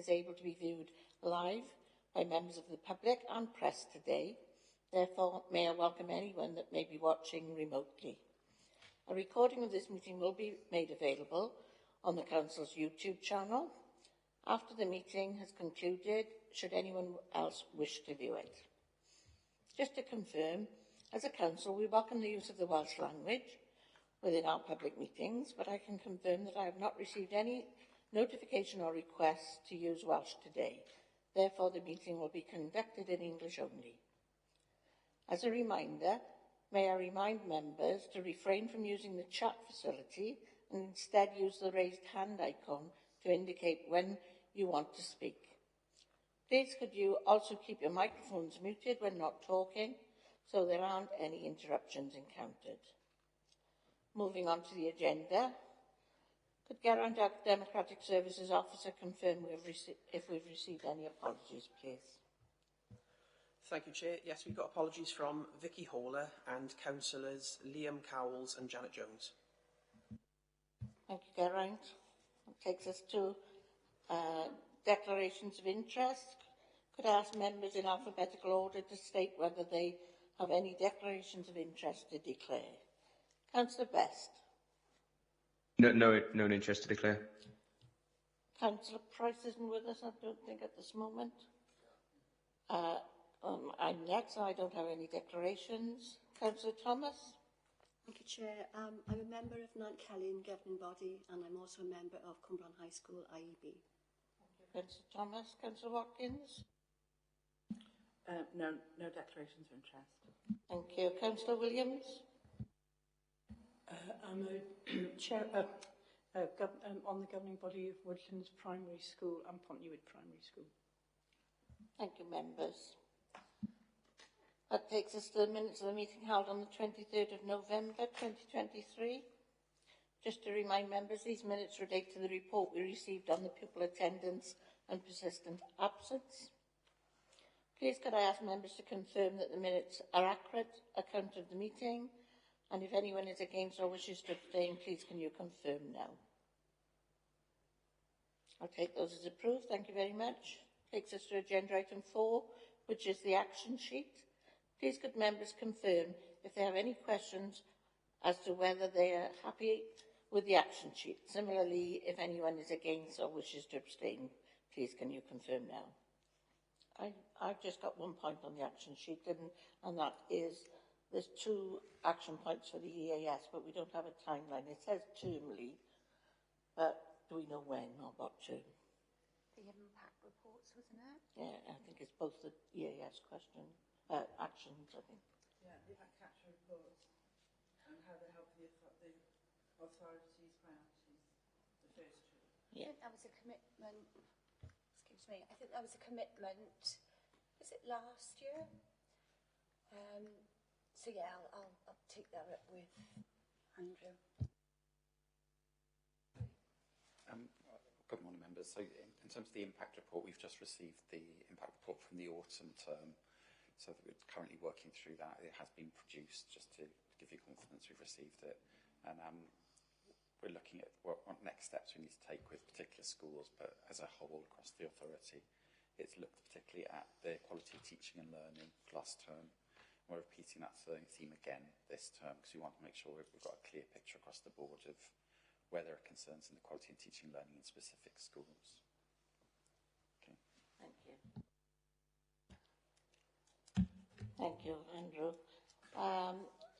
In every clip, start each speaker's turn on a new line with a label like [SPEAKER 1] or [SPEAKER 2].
[SPEAKER 1] is able to be viewed live by members of the public and press today. Therefore, may I welcome anyone that may be watching remotely. A recording of this meeting will be made available on the Council's YouTube channel after the meeting has concluded, should anyone else wish to view it. Just to confirm, as a Council, we welcome the use of the Welsh language within our public meetings, but I can confirm that I have not received any notification or request to use Welsh today. Therefore, the meeting will be conducted in English only. As a reminder, may I remind members to refrain from using the chat facility and instead use the raised hand icon to indicate when you want to speak. Please could you also keep your microphones muted when not talking, so there aren't any interruptions encountered. Moving on to the agenda, could Geraint Democratic Services Officer confirm if we've received any apologies, please?
[SPEAKER 2] Thank you, Chair. Yes, we've got apologies from Vicky Hawler and Councillors Liam Cowles and Janet Jones.
[SPEAKER 1] Thank you, Geraint. That takes us to declarations of interest. Could I ask members in alphabetical order to state whether they have any declarations of interest to declare? Councillor Best.
[SPEAKER 3] No interest to declare.
[SPEAKER 1] Councillor Price isn't with us, I don't think, at this moment. I'm next, I don't have any declarations. Councillor Thomas.
[SPEAKER 4] Thank you, Chair. I'm a member of Nant Celyn governing body, and I'm also a member of Cwmbran High School IEB.
[SPEAKER 1] Thank you, Councillor Thomas. Councillor Watkins.
[SPEAKER 5] No declarations of interest.
[SPEAKER 1] Thank you. Councillor Williams.
[SPEAKER 5] I'm a chair on the governing body of Woodlands Primary School and Pontnewid Primary School.
[SPEAKER 1] Thank you, members. That takes us to the minutes of the meeting held on the 23rd of November 2023. Just to remind members, these minutes relate to the report we received on the pupil attendance and persistent absence. Please could I ask members to confirm that the minutes are accurate account of the meeting, and if anyone is against or wishes to abstain, please can you confirm now? I'll take those as approved. Thank you very much. Takes us to agenda item 4, which is the action sheet. Please could members confirm if they have any questions as to whether they are happy with the action sheet. Similarly, if anyone is against or wishes to abstain, please can you confirm now? I've just got one point on the action sheet, and that is there's 2 action points for the EAS, but we don't have a timeline. It says termly, but do we know when or what term?
[SPEAKER 6] The impact reports, wasn't it?
[SPEAKER 1] Yeah, I think it's both the EAS question, actions, I think.
[SPEAKER 5] Yeah, the capture reports and how they help the authorities, priorities, the first 2.
[SPEAKER 6] Yeah. I think that was a commitment. Excuse me. I think that was a commitment. Was it last year? So yeah, I'll take that up with Andrew.
[SPEAKER 7] Good morning, members. So in terms of the impact report, we've just received the impact report from the autumn term. So we're currently working through that. It has been produced, just to give you confidence we've received it. And we're looking at what next steps we need to take with particular schools, but as a whole across the authority. It's looked particularly at the quality of teaching and learning last term. We're repeating that theme again this term because we want to make sure we've got a clear picture across the board of where there are concerns in the quality of teaching and learning in specific schools. Okay.
[SPEAKER 1] Thank you. Thank you, Andrew.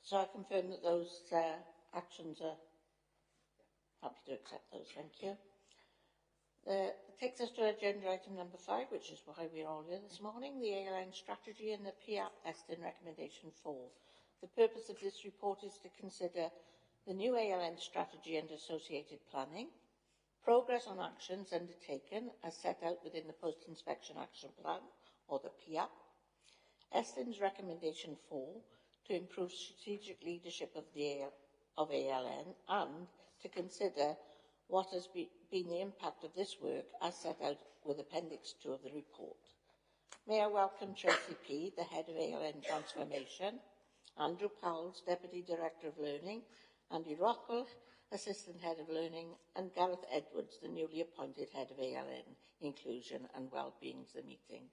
[SPEAKER 1] So I confirm that those actions are happy to accept those. Thank you. It takes us to agenda item number 5, which is why we're all here this morning, the ALN strategy and the PIAP Eston recommendation 4. The purpose of this report is to consider the new ALN strategy and associated planning, progress on actions undertaken as set out within the Post-Inspection Action Plan, or the PIAP, Eston's recommendation 4 to improve strategic leadership of ALN, and to consider what has been the impact of this work as set out with Appendix 2 of the report. May I welcome Tracy P., the Head of ALN Transformation, Andrew Powell, Deputy Director of Learning, Andy Rockwell, Assistant Head of Learning, and Gareth Edwards, the newly appointed Head of ALN, Inclusion and Wellbeing, to the meeting.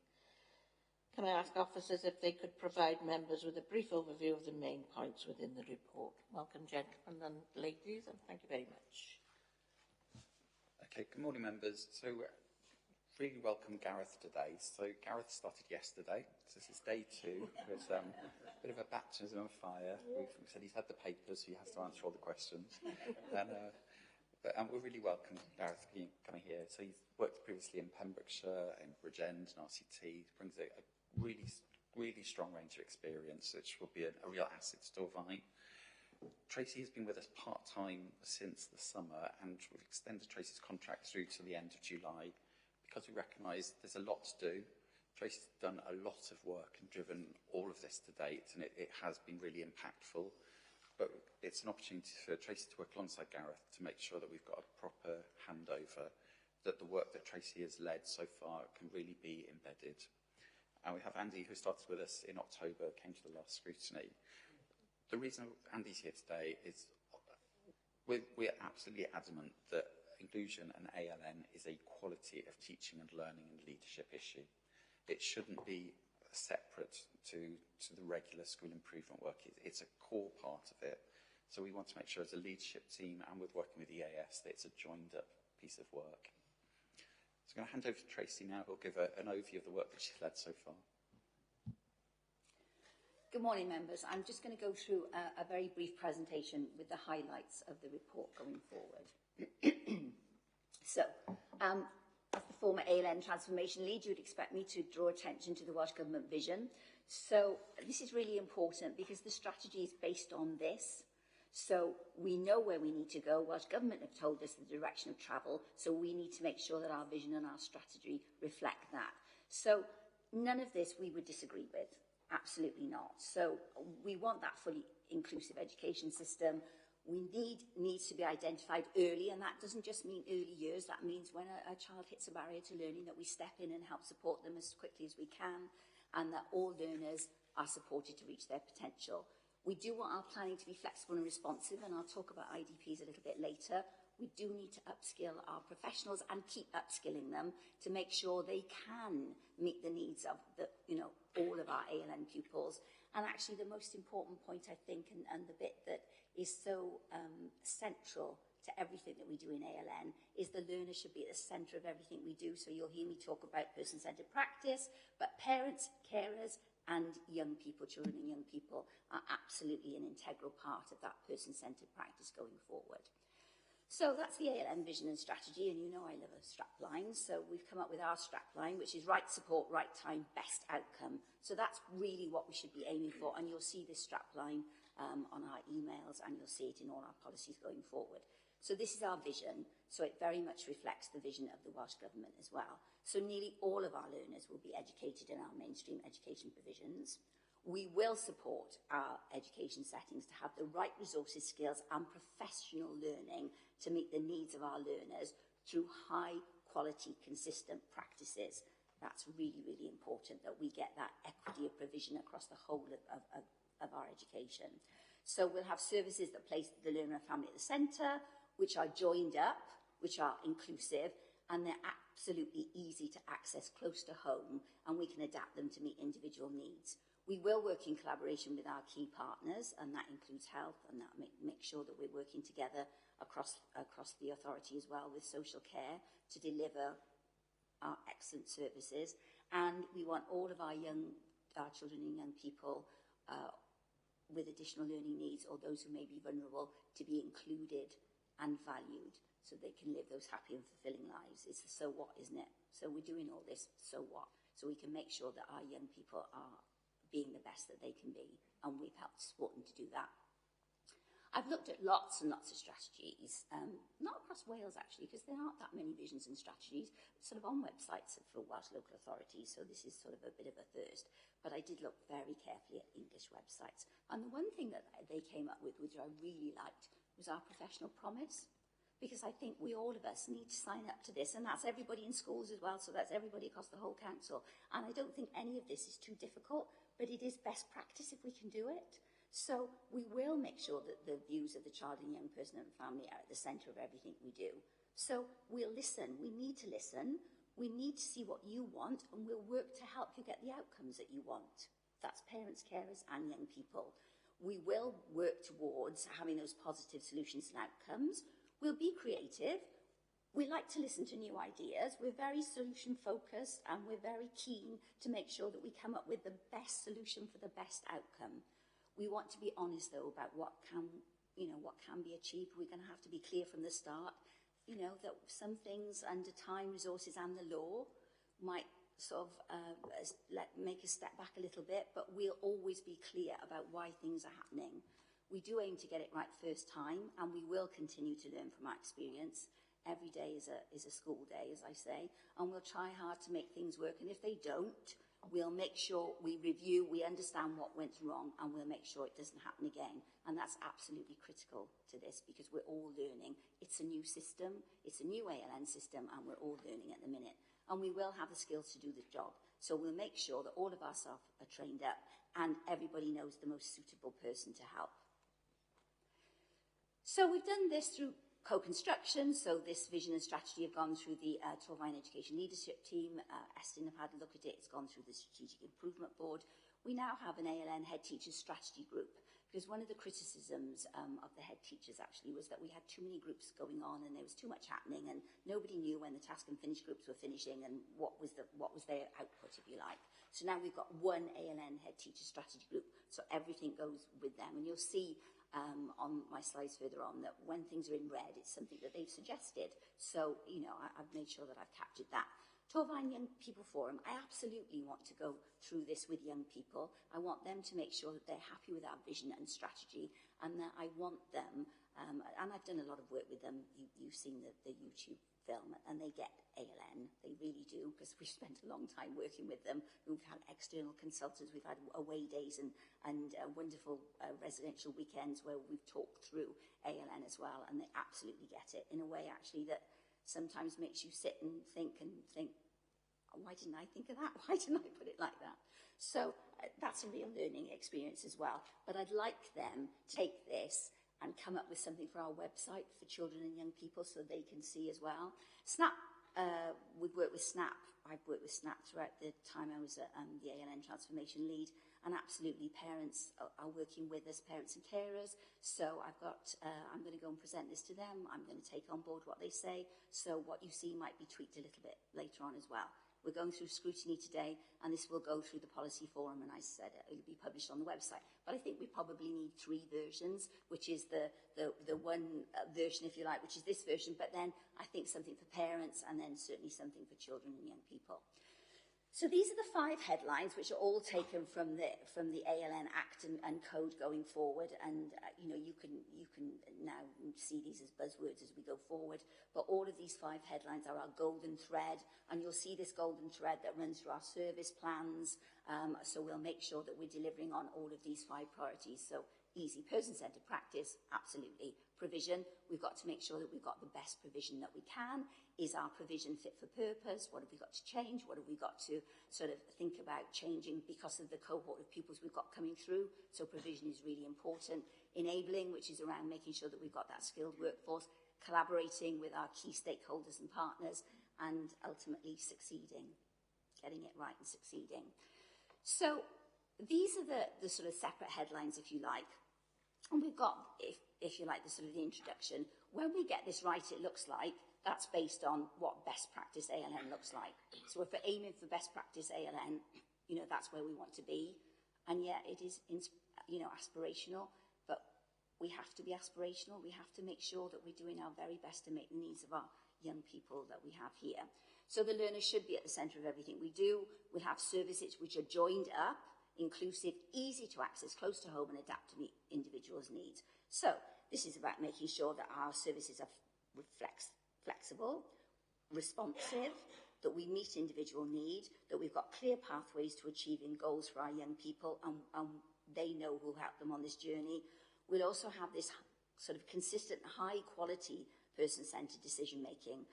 [SPEAKER 1] Can I ask officers if they could provide members with a brief overview of the main points within the report? Welcome, gentlemen and ladies, and thank you very much.
[SPEAKER 7] Okay, good morning, members. So, really welcome Gareth today. So, Gareth started yesterday, so this is day 2. It's a bit of a baptism of fire. We've said he's had the papers, so he has to answer all the questions. And we're really welcome Gareth coming here. So, he's worked previously in Pembrokeshire, in Bridgend, and RCT. He brings a really strong range of experience, which will be a real asset to Torvine. Tracy has been with us part-time since the summer, and we've extended Tracy's contract through to the end of July because we recognise there's a lot to do. Tracy's done a lot of work and driven all of this to date, and it has been really impactful. But it's an opportunity for Tracy to work alongside Gareth to make sure that we've got a proper handover, that the work that Tracy has led so far can really be embedded. And we have Andy, who started with us in October, came to the last scrutiny. The reason Andy's here today is we're absolutely adamant that inclusion and ALN is a quality of teaching and learning and leadership issue. It shouldn't be separate to the regular school improvement work. It's a core part of it. So we want to make sure as a leadership team and with working with the EAS that it's a joined up piece of work. So I'm going to hand over to Tracy now, who'll give an overview of the work that she's led so far.
[SPEAKER 8] Good morning, members. I'm just going to go through a very brief presentation with the highlights of the report going forward. So, as the former ALN transformation lead, you would expect me to draw attention to the Welsh Government vision. So this is really important because the strategy is based on this. So we know where we need to go. Welsh Government have told us the direction of travel, so we need to make sure that our vision and our strategy reflect that. So none of this we would disagree with. Absolutely not. So we want that fully inclusive education system. Needs to be identified early, and that doesn't just mean early years. That means when a child hits a barrier to learning, that we step in and help support them as quickly as we can, and that all learners are supported to reach their potential. We do want our planning to be flexible and responsive, and I'll talk about IDPs a little bit later. We do need to upskill our professionals and keep upskilling them to make sure they can meet the needs of all of our ALN pupils. And actually the most important point, I think, and the bit that is so central to everything that we do in ALN is the learner should be at the centre of everything we do. So you'll hear me talk about person-centred practice, but parents, carers, and young people, children and young people, are absolutely an integral part of that person-centred practice going forward. So that's the ALN vision and strategy, and you know I love a strap line, so we've come up with our strap line, which is right support, right time, best outcome. So that's really what we should be aiming for, and you'll see this strap line on our emails, and you'll see it in all our policies going forward. So this is our vision, so it very much reflects the vision of the Welsh Government as well. So nearly all of our learners will be educated in our mainstream education provisions. We will support our education settings to have the right resources, skills and professional learning to meet the needs of our learners through high quality, consistent practices. That's really, really important that we get that equity of provision across the whole of our education. So we'll have services that place the learner and family at the centre, which are joined up, which are inclusive, and they're absolutely easy to access close to home, and we can adapt them to meet individual needs. We will work in collaboration with our key partners, and that includes health, and that make sure that we're working together across the authority as well with social care to deliver our excellent services. And we want all of our children and young people with additional learning needs or those who may be vulnerable to be included and valued so they can live those happy and fulfilling lives. It's a so what, isn't it? So we're doing all this, so what? So we can make sure that our young people are being the best that they can be, and we've helped support them to do that. I've looked at lots and lots of strategies, not across Wales actually, because there aren't that many visions and strategies, sort of on websites for Welsh local authorities, so this is sort of a bit of a thirst. But I did look very carefully at English websites. And the one thing that they came up with, which I really liked, was our professional promise. Because I think all of us need to sign up to this, and that's everybody in schools as well, so that's everybody across the whole council. And I don't think any of this is too difficult, but it is best practice if we can do it. So we will make sure that the views of the child and young person and family are at the centre of everything we do. So we'll listen. We need to listen. We need to see what you want, and we'll work to help you get the outcomes that you want. That's parents, carers and young people. We will work towards having those positive solutions and outcomes. We'll be creative. We like to listen to new ideas. We're very solution focused, and we're very keen to make sure that we come up with the best solution for the best outcome. We want to be honest though about what can be achieved. We're going to have to be clear from the start, that some things under time, resources and the law might sort of make us step back a little bit, but we'll always be clear about why things are happening. We do aim to get it right first time, and we will continue to learn from our experience. Every day is a school day, as I say, and we'll try hard to make things work. And if they don't, we'll make sure we review, we understand what went wrong, and we'll make sure it doesn't happen again. And that's absolutely critical to this, because we're all learning. It's a new system, it's a new ALN system, and we're all learning at the minute. And we will have the skills to do the job. So we'll make sure that all of our staff are trained up and everybody knows the most suitable person to help. So we've done this through co-construction. So this vision and strategy have gone through the Torfaen Education Leadership Team. Estin have had a look at it. It's gone through the Strategic Improvement Board. We now have an ALN Head Teachers Strategy Group, because one of the criticisms of the head teachers actually was that we had too many groups going on and there was too much happening, and nobody knew when the task and finish groups were finishing and what was their output, if you like. So now we've got one ALN Head Teacher Strategy Group, so everything goes with them. And you'll see on my slides further on that when things are in red, it's something that they've suggested. So, I've made sure that I've captured that. Torfaen Young People Forum, I absolutely want to go through this with young people. I want them to make sure that they're happy with our vision and strategy, and that I want them, and I've done a lot of work with them. You've seen the YouTube film, and they get ALN. They really do, because we've spent a long time working with them. We've had external consultants, we've had away days and wonderful residential weekends where we've talked through ALN as well, and they absolutely get it in a way actually that sometimes makes you sit and think, why didn't I think of that? Why didn't I put it like that? So that's a real learning experience as well. But I'd like them to take this and come up with something for our website for children and young people so they can see as well. Snap, we've worked with Snap. I've worked with Snap throughout the time I was the ALN Transformation Lead, and absolutely parents are working with us, parents and carers. So I'm going to go and present this to them. I'm going to take on board what they say. So what you see might be tweaked a little bit later on as well. We're going through scrutiny today, and this will go through the policy forum, and I said it'll be published on the website. But I think we probably need 3 versions, which is the one version, if you like, which is this version, but then I think something for parents, and then certainly something for children and young people. So these are the 5 headlines, which are all taken from the ALN Act and Code going forward. And you can now see these as buzzwords as we go forward. But all of these 5 headlines are our golden thread, and you'll see this golden thread that runs through our service plans. So we'll make sure that we're delivering on all of these 5 priorities. So easy, person-centred practice, absolutely. Provision, we've got to make sure that we've got the best provision that we can. Is our provision fit for purpose? What have we got to change? What have we got to sort of think about changing because of the cohort of pupils we've got coming through? So provision is really important. Enabling, which is around making sure that we've got that skilled workforce, collaborating with our key stakeholders and partners, and ultimately succeeding, getting it right and succeeding. So these are the sort of separate headlines, if you like. And we've got, if you like, the sort of the introduction. When we get this right, it looks like that's based on what best practice ALN looks like. So if we're aiming for best practice ALN, that's where we want to be. And yet it is, aspirational, but we have to be aspirational. We have to make sure that we're doing our very best to meet the needs of our young people that we have here. So the learner should be at the centre of everything we do. We have services which are joined up, inclusive, easy to access, close to home, and adapt to meet individuals' needs. So this is about making sure that our services are flexible, responsive, that we meet individual need, that we've got clear pathways to achieving goals for our young people, and they know who'll help them on this journey. We'll also have this sort of consistent, high-quality, person-centred decision-making,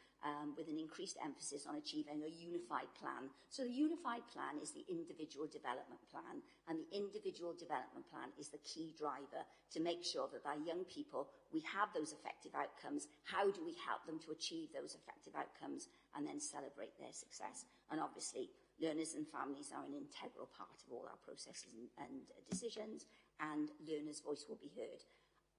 [SPEAKER 8] with an increased emphasis on achieving a unified plan. So the unified plan is the individual development plan, and the individual development plan is the key driver to make sure that our young people, we have those effective outcomes. How do we help them to achieve those effective outcomes and then celebrate their success? And obviously, learners and families are an integral part of all our processes and decisions, and learners' voice will be heard.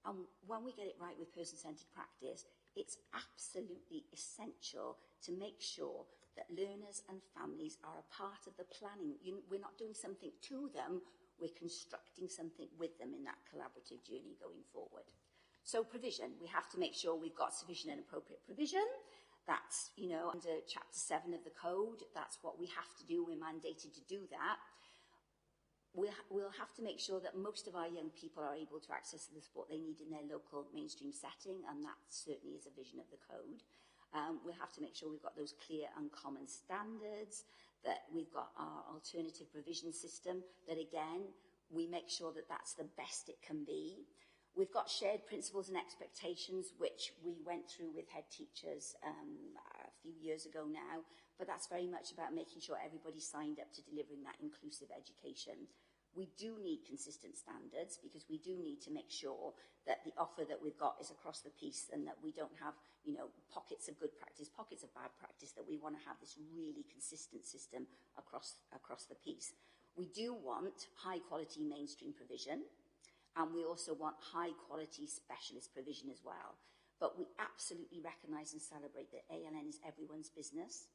[SPEAKER 8] And when we get it right with person-centred practice, it's absolutely essential to make sure that learners and families are a part of the planning. We're not doing something to them, we're constructing something with them in that collaborative journey going forward. So provision, we have to make sure we've got sufficient and appropriate provision. That's, under Chapter 7 of the Code, that's what we have to do, we're mandated to do that. We'll have to make sure that most of our young people are able to access the support they need in their local mainstream setting, and that certainly is a vision of the Code. We'll have to make sure we've got those clear and common standards, that we've got our alternative provision system, that again, we make sure that that's the best it can be. We've got shared principles and expectations, which we went through with head teachers a few years ago now, but that's very much about making sure everybody's signed up to delivering that inclusive education. We do need consistent standards because we do need to make sure that the offer that we've got is across the piece and that we don't have, pockets of good practice, pockets of bad practice, that we want to have this really consistent system across the piece. We do want high quality mainstream provision, and we also want high quality specialist provision as well. But we absolutely recognise and celebrate that ALN is everyone's business,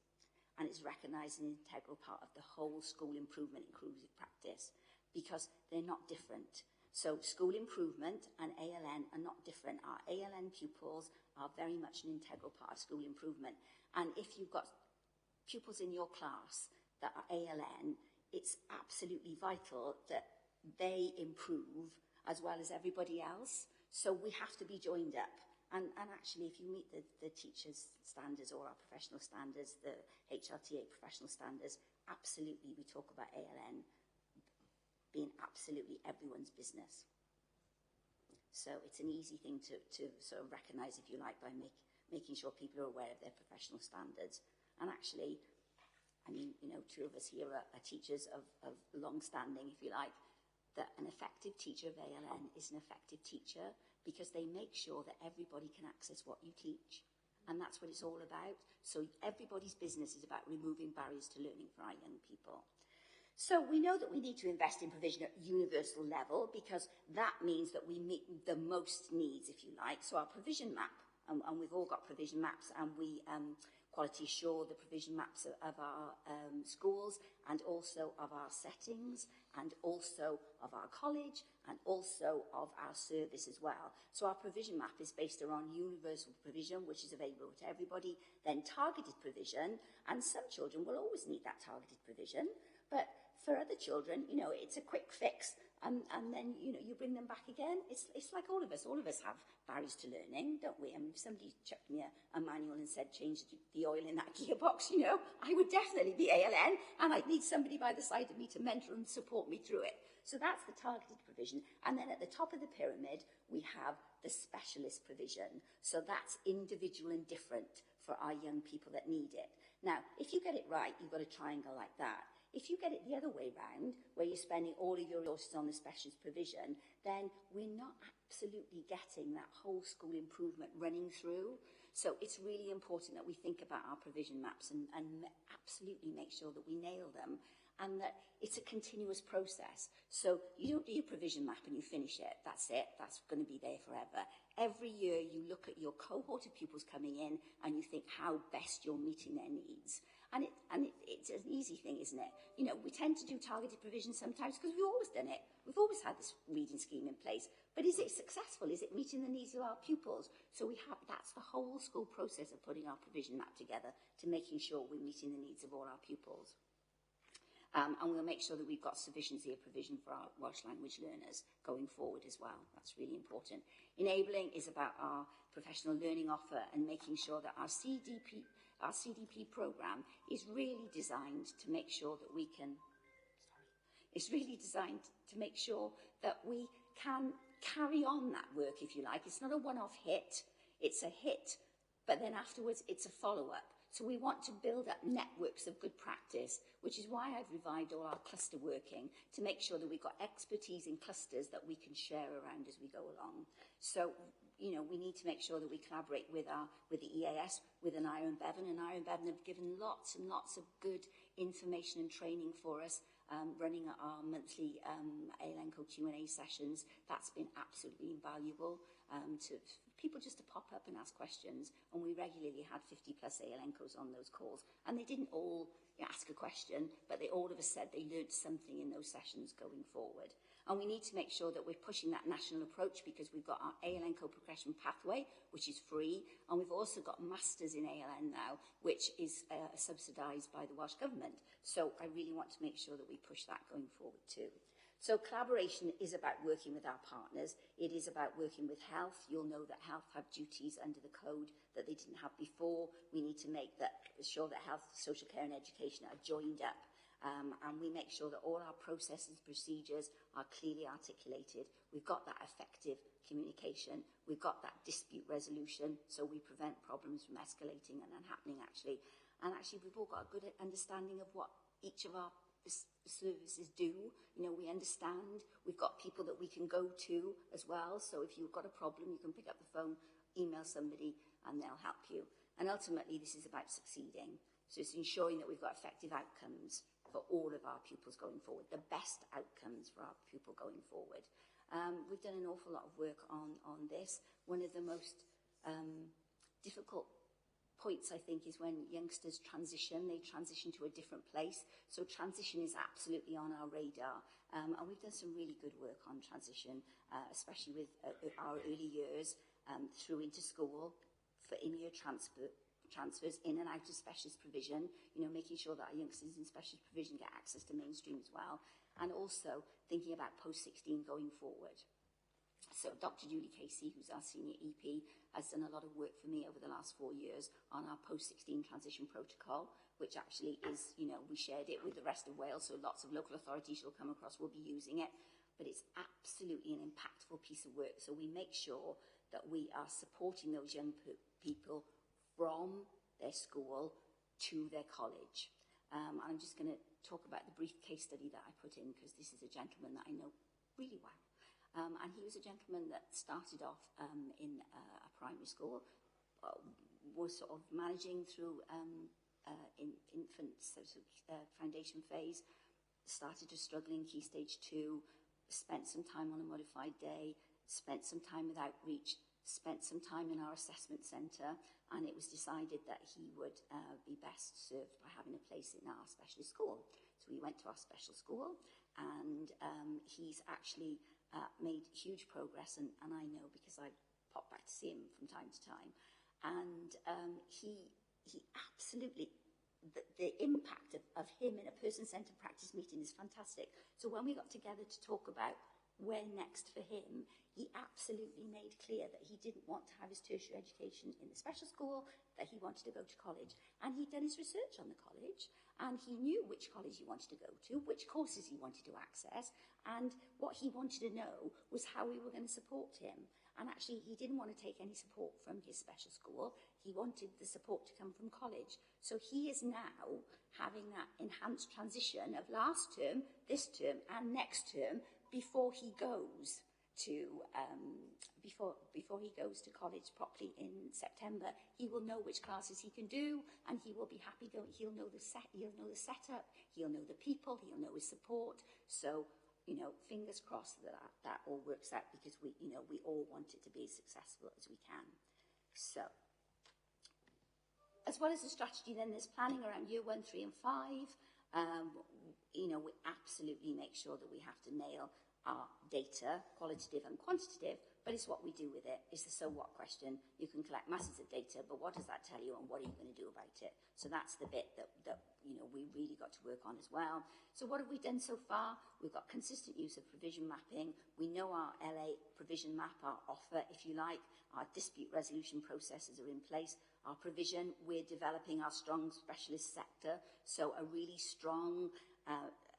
[SPEAKER 8] and it's recognised an integral part of the whole school improvement inclusive practice, because they're not different. So school improvement and ALN are not different. Our ALN pupils are very much an integral part of school improvement. And if you've got pupils in your class that are ALN, it's absolutely vital that they improve as well as everybody else. So we have to be joined up. And actually, if you meet the teachers' standards or our professional standards, the HLTA professional standards, absolutely we talk about ALN being absolutely everyone's business. So it's an easy thing to sort of recognise, if you like, by making sure people are aware of their professional standards. And actually, two of us here are teachers of long standing, if you like, that an effective teacher of ALN is an effective teacher because they make sure that everybody can access what you teach. And that's what it's all about. So everybody's business is about removing barriers to learning for our young people. So we know that we need to invest in provision at universal level because that means that we meet the most needs, if you like. So our provision map, and we've all got provision maps, and we quality assure the provision maps of our schools and also of our settings and also of our college and also of our service as well. So our provision map is based around universal provision, which is available to everybody, then targeted provision, and some children will always need that targeted provision, but for other children, it's a quick fix, and then, you bring them back again. It's like all of us have barriers to learning, don't we? I mean, if somebody chucked me a manual and said, change the oil in that gearbox, I would definitely be ALN, and I'd need somebody by the side of me to mentor and support me through it. So that's the targeted provision. And then at the top of the pyramid, we have the specialist provision. So that's individual and different for our young people that need it. Now, if you get it right, you've got a triangle like that. If you get it the other way round, where you're spending all of your resources on the specialist provision, then we're not absolutely getting that whole school improvement running through. So it's really important that we think about our provision maps and absolutely make sure that we nail them, and that it's a continuous process. So you don't do your provision map and you finish it. That's it. That's going to be there forever. Every year you look at your cohort of pupils coming in and you think how best you're meeting their needs. And it's an easy thing, isn't it? We tend to do targeted provision sometimes because we've always done it. We've always had this reading scheme in place. But is it successful? Is it meeting the needs of our pupils? So that's the whole school process of putting our provision map together to making sure we're meeting the needs of all our pupils. And we'll make sure that we've got sufficiency of provision for our Welsh language learners going forward as well. That's really important. Enabling is about our professional learning offer and making sure that our CDP programme is really designed to make sure that we can... It's really designed to make sure that we can carry on that work, if you like. It's not a one-off hit. It's a hit but then afterwards it's a follow-up. So we want to build up networks of good practice, which is why I've revived all our cluster working to make sure that we've got expertise in clusters that we can share around as we go along. So, you know, we need to make sure that we collaborate with the EAS, with an Iron Bevan, and Iron Bevan have given lots and lots of good information and training for us, running our monthly ALENCO Q&A sessions. That's been absolutely invaluable to people just to pop up and ask questions, and we regularly had 50 plus ALENCOs on those calls, and they didn't all ask a question, but they all of us said they learned something in those sessions going forward. And we need to make sure that we're pushing that national approach, because we've got our ALENCO progression pathway, which is free, and we've also got masters in ALN now, which is subsidised by the Welsh Government. So I really want to make sure that we push that going forward too. So collaboration is about working with our partners. It is about working with health. You'll know that health have duties under the code that they didn't have before. We need to make sure that health, social care and education are joined up. And we make sure that all our processes and procedures are clearly articulated. We've got that effective communication. We've got that dispute resolution, so we prevent problems from escalating and then happening actually. And actually, we've all got a good understanding of what each of our services do. You know, we understand. We've got people that we can go to as well. So if you've got a problem, you can pick up the phone, email somebody, and they'll help you. And ultimately, this is about succeeding. So it's ensuring that we've got effective outcomes for all of our pupils going forward, the best outcomes for our pupil going forward. We've done an awful lot of work on this. One of the most difficult points, I think, is when youngsters transition. They transition to a different place. So transition is absolutely on our radar. And we've done some really good work on transition, especially with our early years through into school for in-year transfers in and out of specialist provision, you know, making sure that our youngsters in specialist provision get access to mainstream as well, and also thinking about post-16 going forward. So Dr. Julie Casey, who's our senior EP, has done a lot of work for me over the last 4 years on our post-16 transition protocol, which actually is, you know, we shared it with the rest of Wales, so lots of local authorities you'll come across will be using it, but it's absolutely an impactful piece of work. So we make sure that we are supporting those young people from their school to their college. And I'm just going to talk about the brief case study that I put in, because this is a gentleman that I know really well. And he was a gentleman that started off in a primary school, was sort of managing through infant foundation phase, started to struggle in Key Stage 2, spent some time on a modified day, spent some time with outreach, spent some time in our assessment centre, and it was decided that he would be best served by having a place in our specialist school. So we went to our special school, and he's actually made huge progress, and I know because I pop back to see him from time to time. And he absolutely, the impact of him in a person-centred practice meeting is fantastic. So when we got together to talk about where next for him, he absolutely made clear that he didn't want to have his tertiary education in the special school, that he wanted to go to college. And he'd done his research on the college, and he knew which college he wanted to go to, which courses he wanted to access, and what he wanted to know was how we were going to support him. And actually, he didn't want to take any support from his special school. He wanted the support to come from college. So he is now having that enhanced transition of last term, this term, and next term before he goes to before he goes to college properly in September. He will know which classes he can do, and he will be happy going. He'll know the setup, he'll know the people, he'll know his support. So, you know, fingers crossed that all works out, because we all want it to be as successful as we can. So, as well as the strategy, then there's planning around year 1, 3 and 5. You know, we absolutely make sure that we have to nail our data, qualitative and quantitative, but it's what we do with it. It's the so what question. You can collect masses of data, but what does that tell you, and what are you going to do about it? So that's the bit that you know, we really got to work on as well. So what have we done so far? We've got consistent use of provision mapping. We know our LA provision map, our offer, if you like. Our dispute resolution processes are in place. Our provision, we're developing our strong specialist sector, so a really strong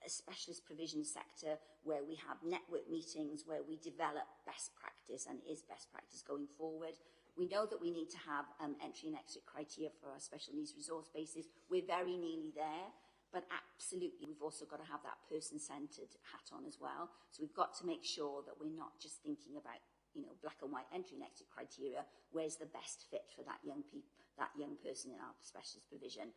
[SPEAKER 8] a specialist provision sector where we have network meetings, where we develop best practice and is best practice going forward. We know that we need to have entry and exit criteria for our special needs resource bases. We're very nearly there, but absolutely we've also got to have that person-centred hat on as well. So we've got to make sure that we're not just thinking about, you know, black and white entry and exit criteria. Where's the best fit for that young person in our specialist provision?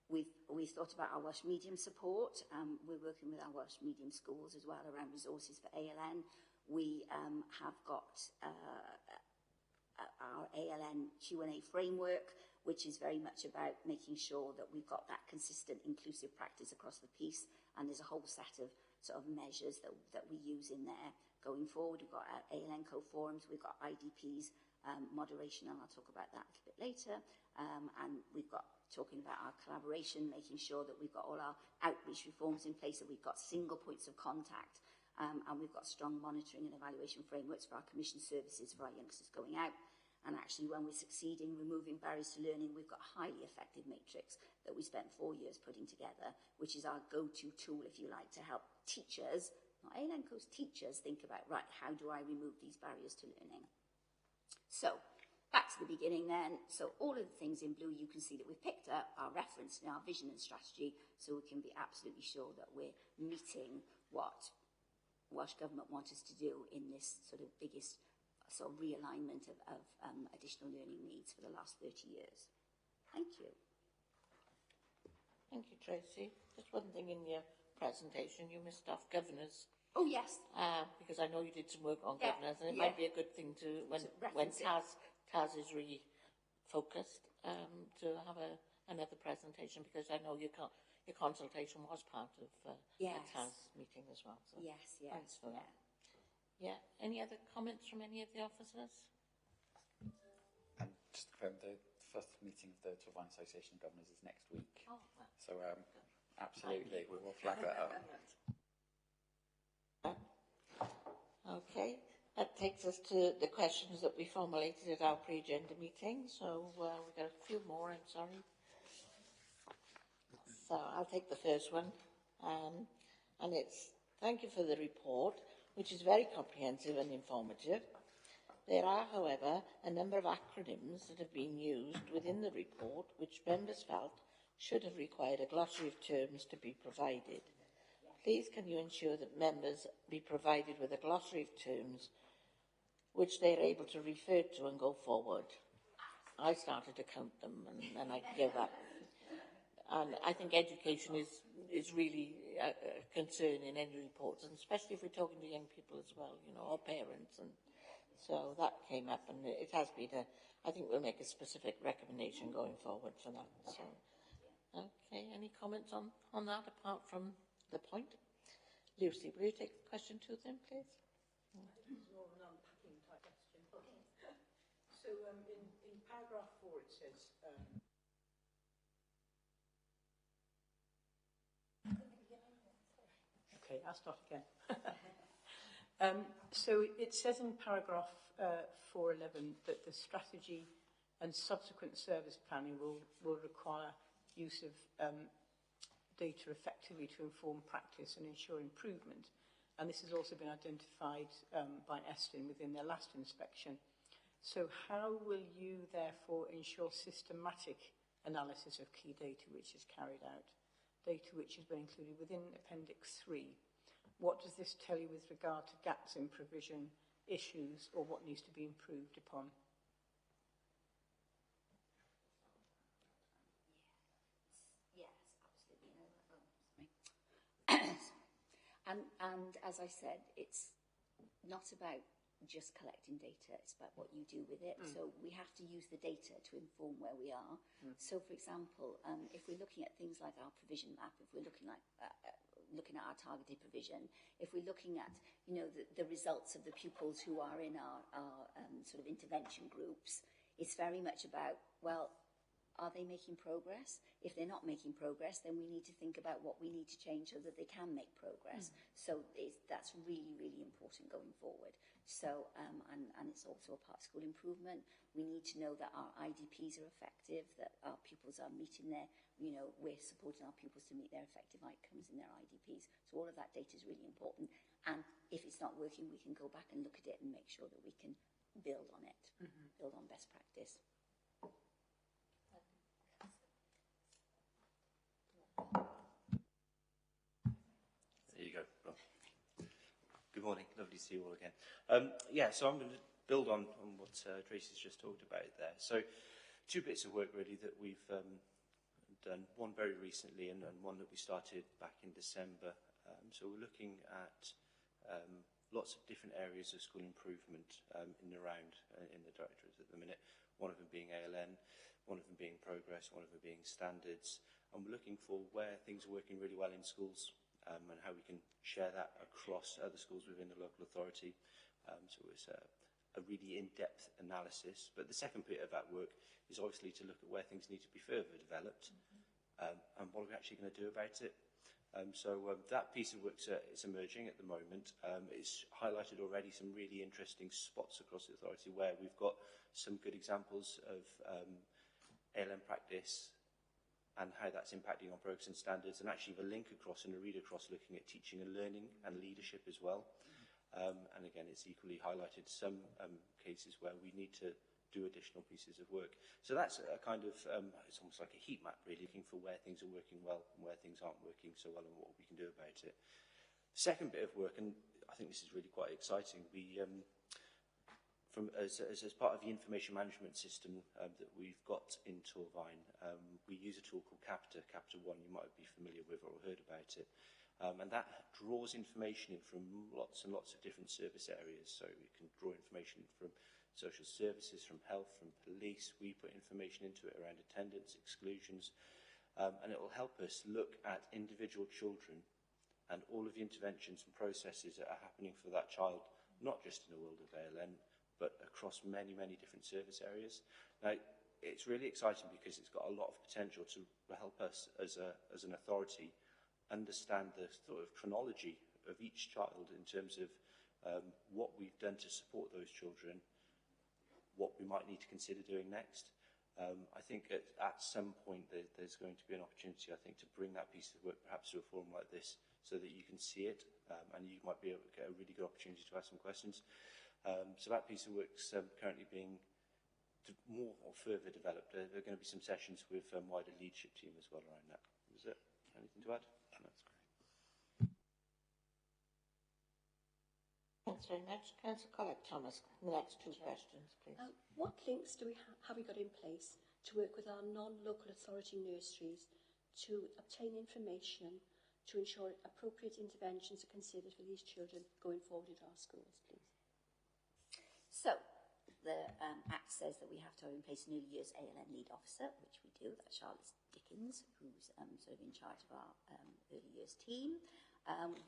[SPEAKER 8] We've thought about our Welsh medium support. We're working with our Welsh medium schools as well around resources for ALN. We have got our ALN Q&A framework, which is very much about making sure that we've got that consistent, inclusive practice across the piece. And there's a whole set of sort of measures that we use in there going forward. We've got our ALN co-forums, we've got IDPs, moderation, and I'll talk about that a little bit later. And we've got talking about our collaboration, making sure that we've got all our outreach reforms in place, that we've got single points of contact, and we've got strong monitoring and evaluation frameworks for our commission services for our youngsters going out. And actually, when we're succeeding removing barriers to learning, we've got a highly effective matrix that we spent 4 years putting together, which is our go-to tool, if you like, to help teachers, not ALN course teachers, think about, right, how do I remove these barriers to learning? So, back to the beginning then. So all of the things in blue, you can see that we've picked up our reference in our vision and strategy, so we can be absolutely sure that we're meeting what Welsh Government want us to do in this sort of biggest sort of realignment of additional learning needs for the last 30 years. Thank you.
[SPEAKER 1] Thank you, Tracy. Just one thing in your presentation, you missed off governors.
[SPEAKER 8] Oh, yes.
[SPEAKER 1] Because I know you did some work on
[SPEAKER 8] Yeah,
[SPEAKER 1] governors, and it
[SPEAKER 8] yeah.
[SPEAKER 1] might be a good thing to, when
[SPEAKER 8] reference it.
[SPEAKER 1] Taz is really focused, to have another presentation, because I know your consultation was part of
[SPEAKER 8] Yes.
[SPEAKER 1] the Taz meeting as well. So
[SPEAKER 8] Yes, yes.
[SPEAKER 1] thanks for that. Yeah. Any other comments from any of the officers?
[SPEAKER 7] Just to confirm, the first meeting of the Turbine Association of Governors is next week.
[SPEAKER 1] Oh, well.
[SPEAKER 7] So absolutely, we will flag that up.
[SPEAKER 1] Okay, that takes us to the questions that we formulated at our pre-agenda meeting. So we've got a few more, I'm sorry. So I'll take the first one. And it's, thank you for the report, which is very comprehensive and informative. There are, however, a number of acronyms that have been used within the report, which members felt should have required a glossary of terms to be provided. Please can you ensure that members be provided with a glossary of terms which they are able to refer to and go forward? I started to count them and I gave up. And I think education is really a concern in any reports, and especially if we're talking to young people as well, you know, or parents. And so that came up, and it has been I think we'll make a specific recommendation going forward for that. So, okay, any comments on that apart from the point? Lucy, will you take question 2 then, please?
[SPEAKER 5] It's more of an unpacking type question. So in paragraph 4 it says okay, I'll start again. So it says in paragraph 411 that the strategy and subsequent service planning will require use of data effectively to inform practice and ensure improvement. And this has also been identified by Estin within their last inspection. So how will you therefore ensure systematic analysis of key data which is carried out? Data which has been included within Appendix 3. What does this tell you with regard to gaps in provision, issues, or what needs to be improved upon?
[SPEAKER 8] Yes, absolutely. And as I said, it's not about just collecting data, it's about what you do with it. So we have to use the data to inform where we are. So, for example, if we're looking at things like our provision map, if we're looking at our targeted provision, if we're looking at, you know, the results of the pupils who are in our sort of intervention groups, it's very much about, well, are they making progress? If they're not making progress, then we need to think about what we need to change so that they can make progress. So that's really, really important going forward. So, and it's also a part of school improvement. We need to know that our IDPs are effective, that our pupils are meeting their, you know, we're supporting our pupils to meet their effective outcomes in their IDPs. So all of that data is really important. And if it's not working, we can go back and look at it and make sure that we can build on it, build on best practice.
[SPEAKER 9] There you go. Well, good morning. Lovely to see you all again. So I'm going to build on what Tracy's just talked about there. So 2 bits of work really that we've done, one very recently and one that we started back in December. So we're looking at lots of different areas of school improvement in and around in the directorates at the minute. One of them being ALN, one of them being progress, one of them being standards. And we're looking for where things are working really well in schools and how we can share that across other schools within the local authority. So it's a really in-depth analysis. But the second bit of that work is obviously to look at where things need to be further developed and what are we actually going to do about it. That piece of work is emerging at the moment. It's highlighted already some really interesting spots across the authority where we've got some good examples of ALM practice and how that's impacting on progress and standards, and actually the link across and the read across looking at teaching and learning and leadership as well. And again, it's equally highlighted some cases where we need to do additional pieces of work. So that's a kind of, it's almost like a heat map really, looking for where things are working well and where things aren't working so well and what we can do about it. Second bit of work, and I think this is really quite exciting, we, as part of the information management system that we've got in Torvine, we use a tool called Capita One, you might be familiar with or heard about it. And that draws information in from lots and lots of different service areas. So we can draw information from social services, from health, from police. We put information into it around attendance, exclusions, and it will help us look at individual children and all of the interventions and processes that are happening for that child, not just in the world of ALN, but across many, many different service areas. Now, it's really exciting because it's got a lot of potential to help us as an authority understand the sort of chronology of each child in terms of what we've done to support those children, what we might need to consider doing next. I think at some point there's going to be an opportunity, I think, to bring that piece of work perhaps to a forum like this so that you can see it and you might be able to get a really good opportunity to ask some questions. So that piece of work's currently being more or further developed. There are going to be some sessions with wider leadership team as well around that. Is there anything to add? No, that's great.
[SPEAKER 1] Thanks very much. Councillor Collett-Thomas, the next 2 questions, please.
[SPEAKER 4] What links do have we got in place to work with our non-local authority nurseries to obtain information to ensure appropriate interventions are considered for these children going forward in our schools, please?
[SPEAKER 8] So, the Act says that we have to have in place an early years ALN lead officer, which we do. That's Charlotte Dickens, who's sort of in charge of our early years team.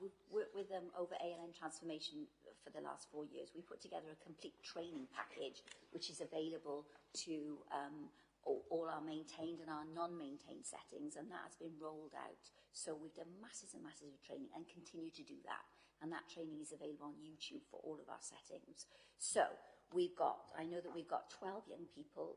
[SPEAKER 8] We've worked with them over ALN transformation for the last 4 years. We put together a complete training package, which is available to all our maintained and our non-maintained settings, and that has been rolled out. So we've done masses and masses of training and continue to do that. And that training is available on YouTube for all of our settings. So I know that we've got 12 young people,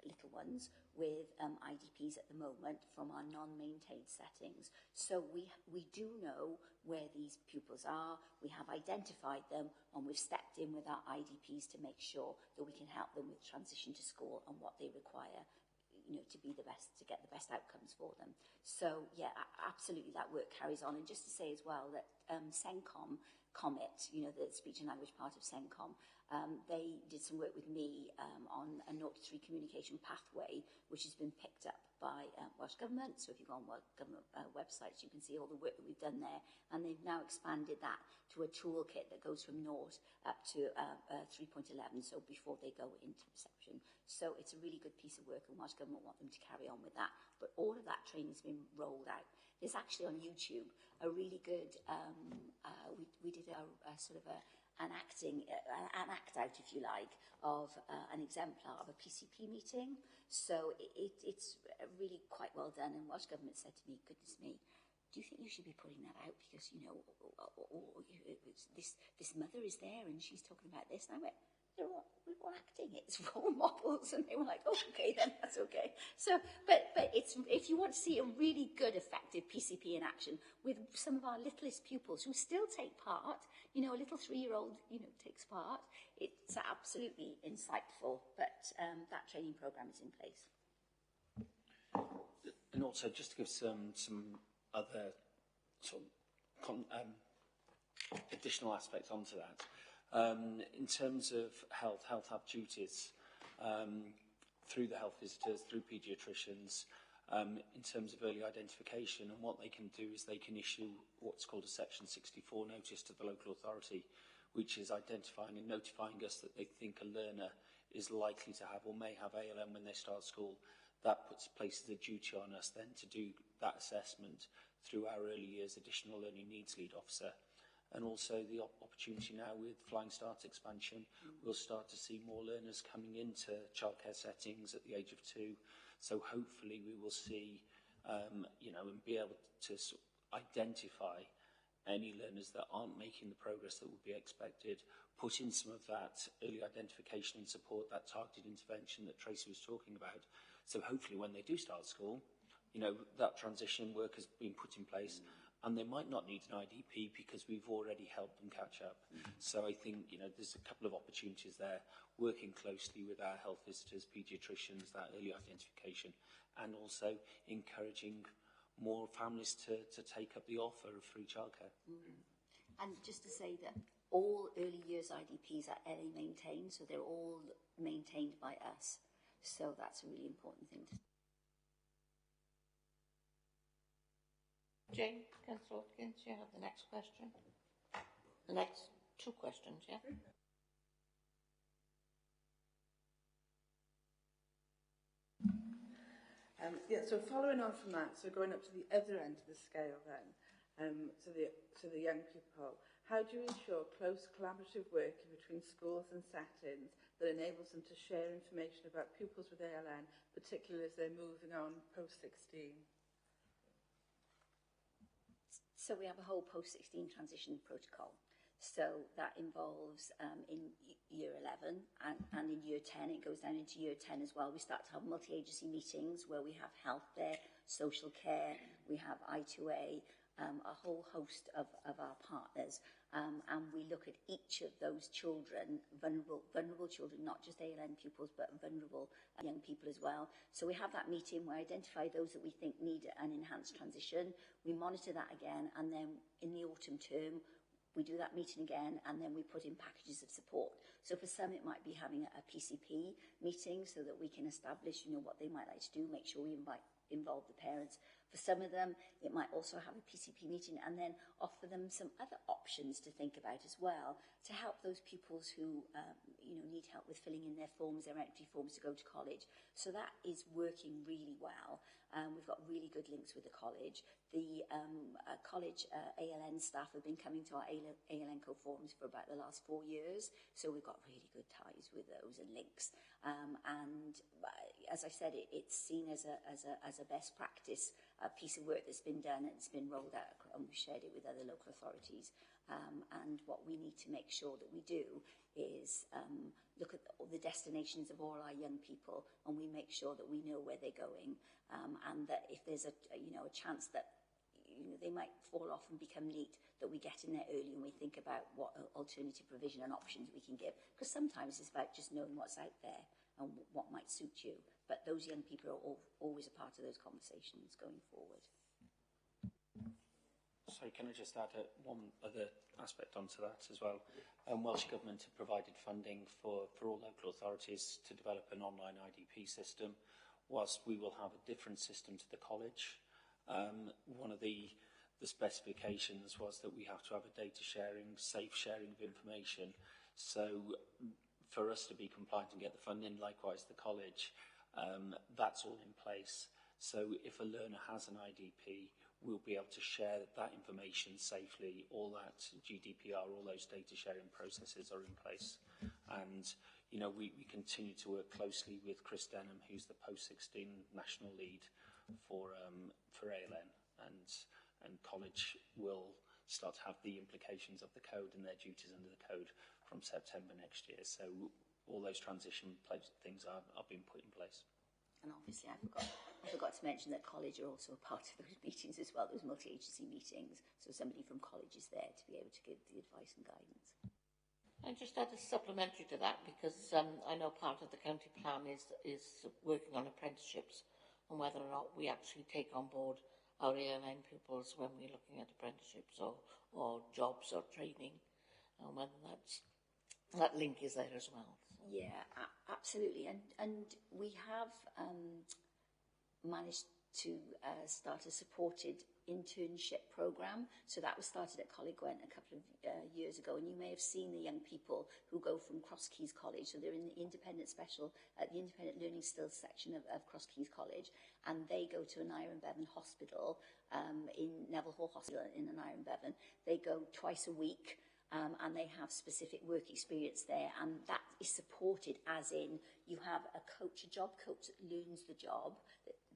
[SPEAKER 8] little ones, with IDPs at the moment from our non-maintained settings. So we do know where these pupils are, we have identified them, and we've stepped in with our IDPs to make sure that we can help them with transition to school and what they require, to be the best, to get the best outcomes for them. So yeah, absolutely, that work carries on. And just to say as well that CENCOM, COMET, the speech and language part of CENCOM, they did some work with me on a 0 to 3 communication pathway, which has been picked up by Welsh Government. So if you go on Welsh Government websites, you can see all the work that we've done there. And they've now expanded that to a toolkit that goes from 0 up to 3.11, so before they go into reception. So it's a really good piece of work, and Welsh Government want them to carry on with that. But all of that training has been rolled out. There's actually on YouTube a really good, we did a sort of an act out, if you like, of an exemplar of a PCP meeting. So it's really quite well done. And Welsh Government said to me, goodness me, do you think you should be putting that out? Because, this mother is there and she's talking about this. And I went, we were acting it as role models, and they were like, oh, okay, then that's okay. So, but it's, if you want to see a really good, effective PCP in action with some of our littlest pupils who still take part, you know, a little 3-year-old, you know, takes part, it's absolutely insightful, but that training program is in place.
[SPEAKER 10] And also, just to give some other sort of additional aspects onto that. In terms of health have duties through the health visitors, through paediatricians, in terms of early identification, and what they can do is they can issue what's called a Section 64 notice to the local authority, which is identifying and notifying us that they think a learner is likely to have or may have ALM when they start school. That places a duty on us then to do that assessment through our early years additional learning needs lead officer. And also the opportunity now with Flying Start expansion, we'll start to see more learners coming into childcare settings at the age of 2. So hopefully we will see, you know, and be able to sort of identify any learners that aren't making the progress that would be expected, put in some of that early identification and support, that targeted intervention that Tracy was talking about. So hopefully when they do start school, you know, that transition work has been put in place, and they might not need an IDP because we've already helped them catch up. So I think, you know, there's a couple of opportunities there, working closely with our health visitors, paediatricians, that early identification, and also encouraging more families to take up the offer of free childcare.
[SPEAKER 8] And just to say that all early years IDPs are LA maintained, so they're all maintained by us. So that's a really important thing to.
[SPEAKER 1] Jane, Councillor Hopkins, you have the next question. The next 2 questions, yeah?
[SPEAKER 11] So following on from that, so going up to the other end of the scale then, to the young people, how do you ensure close collaborative working between schools and settings that enables them to share information about pupils with ALN, particularly as they're moving on post-16?
[SPEAKER 8] So we have a whole post-16 transition protocol. So that involves in year 11 and in year 10, it goes down into year 10 as well. We start to have multi-agency meetings where we have health there, social care, we have I2A, a whole host of our partners. And we look at each of those children, vulnerable children, not just ALN pupils, but vulnerable young people as well. So we have that meeting where we identify those that we think need an enhanced transition. We monitor that again, and then in the autumn term, we do that meeting again, and then we put in packages of support. So for some, it might be having a PCP meeting so that we can establish, you know, what they might like to do, make sure we involve the parents. For some of them, it might also have a PCP meeting and then offer them some other options to think about as well to help those pupils who you know, need help with filling in their forms, their entry forms to go to college. So that is working really well. We've got really good links with the college. The college ALN staff have been coming to our ALNCO forums for about the last 4 years, so we've got really good ties with those and links. And as I said, it's seen as a best practice piece of work that's been done, and it's been rolled out, and we've shared it with other local authorities. And what we need to make sure that we do is look at all the destinations of all our young people, and we make sure that we know where they're going, and that if there's a chance that they might fall off and become neat, that we get in there early and we think about what alternative provision and options we can give. Because sometimes it's about just knowing what's out there and what might suit you. But those young people are always a part of those conversations going forward.
[SPEAKER 10] So can I just add one other aspect onto that as well? Welsh Government have provided funding for all local authorities to develop an online IDP system, whilst we will have a different system to the college. One of the specifications was that we have to have a data sharing, safe sharing of information. So for us to be compliant and get the funding, likewise the college, that's all in place. So if a learner has an IDP, we'll be able to share that information safely. All that GDPR, all those data sharing processes are in place. And, you know, we continue to work closely with Chris Denham, who's the post-16 national lead for ALN, and college will start to have the implications of the code and their duties under the code from September next year. So all those transition things are being put in place.
[SPEAKER 8] And obviously, I forgot to mention that college are also a part of those meetings as well, those multi-agency meetings. So somebody from college is there to be able to give the advice and guidance.
[SPEAKER 1] I just add a supplementary to that because I know part of the county plan is working on apprenticeships and whether or not we actually take on board our ALN pupils when we're looking at apprenticeships or jobs or training, and whether that link is there as well.
[SPEAKER 8] Yeah, absolutely. And we have managed to start a supported internship programme. So that was started at Coleg Gwent a couple of years ago. And you may have seen the young people who go from Cross Keys College. So they're in the independent learning skills section of Cross Keys College. And they go to an Iron Bevan hospital in Neville Hall Hospital in an Iron Bevan. They go twice a week. And they have specific work experience there, and that is supported as in you have a job coach that learns the job,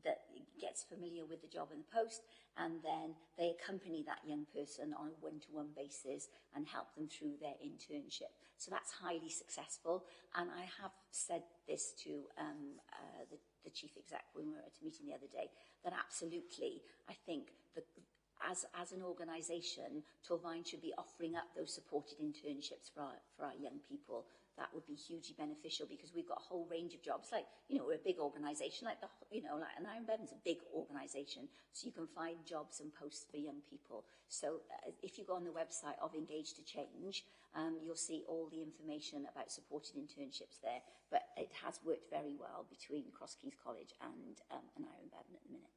[SPEAKER 8] that gets familiar with the job and the post, and then they accompany that young person on a one-to-one basis and help them through their internship. So that's highly successful, and I have said this to the chief exec when we were at a meeting the other day, that absolutely, I think as an organisation, Torfaen should be offering up those supported internships for our young people. That would be hugely beneficial because we've got a whole range of jobs. Like, we're a big organisation, like an Iron Bevan's a big organisation, so you can find jobs and posts for young people. So if you go on the website of Engage to Change, you'll see all the information about supported internships there. But it has worked very well between Cross Keys College and an Iron Bevan at the minute.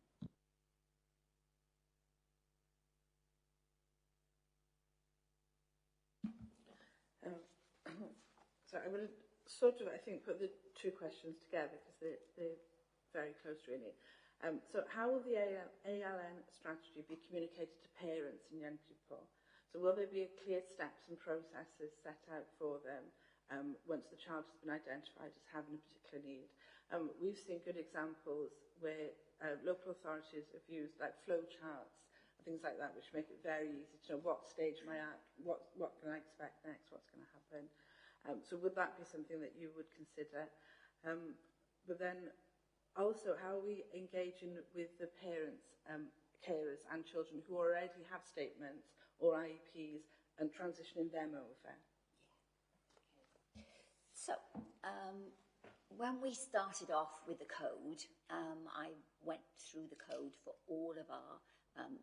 [SPEAKER 11] So I'm going to I think, put the two questions together because they're very close, really. So how will the ALN strategy be communicated to parents and young people? So will there be clear steps and processes set out for them once the child has been identified as having a particular need? We've seen good examples where local authorities have used like flow charts and things like that, which make it very easy to know what stage am I at, what can I expect next, what's going to happen. So would that be something that you would consider? But then also, how are we engaging with the parents, carers and children who already have statements or IEPs and transitioning them over?
[SPEAKER 8] So, when we started off with the code, I went through the code for all of our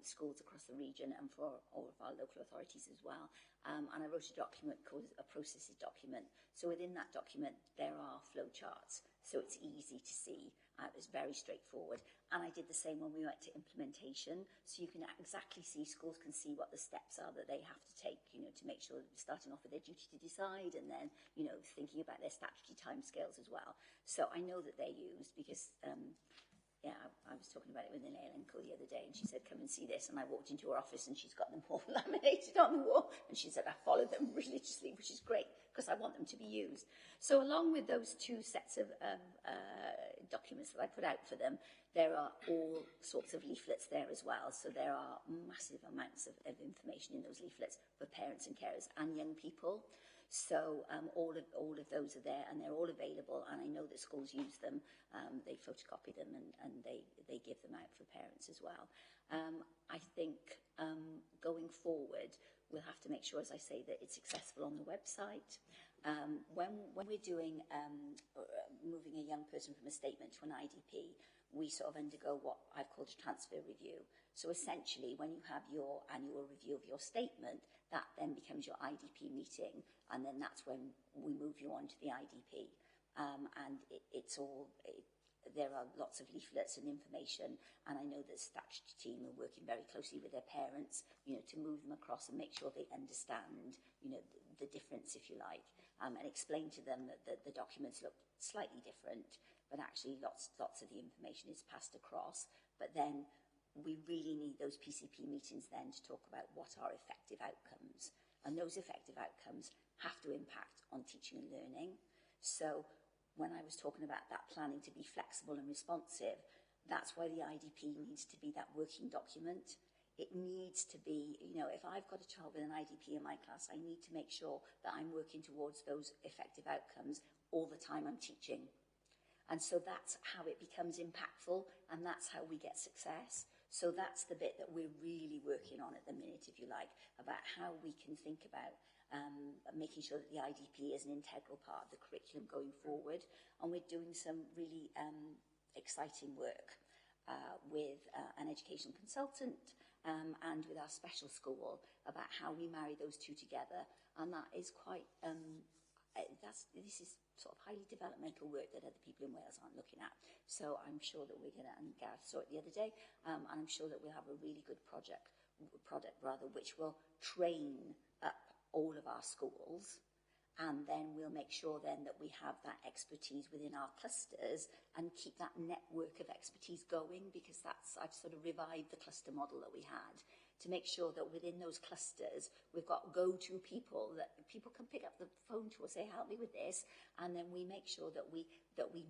[SPEAKER 8] schools across the region and for all of our local authorities as well. And I wrote a document called a processes document. So within that document, there are flow charts. So it's easy to see. It's very straightforward. And I did the same when we went to implementation. So you can exactly see, schools can see what the steps are that they have to take, to make sure that we're starting off with their duty to decide and then, thinking about their statutory timescales as well. So I know that they're used because I was talking about it with an ALN co the other day, and she said, come and see this. And I walked into her office and she's got them all laminated on the wall. And she said, I follow them religiously, which is great because I want them to be used. So along with those two sets of documents that I put out for them, there are all sorts of leaflets there as well. So there are massive amounts of information in those leaflets for parents and carers and young people. So all of those are there and they're all available, and I know that schools use them. They photocopy them and they give them out for parents as well. I think going forward, we'll have to make sure, as I say, that it's accessible on the website. When we're doing moving a young person from a statement to an IDP, we sort of undergo what I've called a transfer review. So essentially, when you have your annual review of your statement, that then becomes your IDP meeting, and then that's when we move you on to the IDP. And there are lots of leaflets and information, and I know that the statutory team are working very closely with their parents, to move them across and make sure they understand, the difference, if you like, and explain to them that the documents look slightly different, but actually lots of the information is passed across. But then we really need those PCP meetings then to talk about what are effective outcomes. And those effective outcomes have to impact on teaching and learning. So when I was talking about that planning to be flexible and responsive, that's why the IDP needs to be that working document. It needs to be, you know, if I've got a child with an IDP in my class, I need to make sure that I'm working towards those effective outcomes all the time I'm teaching. And so that's how it becomes impactful, and that's how we get success. So that's the bit that we're really working on at the minute, if you like, about how we can think about making sure that the IDP is an integral part of the curriculum going forward. And we're doing some really exciting work with an educational consultant and with our special school about how we marry those two together. And that is quite, this is sort of highly developmental work that other people in Wales aren't looking at. So I'm sure that we're going to, and Gareth saw it the other day, and I'm sure that we'll have a really good product which will train up all of our schools. And then we'll make sure then that we have that expertise within our clusters and keep that network of expertise going, because I've sort of revived the cluster model that we had to make sure that within those clusters we've got go-to people that people can pick up the phone to or say, help me with this, and then we make sure that we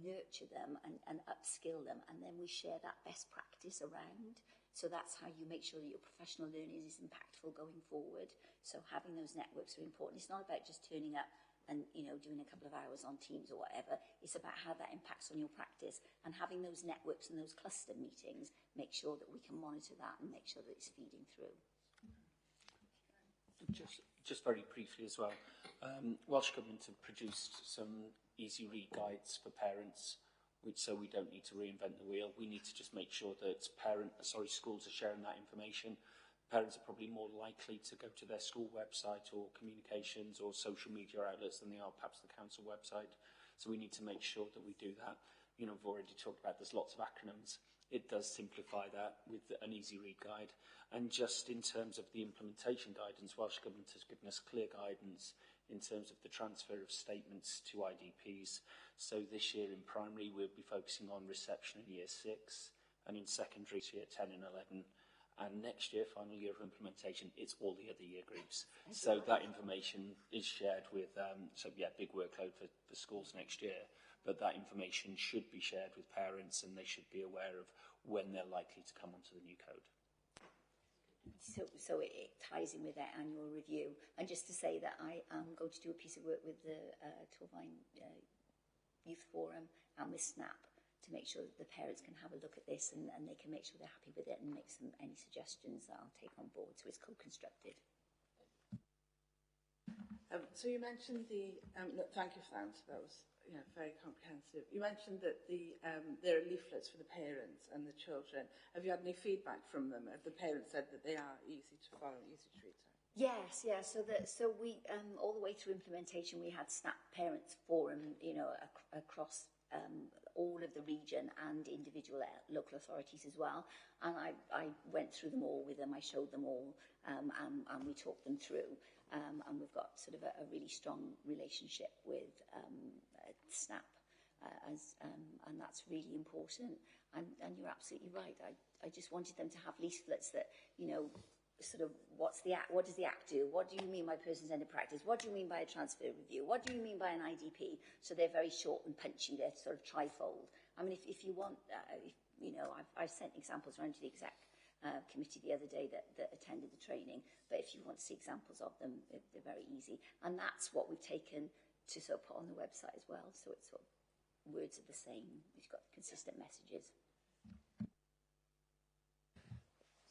[SPEAKER 8] nurture them and upskill them, and then we share that best practice around. So that's how you make sure that your professional learning is impactful going forward. So having those networks are important. It's not about just turning up and, you know, doing a couple of hours on Teams or whatever. It's about how that impacts on your practice, and having those networks and those cluster meetings, make sure that we can monitor that and make sure that it's feeding through.
[SPEAKER 10] Just very briefly as well, Welsh Government have produced some easy read guides for parents, so we don't need to reinvent the wheel. We need to just make sure that schools are sharing that information. Parents are probably more likely to go to their school website or communications or social media outlets than they are perhaps the council website. So we need to make sure that we do that. You know, I've already talked about there's lots of acronyms. It does simplify that with an easy read guide. And just in terms of the implementation guidance, Welsh Government has given us clear guidance in terms of the transfer of statements to IDPs. So this year in primary, we'll be focusing on reception in year 6, and in secondary, year 10 and 11. And next year, final year of implementation, it's all the other year groups. So that information is shared with, big workload for schools next year, but that information should be shared with parents, and they should be aware of when they're likely to come onto the new code.
[SPEAKER 8] So it ties in with their annual review. And just to say that I am going to do a piece of work with the Torfaen Youth Forum and with SNAP, to make sure that the parents can have a look at this and they can make sure they're happy with it and make any suggestions that I'll take on board, so it's co-constructed.
[SPEAKER 11] So you mentioned thank you for that answer. That was very comprehensive. You mentioned that there are leaflets for the parents and the children. Have you had any feedback from them? Have the parents said that they are easy to follow, easy to read?
[SPEAKER 8] Yes, yeah. So we all the way through implementation, we had SNAP Parents Forum, across all of the region and individual local authorities as well. And I went through them all with them. I showed them all, and we talked them through. And we've got sort of a really strong relationship with SNAP, and that's really important. And you're absolutely right. I just wanted them to have leaflets that, sort of what does the Act do? What do you mean by person-centred practice? What do you mean by a transfer review? What do you mean by an IDP? So they're very short and punchy. They're sort of trifold. I mean, if you want, I've sent examples around to the exec committee the other day that attended the training. But if you want to see examples of them, they're very easy. And that's what we've taken to sort of put on the website as well. So it's sort of words are the same. We've got consistent messages.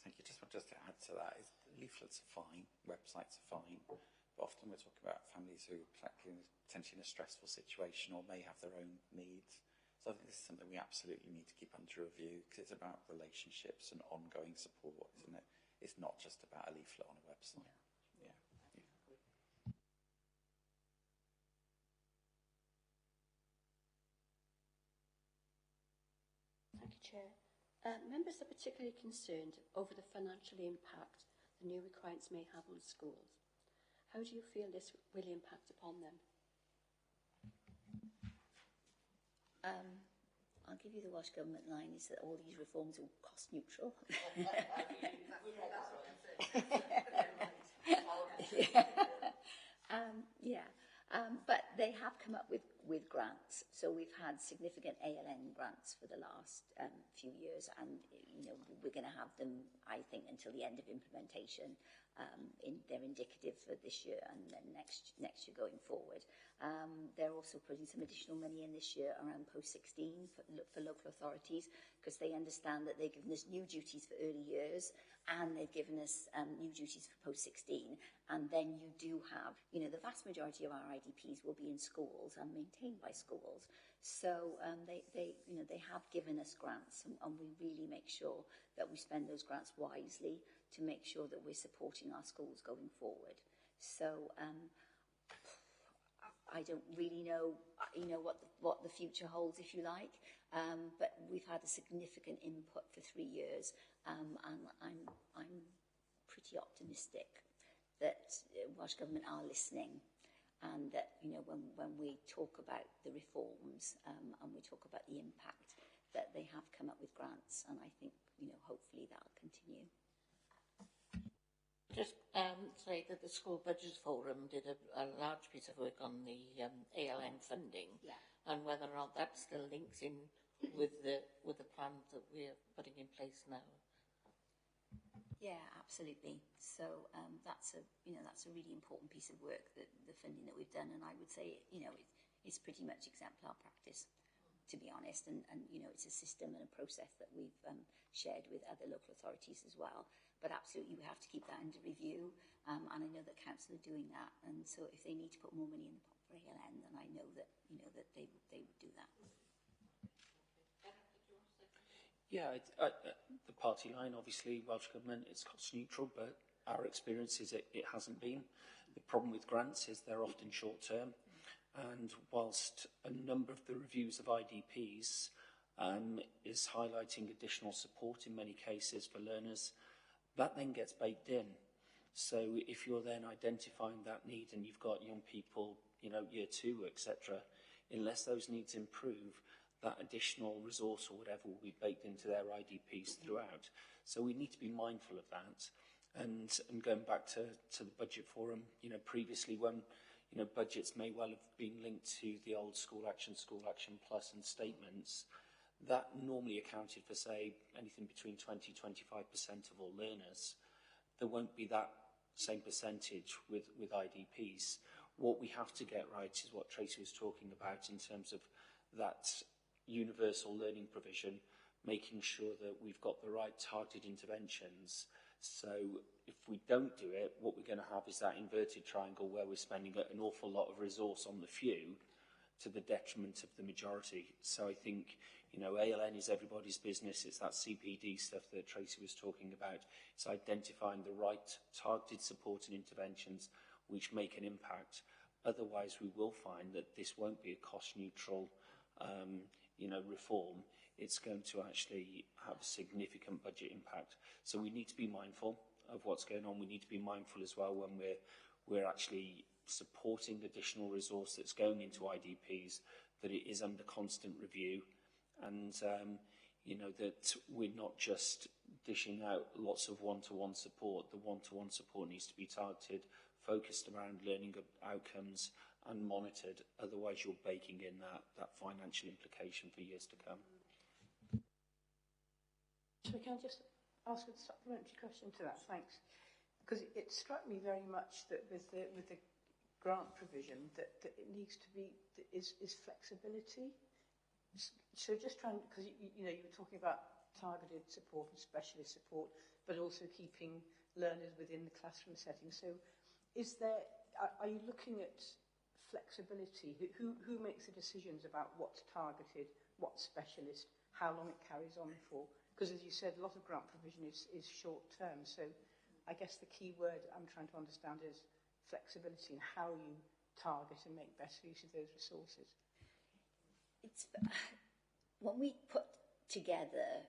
[SPEAKER 7] Thank you. Just to add to that, leaflets are fine, websites are fine, but often we're talking about families who are potentially in a stressful situation or may have their own needs. So I think this is something we absolutely need to keep under review, because it's about relationships and ongoing support, isn't it? It's not just about a leaflet on a website. Yeah.
[SPEAKER 4] Thank you, Chair. Members are particularly concerned over the financial impact the new requirements may have on schools. How do you feel this will impact upon them?
[SPEAKER 8] I'll give you the Welsh Government line, is that all these reforms are cost neutral. But they have come up with grants. So we've had significant ALN grants for the last few years, and we're going to have them, I think, until the end of implementation. They're indicative for this year and then next year going forward. They're also putting some additional money in this year around post-16 for local authorities, because they understand that they've given us new duties for early years and they've given us new duties for post-16. And then you do have, the vast majority of our IDPs will be in schools and maintained by schools. So they have given us grants, and we really make sure that we spend those grants wisely to make sure that we're supporting our schools going forward. So I don't really know, what the future holds, if you like. But we've had a significant input for 3 years, and I'm pretty optimistic that Welsh Government are listening, and that when we talk about the reforms and we talk about the impact, that they have come up with grants, and I think hopefully that'll continue.
[SPEAKER 1] Just say that the School Budget Forum did a large piece of work on the ALN funding, and whether or not that still links in with the plans that we're putting in place now.
[SPEAKER 8] Yeah, absolutely. So that's a really important piece of work, that the funding that we've done, and I would say it's pretty much exemplar practice, to be honest, and it's a system and a process that we've shared with other local authorities as well. But absolutely, we have to keep that under review, and I know that council are doing that. And so, if they need to put more money in the pot for ALN, then I know that that they would do that.
[SPEAKER 10] Yeah, the party line, obviously, Welsh Government, it's cost neutral, but our experience is it hasn't been. The problem with grants is they're often short term, and whilst a number of the reviews of IDPs is highlighting additional support in many cases for learners, that then gets baked in. So if you're then identifying that need and you've got young people, year 2, etc., unless those needs improve, that additional resource or whatever will be baked into their IDPs throughout. So we need to be mindful of that. And going back to the budget forum, previously when, budgets may well have been linked to the old School Action Plus and statements, that normally accounted for, say, anything between 20-25% of all learners. There won't be that same percentage with IDPs. What we have to get right is what Tracy was talking about in terms of that universal learning provision, making sure that we've got the right targeted interventions. So if we don't do it, what we're going to have is that inverted triangle where we're spending an awful lot of resource on the few to the detriment of the majority. So I think, ALN is everybody's business. It's that CPD stuff that Tracy was talking about. It's identifying the right targeted support and interventions which make an impact. Otherwise, we will find that this won't be a cost-neutral, reform. It's going to actually have a significant budget impact. So we need to be mindful of what's going on. We need to be mindful as well when we're actually supporting additional resource that's going into IDPs, that it is under constant review, and that we're not just dishing out lots of one-to-one support. The one-to-one support needs to be targeted, focused around learning outcomes, and monitored. Otherwise, you're baking in that financial implication for years to come.
[SPEAKER 5] So can I just ask a supplementary question to that? Thanks. Because it struck me very much that with the grant provision that it needs to be is flexibility. So just trying, because you were talking about targeted support and specialist support, but also keeping learners within the classroom setting. So are you looking at flexibility? Who makes the decisions about what's targeted, what's specialist, how long it carries on for? Because as you said, a lot of grant provision is short term. So I guess the key word I'm trying to understand is flexibility and how you target and make best use of those resources.
[SPEAKER 8] When we put together,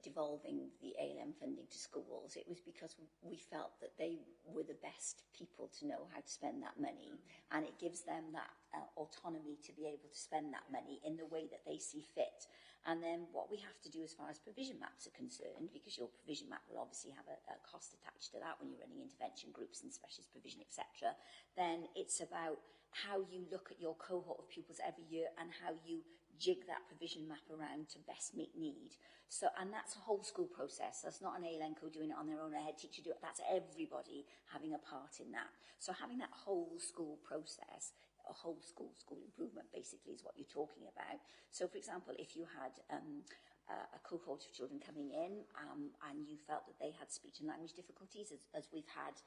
[SPEAKER 8] devolving the ALM funding to schools, it was because we felt that they were the best people to know how to spend that money, and it gives them that autonomy to be able to spend that money in the way that they see fit. And then what we have to do as far as provision maps are concerned, because your provision map will obviously have a cost attached to that when you're running intervention groups and specialist provision, etc., then it's about how you look at your cohort of pupils every year and how you jig that provision map around to best meet need. So, and that's a whole school process. That's not an ALNCO doing it on their own, a head teacher doing it. That's everybody having a part in that. So having that whole school process, a whole school improvement basically is what you're talking about. So for example, if you had a cohort of children coming in and you felt that they had speech and language difficulties, as we've had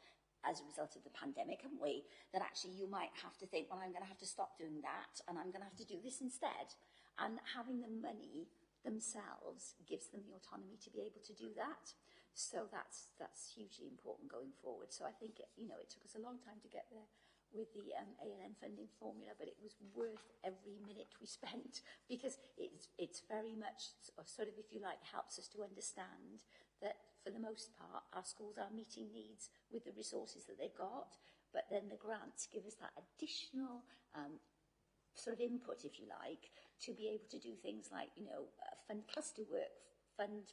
[SPEAKER 8] as a result of the pandemic, haven't we, that actually you might have to think, well, I'm going to have to stop doing that and I'm going to have to do this instead. And having the money themselves gives them the autonomy to be able to do that. So that's hugely important going forward. So I think, it took us a long time to get there with the ALN funding formula, but it was worth every minute we spent, because it's very much sort of, if you like, helps us to understand that for the most part our schools are meeting needs with the resources that they've got, but then the grants give us that additional sort of input, if you like, to be able to do things like, fund cluster work, fund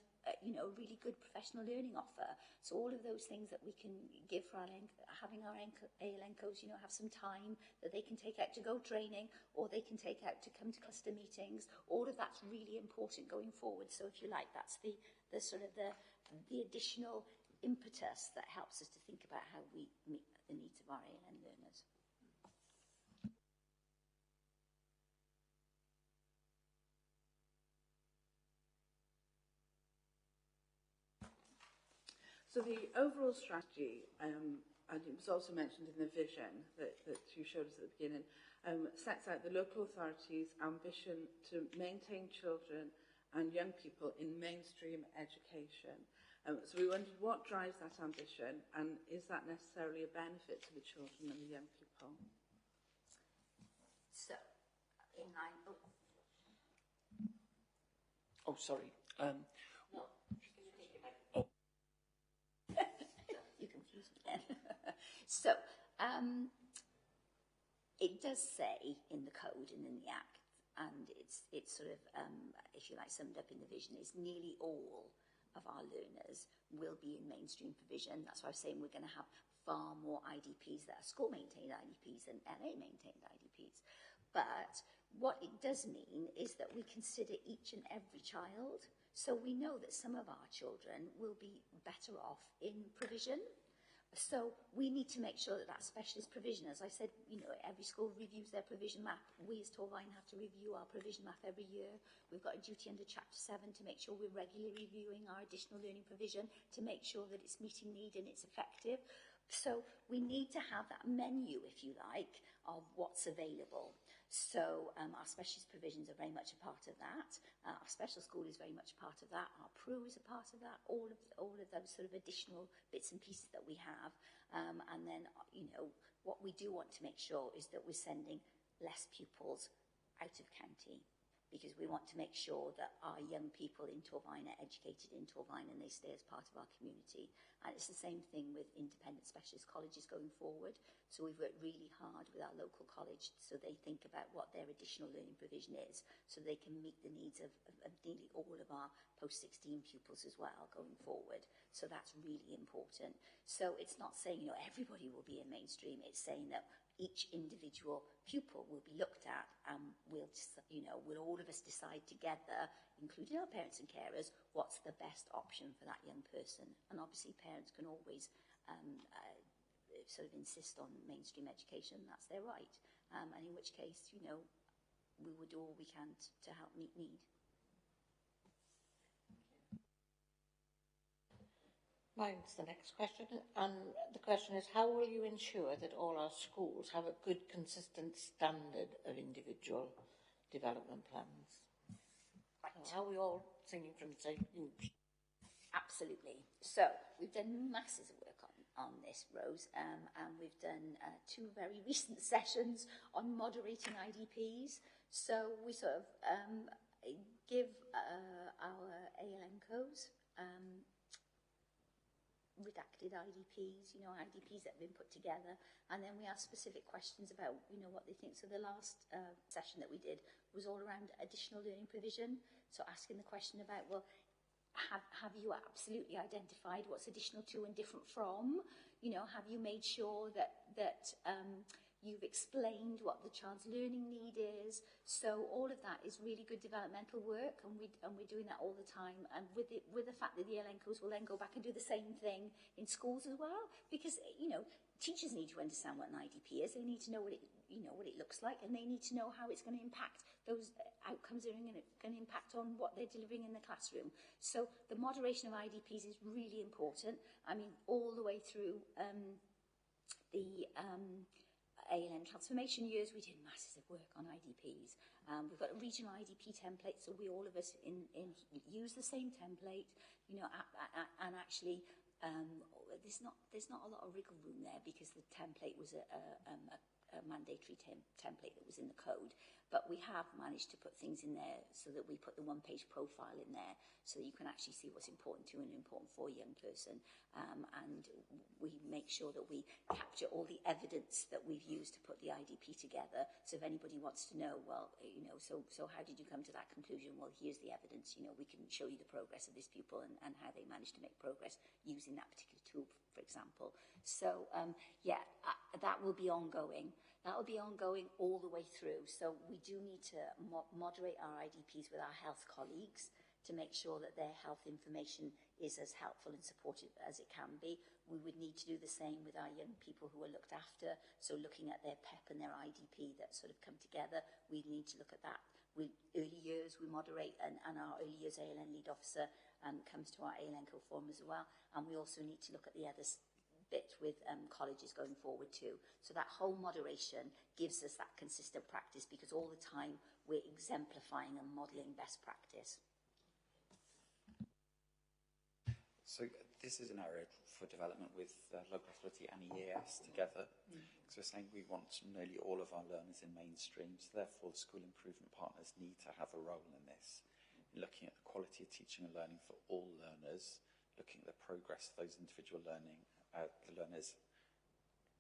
[SPEAKER 8] really good professional learning offer. So all of those things that we can give for having our ALNCOs, have some time that they can take out to go training, or they can take out to come to cluster meetings. All of that's really important going forward. So if you like, that's the sort of the additional impetus that helps us to think about how we meet the needs of our ALN learners.
[SPEAKER 11] So the overall strategy, and it was also mentioned in the vision that you showed us at the beginning, sets out the local authorities' ambition to maintain children and young people in mainstream education. So we wondered what drives that ambition, and is that necessarily a benefit to the children and the young people?
[SPEAKER 8] So, in line...
[SPEAKER 10] Oh, sorry.
[SPEAKER 8] No. You confused me then. So, it does say in the code and in the Act, and it's sort of, if you like, summed up in the vision, is nearly all of our learners will be in mainstream provision. That's why I was saying we're going to have far more IDPs that are school-maintained IDPs than LA-maintained IDPs. But what it does mean is that we consider each and every child. So we know that some of our children will be better off in provision. So we need to make sure that that specialist provision, as I said, every school reviews their provision map. We as Torvine have to review our provision map every year. We've got a duty under Chapter 7 to make sure we're regularly reviewing our additional learning provision to make sure that it's meeting need and it's effective. So we need to have that menu, if you like, of what's available. So our specialist provisions are very much a part of that. Our special school is very much a part of that. Our PRU is a part of that. All of those sort of additional bits and pieces that we have. And then, what we do want to make sure is that we're sending less pupils out of county, because we want to make sure that our young people in Torvine are educated in Torvine and they stay as part of our community. And it's the same thing with independent specialist colleges going forward. So we've worked really hard with our local college so they think about what their additional learning provision is, so they can meet the needs of nearly all of our post-16 pupils as well going forward. So that's really important. So it's not saying, everybody will be in mainstream. It's saying that each individual pupil will be looked at, and will all of us decide together, including our parents and carers, what's the best option for that young person. And obviously parents can always sort of insist on mainstream education. That's their right. And in which case, we will do all we can to help meet need.
[SPEAKER 1] Mine's the next question, and the question is, how will you ensure that all our schools have a good, consistent standard of individual development plans? Right. So are we all singing from the same hymn?
[SPEAKER 8] Absolutely. So we've done masses of work on this, Rose, and we've done 2 very recent sessions on moderating IDPs. So we sort of give our ALNCOs redacted IDPs, IDPs that have been put together, and then we ask specific questions about, what they think. So the last session that we did was all around additional learning provision. So asking the question about, well, have you absolutely identified what's additional to and different from? Have you made sure that You've explained what the child's learning need is. So all of that is really good developmental work, and we're doing that all the time. And with the fact that the ELNCOs will then go back and do the same thing in schools as well, because, you know, teachers need to understand what an IDP is. They need to know what it looks like, and they need to know how it's going to impact those outcomes are going to impact on what they're delivering in the classroom. So the moderation of IDPs is really important. I mean, all the way through the ALN transformation years, we did massive work on IDPs. We've got a regional IDP template, so all of us use the same template, you know, and actually there's not a lot of wriggle room there, because the template was a mandatory template that was in the code. But we have managed to put things in there so that we put the one-page profile in there so that you can actually see what's important to and important for a young person. And we make sure that we capture all the evidence that we've used to put the IDP together. So if anybody wants to know, well, you know, so how did you come to that conclusion? Well, here's the evidence. You know, we can show you the progress of this pupil and how they managed to make progress using that particular tool, for example. So, that will be ongoing. That will be ongoing all the way through. So we do need to moderate our IDPs with our health colleagues to make sure that their health information is as helpful and supportive as it can be. We would need to do the same with our young people who are looked after. So looking at their PEP and their IDP that sort of come together, we need to look at that. Early years we moderate, and our early years ALN lead officer comes to our ALNCO forum as well. And we also need to look at the others bit with colleges going forward too. So that whole moderation gives us that consistent practice, because all the time we're exemplifying and modelling best practice.
[SPEAKER 7] So this is an area for development with local authority and EAS together. Because we're saying we want nearly all of our learners in mainstream, so therefore the school improvement partners need to have a role in this, in looking at the quality of teaching and learning for all learners, looking at the progress of those individual the learners,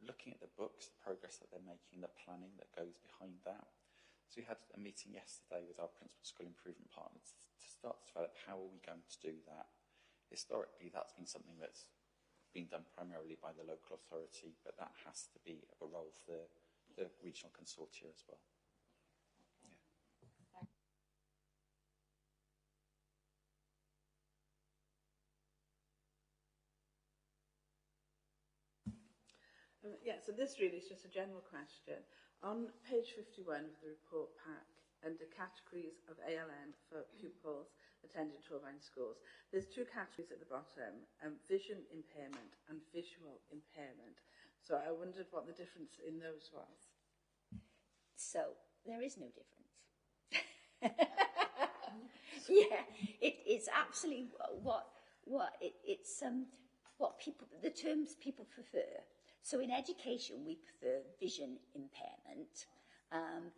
[SPEAKER 7] looking at the books, the progress that they're making, the planning that goes behind that. So we had a meeting yesterday with our principal school improvement partners to start to develop how are we going to do that. Historically, that's been something that's been done primarily by the local authority, but that has to be a role for the regional consortia as well.
[SPEAKER 11] So this really is just a general question. On page 51 of the report pack, under categories of ALN for pupils attending Torfaen schools, there's two categories at the bottom, vision impairment and visual impairment. So I wondered what the difference in those was.
[SPEAKER 8] So there is no difference. It's absolutely what people, the terms people prefer. So in education, we prefer vision impairment,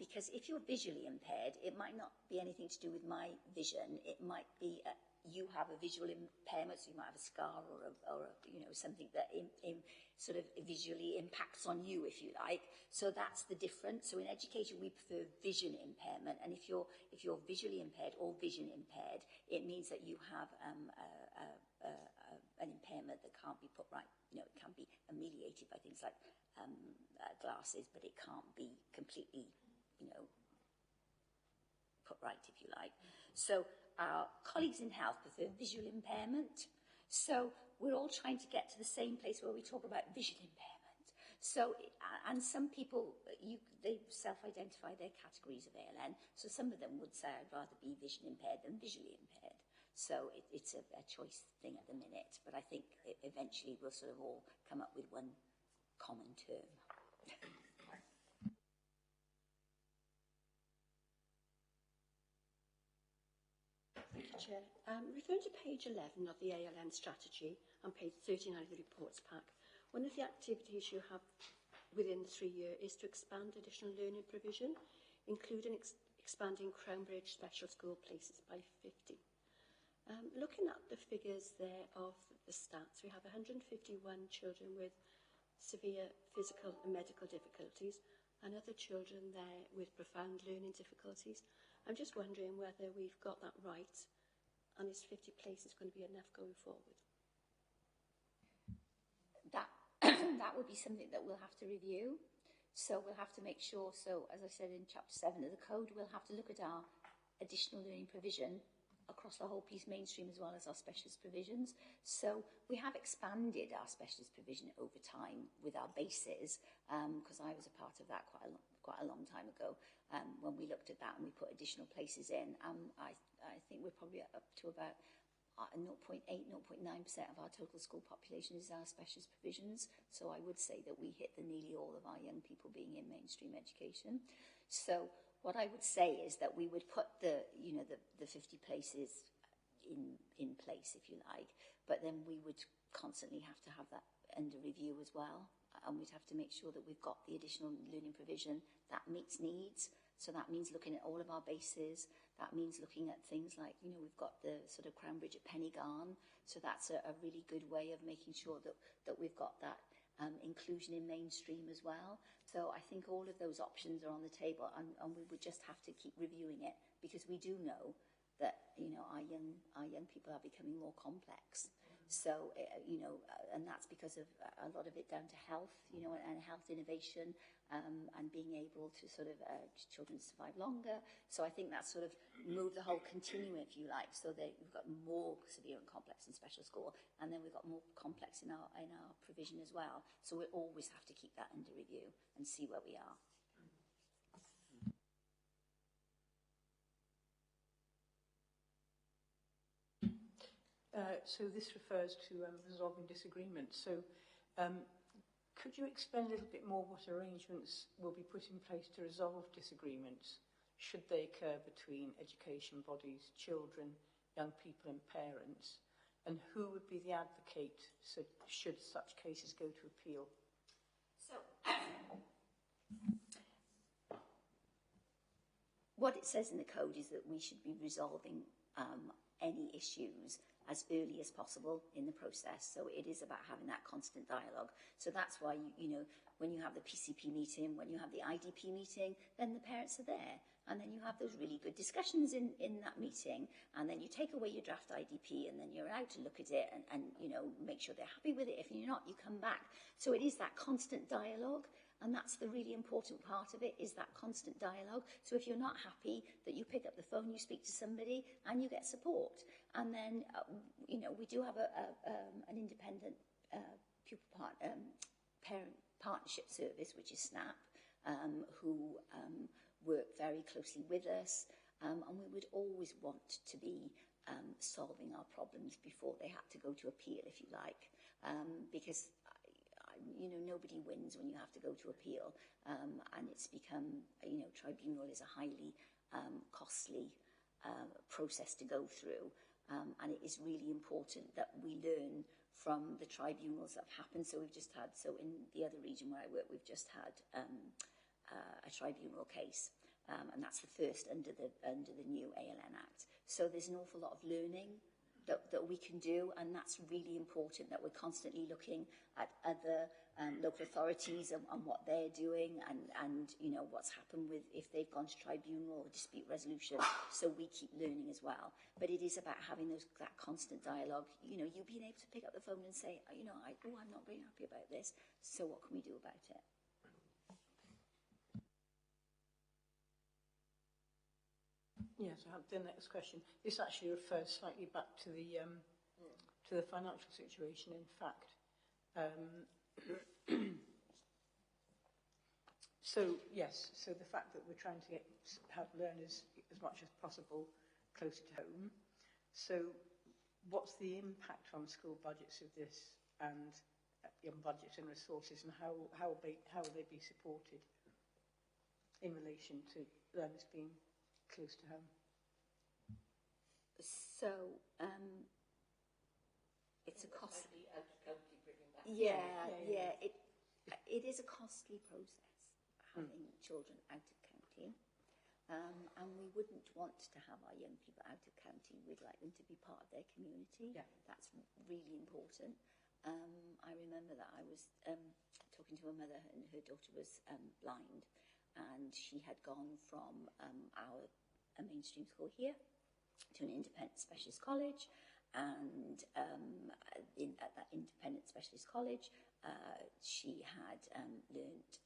[SPEAKER 8] because if you're visually impaired, it might not be anything to do with my vision. It might be you have a visual impairment, so you might have a scar or something that sort of visually impacts on you, if you like. So that's the difference. So in education, we prefer vision impairment, and if you're visually impaired or vision impaired, it means that you have an impairment that can't be put right. You know, it can be ameliorated by things like glasses, but it can't be completely, put right, if you like. So our colleagues in health prefer visual impairment. So we're all trying to get to the same place where we talk about visual impairment. So, and some people, they self-identify their categories of ALN. So some of them would say, I'd rather be vision impaired than visually impaired. So it's a choice thing at the minute, but I think eventually we'll sort of all come up with one common term.
[SPEAKER 4] Thank you, Chair. Referring to page 11 of the ALN strategy and page 39 of the reports pack, one of the activities you have within the 3 year is to expand additional learning provision, including expanding Crownbridge special school places by 50. Looking at the figures there of the stats, we have 151 children with severe physical and medical difficulties and other children there with profound learning difficulties. I'm just wondering whether we've got that right, and is 50 places going to be enough going forward?
[SPEAKER 8] That would be something that we'll have to review. So we'll have to make sure, so as I said in chapter 7 of the code, we'll have to look at our additional learning provision across the whole piece, mainstream as well as our specialist provisions. So we have expanded our specialist provision over time with our bases, because I was a part of that quite a long time ago, when we looked at that and we put additional places in. I think we're probably up to about 0.8, 0.9% of our total school population is our specialist provisions. So I would say that we hit nearly all of our young people being in mainstream education. So what I would say is that we would put the 50 places in place, if you like, but then we would constantly have to have that under review as well. And we'd have to make sure that we've got the additional learning provision that meets needs. So that means looking at all of our bases. That means looking at things like, we've got the sort of Cranbridge at Pennygarn. So that's a really good way of making sure that we've got that inclusion in mainstream as well. So I think all of those options are on the table, and we would just have to keep reviewing it, because we do know that our young people are becoming more complex. So and that's because of a lot of it down to health, and health innovation, and being able to sort of children survive longer. So I think that's sort of moved the whole continuum, if you like, so that we've got more severe and complex in special school, and then we've got more complex in our provision as well. So we always have to keep that under review and see where we are.
[SPEAKER 5] So this refers to resolving disagreements. So could you explain a little bit more what arrangements will be put in place to resolve disagreements, should they occur between education bodies, children, young people and parents? And who would be the advocate should such cases go to appeal?
[SPEAKER 8] So what it says in the code is that we should be resolving any issues as early as possible in the process. So it is about having that constant dialogue. So that's why, when you have the PCP meeting, when you have the IDP meeting, then the parents are there. And then you have those really good discussions in that meeting. And then you take away your draft IDP, and then you're out to look at it and make sure they're happy with it. If you're not, you come back. So it is that constant dialogue. And that's the really important part of it, is that constant dialogue. So if you're not happy, that you pick up the phone, you speak to somebody, and you get support. And then, we do have an independent parent partnership service, which is SNAP, who work very closely with us. And we would always want to be solving our problems before they had to go to appeal, if you like, because nobody wins when you have to go to appeal, and it's become, tribunal is a highly costly process to go through, and it is really important that we learn from the tribunals that have happened. So in the other region where I work, we've just had a tribunal case, and that's the first under the new ALN Act. So there's an awful lot of learning that we can do, and that's really important, that we're constantly looking at other local authorities and what they're doing, and what's happened with if they've gone to tribunal or dispute resolution. So we keep learning as well. But it is about having that constant dialogue. You being able to pick up the phone and say, I'm not very happy about this. So what can we do about it?
[SPEAKER 5] Yes, I have the next question. This actually refers slightly back to the financial situation, in fact. So the fact that we're trying to have learners as much as possible closer to home. So what's the impact on school budgets of this, and on budgets and resources, and how will they be supported in relation to learners being close to home?
[SPEAKER 8] So it's a costly. It is a costly process having children out of county, and we wouldn't want to have our young people out of county. We'd like them to be part of their community. Yeah. That's really important. I remember that I was talking to a mother, and her daughter was blind, and she had gone from a mainstream school here to an independent specialist college, and at that independent specialist college, she had learnt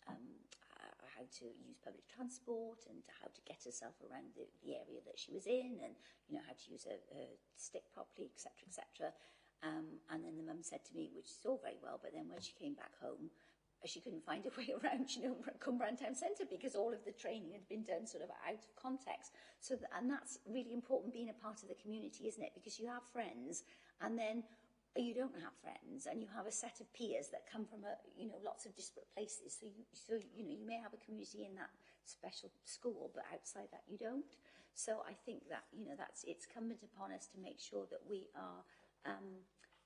[SPEAKER 8] how to use public transport and how to get herself around the area that she was in, and how to use a stick properly, etc., etc. And then the mum said to me, which is all very well, but then when she came back home, she couldn't find a way around, Cumbrian Town Centre, because all of the training had been done sort of out of context. And that's really important, being a part of the community, isn't it? Because you have friends, and then you don't have friends, and you have a set of peers that come from lots of disparate places. So you may have a community in that special school, but outside that you don't. So I think that it's incumbent upon us to make sure that we are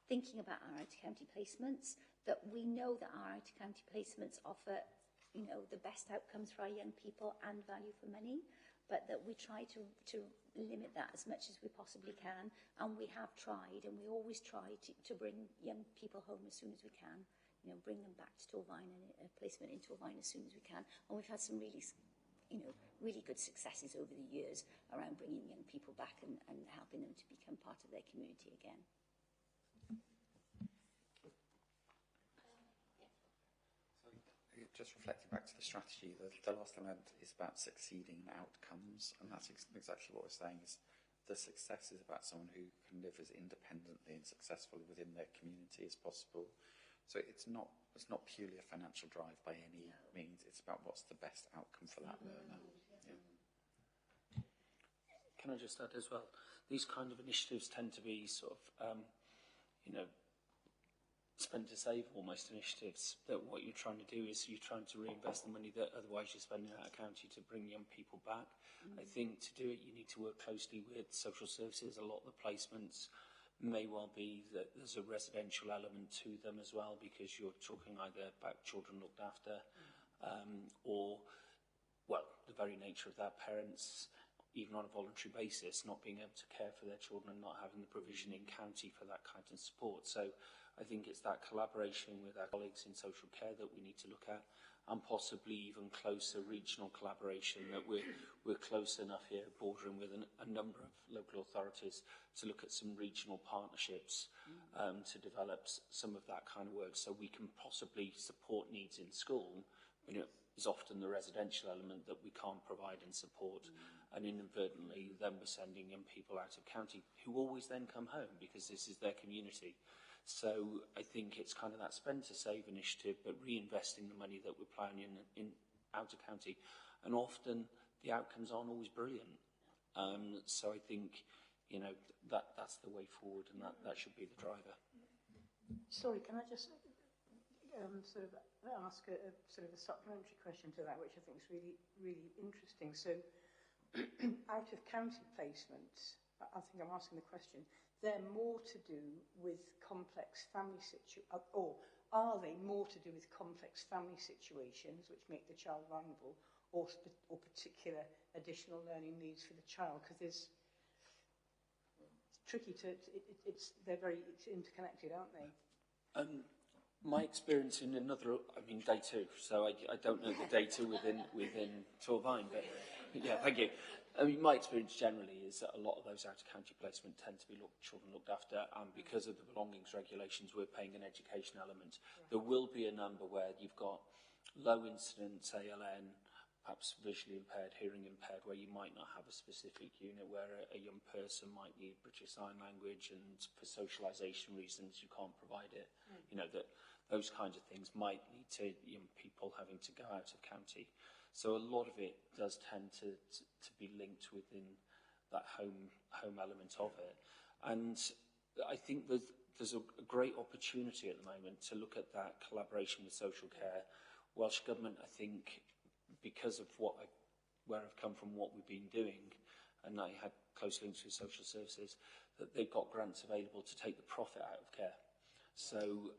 [SPEAKER 8] thinking about our out-of-county placements, that we know that our out-of-county placements offer, the best outcomes for our young people and value for money, but that we try to limit that as much as we possibly can. And we have tried, and we always try to bring young people home as soon as we can, bring them back to Torvine and a placement in Torvine as soon as we can. And we've had some really, really good successes over the years around bringing young people back and helping them to become part of their community again.
[SPEAKER 7] Just reflecting back to the strategy, the last element is about succeeding outcomes, and that's exactly what we're saying. Is the success is about someone who can live as independently and successfully within their community as possible. So it's not purely a financial drive by any means. It's about what's the best outcome for that learner. Yeah.
[SPEAKER 10] Can I just add as well? These kind of initiatives tend to be sort of, spend to save almost initiatives, that what you're trying to do is you're trying to reinvest the money that otherwise you're spending out of county to bring young people back. I think to do it you need to work closely with social services. A lot of the placements may well be that there's a residential element to them as well, because you're talking either about children looked after or, well, the very nature of their parents, even on a voluntary basis, not being able to care for their children and not having the provision in county for that kind of support. So I think it's that collaboration with our colleagues in social care that we need to look at, and possibly even closer regional collaboration, that we're close enough here, bordering with a number of local authorities, to look at some regional partnerships to develop some of that kind of work, so we can possibly support needs in school. Is often the residential element that we can't provide and support, and inadvertently then we're sending young people out of county who always then come home because this is their community. So I think it's kind of that spend to save initiative, but reinvesting the money that we're planning in out of county, and often the outcomes aren't always brilliant. So I think that's the way forward, and that should be the driver.
[SPEAKER 5] Sorry, can I just sort of ask a sort of a supplementary question to that, which I think is really, really interesting. So, out of county placements, I think I'm asking the question, they're more to do with complex family situations, or are they more to do with complex family situations which make the child vulnerable, or particular additional learning needs for the child? Because it's tricky to, they're very interconnected, aren't they?
[SPEAKER 10] My experience in day two, so I don't know the data within Torvine, but yeah, thank you. I mean, my experience generally is that a lot of those out-of-county placements tend to be children looked after, and because of the belongings regulations, we're paying an education element. There will be a number where you've got low incidence ALN, perhaps visually impaired, hearing impaired, where you might not have a specific unit, where a young person might need British Sign Language, and for socialisation reasons you can't provide it. That those kinds of things might lead to young people having to go out of county. So a lot of it does tend to be linked within that home element of it. And I think there's a great opportunity at the moment to look at that collaboration with social care. Welsh Government, I think, because of where I've come from, what we've been doing, and I had close links with social services, that they've got grants available to take the profit out of care. So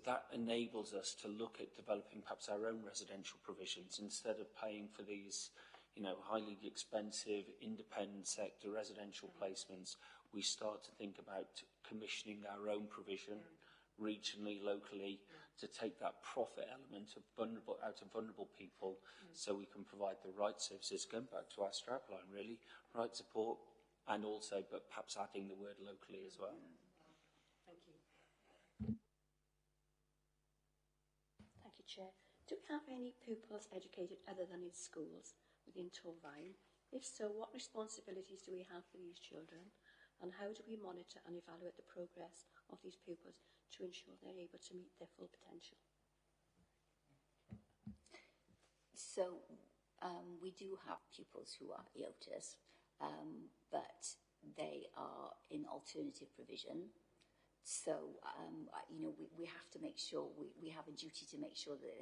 [SPEAKER 10] that enables us to look at developing perhaps our own residential provisions instead of paying for these, highly expensive independent sector residential placements. We start to think about commissioning our own provision regionally, locally, to take that profit element of out of vulnerable people, so we can provide the right services. Going back to our strapline, really, right support, and also, but perhaps adding the word locally as well.
[SPEAKER 5] Thank you.
[SPEAKER 4] Thank you, Chair. Do we have any pupils educated other than in schools within Torfaen? If so, what responsibilities do we have for these children? And how do we monitor and evaluate the progress of these pupils to ensure they're able to meet their full potential?
[SPEAKER 8] So we do have pupils who are EOTAs, but they are in alternative provision. So, we have to make sure, we have a duty to make sure that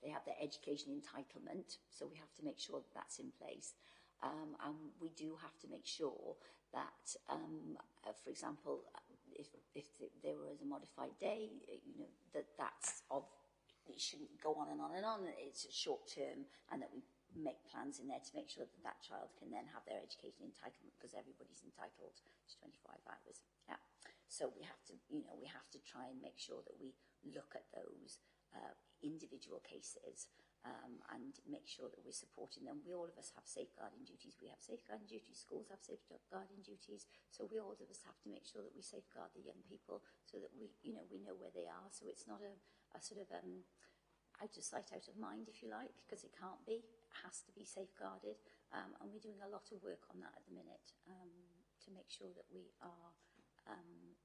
[SPEAKER 8] they have their education entitlement. So we have to make sure that that's in place. And we do have to make sure that, for example, if there was a modified day, that's of, it shouldn't go on and on and on. It's short term, and that we make plans in there to make sure that that child can then have their education entitlement, because everybody's entitled to 25 hours. Yeah. So we have to try and make sure that we look at those individual cases and make sure that we're supporting them. All of us have safeguarding duties. We have safeguarding duties. Schools have safeguarding duties. So all of us have to make sure that we safeguard the young people so that we know where they are. So it's not a sort of out of sight, out of mind, if you like, because it can't be. It has to be safeguarded. And we're doing a lot of work on that at the minute to make sure that we are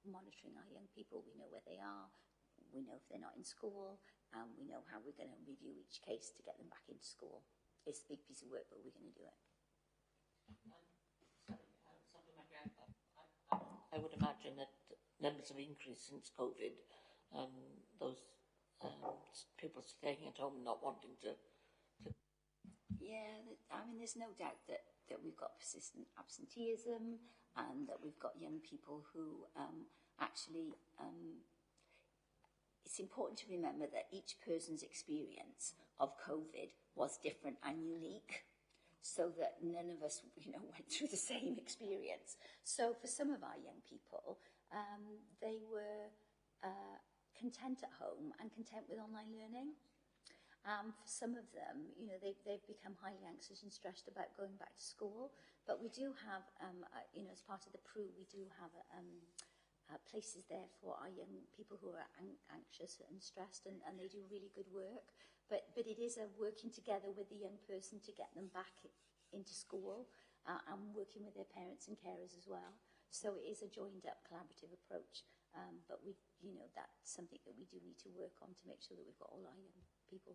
[SPEAKER 8] monitoring our young people. We know where they are, we know if they're not in school, and we know how we're going to review each case to get them back into school. It's a big piece of work, but we're going to do it.
[SPEAKER 1] I would imagine that numbers have increased since COVID, those people staying at home not wanting to.
[SPEAKER 8] Yeah, I mean, there's no doubt that we've got persistent absenteeism, and that we've got young people who actually, it's important to remember that each person's experience of COVID was different and unique, so that none of us, went through the same experience. So for some of our young people, they were content at home and content with online learning. For some of them, they've become highly anxious and stressed about going back to school. But we do have, as part of the PRU, we do have places there for our young people who are anxious and stressed, and they do really good work. But it is a working together with the young person to get them back into school, and working with their parents and carers as well. So it is a joined-up collaborative approach. But that's something that we do need to work on to make sure that we've got all our young people,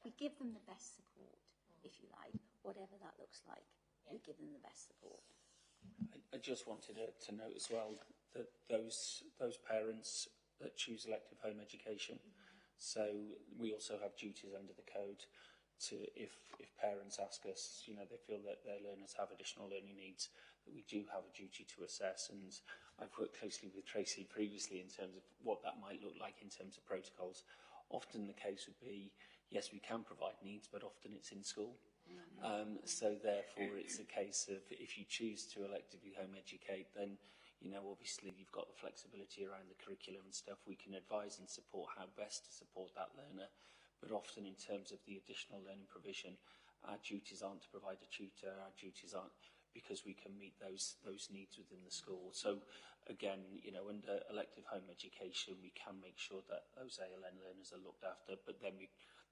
[SPEAKER 8] we give them the best support, if you like, whatever that looks like. We give them the best support.
[SPEAKER 10] I just wanted to note as well that those parents that choose elective home education, so we also have duties under the code to, if parents ask us, they feel that their learners have additional learning needs, that we do have a duty to assess. And I've worked closely with Tracy previously in terms of what that might look like in terms of protocols. Often the case would be, yes, we can provide needs, but often it's in school. So therefore it's a case of, if you choose to electively home educate, then obviously you've got the flexibility around the curriculum and stuff. We can advise and support how best to support that learner, but often in terms of the additional learning provision, our duties aren't to provide a tutor. Our duties aren't, because we can meet those needs within the school. So again, under elective home education, we can make sure that those ALN learners are looked after, but then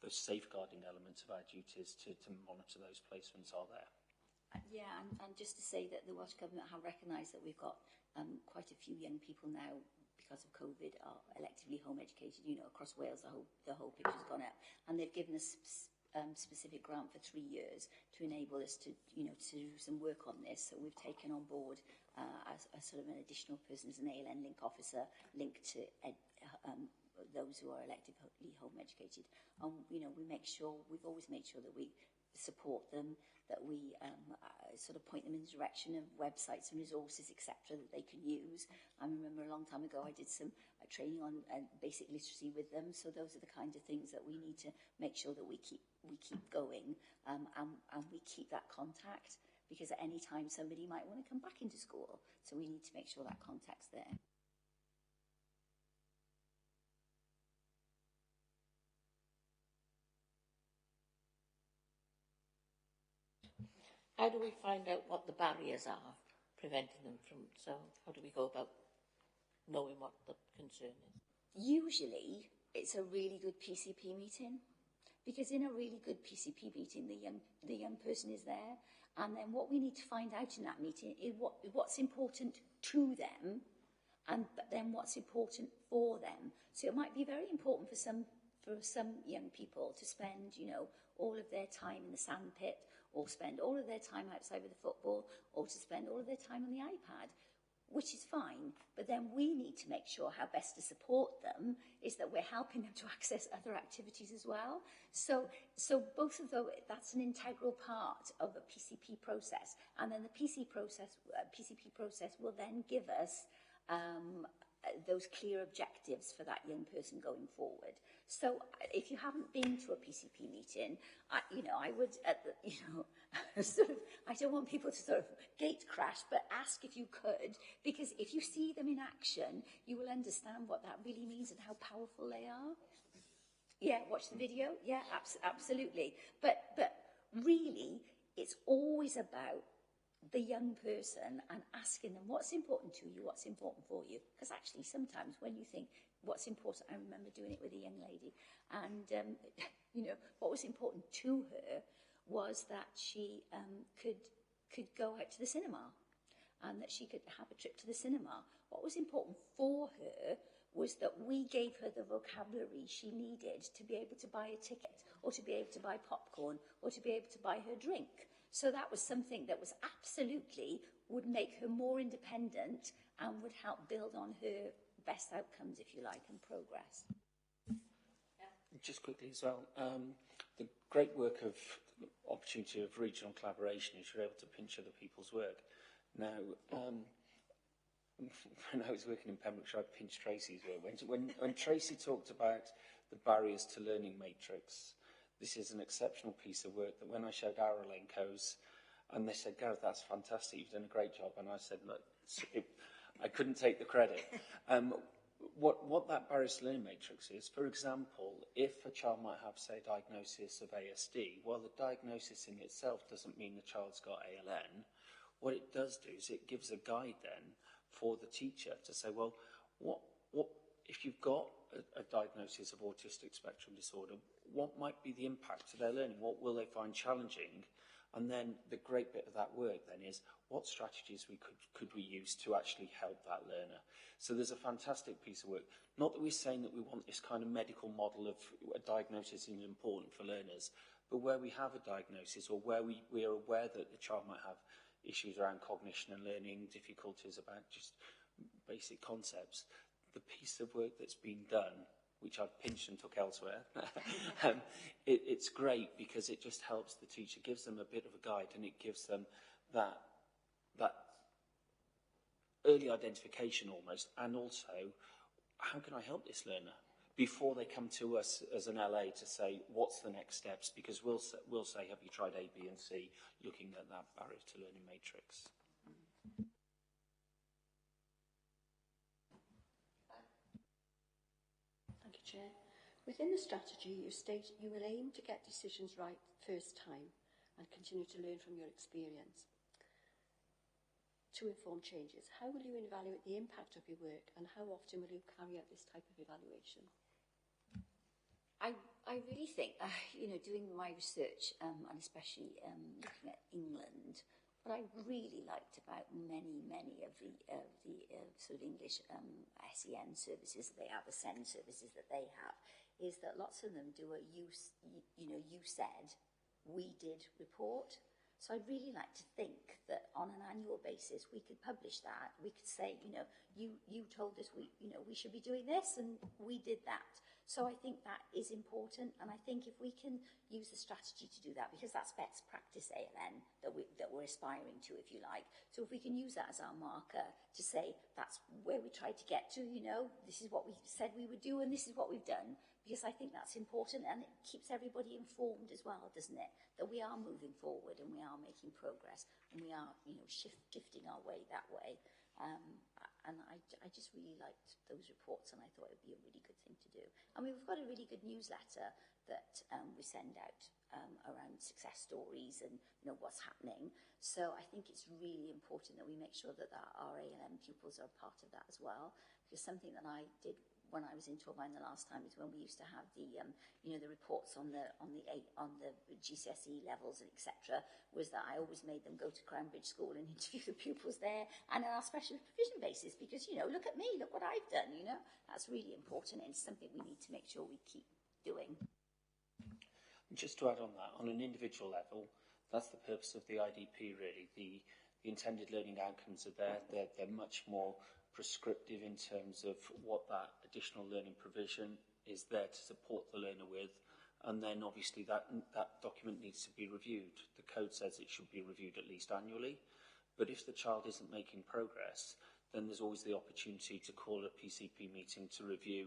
[SPEAKER 10] those safeguarding elements of our duties to monitor those placements are there.
[SPEAKER 8] Yeah, and just to say that the Welsh Government have recognised that we've got quite a few young people now, because of COVID, are electively home educated. Across Wales, the whole picture's gone up, and they've given us specific grant for 3 years to enable us to do some work on this. So we've taken on board as a sort of an additional person as an ALN link officer linked to those who are electively home educated. We've always made sure that we support them, that we sort of point them in the direction of websites and resources, etc., that they can use. I remember a long time ago I did some training on basic literacy with them. So those are the kind of things that we need to make sure that we keep going, and we keep that contact, because at any time somebody might want to come back into school. So we need to make sure that contact's there.
[SPEAKER 1] How do we find out what the barriers are preventing them from? So how do we go about knowing what the concern is?
[SPEAKER 8] Usually, it's a really good PCP meeting, because in a really good PCP meeting, the young person is there, and then what we need to find out in that meeting is what's important to them, and then what's important for them. So it might be very important for some young people to spend, you know, all of their time in the sandpit, or spend all of their time outside with the football, or to spend all of their time on the iPad, which is fine. But then we need to make sure how best to support them is that we're helping them to access other activities as well. So both of those, that's an integral part of the PCP process. And then the PCP process will then give us those clear objectives for that young person going forward. So if you haven't been to a PCP meeting, I would, sort of, I don't want people to sort of gate crash, but ask if you could, because if you see them in action, you will understand what that really means and how powerful they are. Yeah, watch the video. Yeah, absolutely. But really, it's always about the young person and asking them what's important to you, what's important for you. Because actually, sometimes when you think what's important, I remember doing it with a young lady, and what was important to her was that she could go out to the cinema, and that she could have a trip to the cinema. What was important for her was that we gave her the vocabulary she needed to be able to buy a ticket, or to be able to buy popcorn, or to be able to buy her drink. So that was something that was absolutely would make her more independent and would help build on her best outcomes, if you like, and progress.
[SPEAKER 10] Just quickly as well, the great work of opportunity of regional collaboration is you're able to pinch other people's work. Now, when I was working in Pembrokeshire, I pinched Tracy's work. When Tracy talked about the barriers to learning matrix, this is an exceptional piece of work that when I showed our Elencos, and they said, Gareth, that's fantastic, you've done a great job. And I said, look, I couldn't take the credit. What that barriers to learning matrix is, for example, if a child might have, say, a diagnosis of ASD, well, the diagnosis in itself doesn't mean the child's got ALN. What it does do is it gives a guide then for the teacher to say, well, what if you've got a diagnosis of autistic spectrum disorder, what might be the impact to their learning? What will they find challenging? And then the great bit of that work then is what strategies could we use to actually help that learner? So there's a fantastic piece of work. Not that we're saying that we want this kind of medical model of a diagnosis is important for learners, but where we have a diagnosis, or where we are aware that the child might have issues around cognition and learning, difficulties about just basic concepts, the piece of work that's been done, which I've pinched and took elsewhere, it's great because it just helps the teacher, gives them a bit of a guide, and it gives them that early identification almost, and also, how can I help this learner? Before they come to us as an LA to say, what's the next steps? Because we'll say, have you tried A, B, and C, looking at that barrier to learning matrix.
[SPEAKER 4] Thank you, Chair. Within the strategy, you state you will aim to get decisions right first time and continue to learn from your experience to inform changes. How will you evaluate the impact of your work, and how often will you carry out this type of evaluation?
[SPEAKER 8] I really think, doing my research, and especially looking at England, what I really liked about many of the sort of English SEN services that they have, the SEN services that they have, is that lots of them do a you said, we did report. So I'd really like to think that on an annual basis we could publish that. We could say, you told us we should be doing this, and we did that. So I think that is important, and I think if we can use the strategy to do that, because that's best practice ALN that we're aspiring to, if you like. So if we can use that as our marker to say that's where we tried to get to, this is what we said we would do, and this is what we've done. Because I think that's important, and it keeps everybody informed as well, doesn't it? That we are moving forward, and we are making progress, and we are, shifting our way that way. And I just really liked those reports, and I thought it would be a really good thing to do. I mean, we've got a really good newsletter that we send out around success stories and what's happening. So I think it's really important that we make sure that our ALM pupils are part of that as well. Because something that I did when I was in Torvine the last time is when we used to have the, you know, the reports on the GCSE levels and etc. Was that I always made them go to Cranbridge School and interview the pupils there and on our special provision basis because, you know, look at me, look what I've done, you know. That's really important and it's something we need to make sure we keep doing.
[SPEAKER 10] Just to add on that, on an individual level, that's the purpose of the IDP really. The intended learning outcomes are there. They're much more prescriptive in terms of what that additional learning provision is there to support the learner with. And then obviously that document needs to be reviewed. The code says it should be reviewed at least annually. But if the child isn't making progress, then there's always the opportunity to call a PCP meeting to review,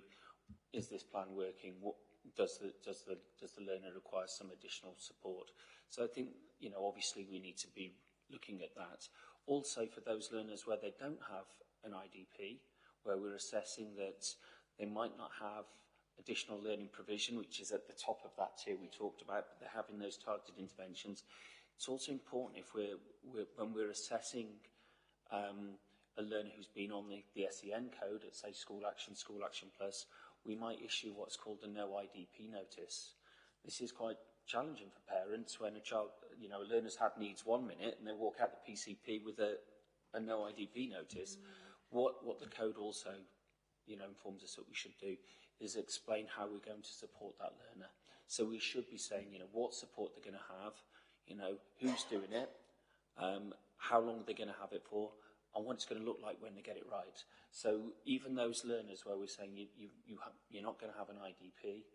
[SPEAKER 10] is this plan working? What does the learner require some additional support? So I think, you know, obviously we need to be looking at that. Also for those learners where they don't have an IDP, where we're assessing that they might not have additional learning provision, which is at the top of that tier we talked about, but they're having those targeted interventions. It's also important if when we're assessing a learner who's been on the SEN code at, say, School Action Plus, we might issue what's called a no IDP notice. This is quite challenging for parents when a child, you know, a learner's had needs 1 minute and they walk out the PCP with a no IDP notice. What the code also, you know, informs us that we should do is explain how we're going to support that learner. So we should be saying, you know, what support they're going to have, you know, who's doing it, how long they're going to have it for, and what it's going to look like when they get it right. So even those learners where we're saying you're not going to have an IDP,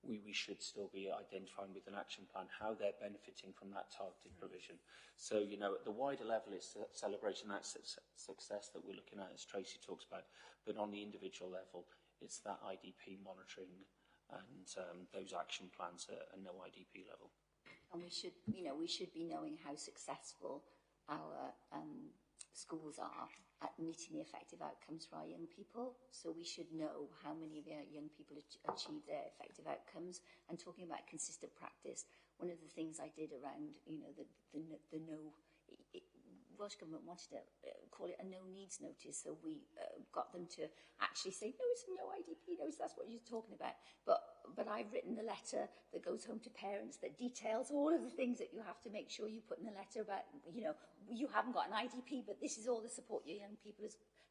[SPEAKER 10] we should still be identifying with an action plan how they're benefiting from that targeted provision. So, you know, at the wider level, it's celebrating that success that we're looking at, as Tracy talks about, but on the individual level, it's that IDP monitoring and those action plans at a no IDP level.
[SPEAKER 8] And we should, you know, we should be knowing how successful our schools are at meeting the effective outcomes for our young people. So we should know how many of our young people achieve their effective outcomes. And talking about consistent practice, one of the things I did around, you know, the no, Welsh Government wanted to call it a no needs notice. So we got them to actually say, no, it's a no IDP notice, that's what you're talking about. But I've written the letter that goes home to parents that details all of the things that you have to make sure you put in the letter about, you know, you haven't got an IDP, but this is all the support your young people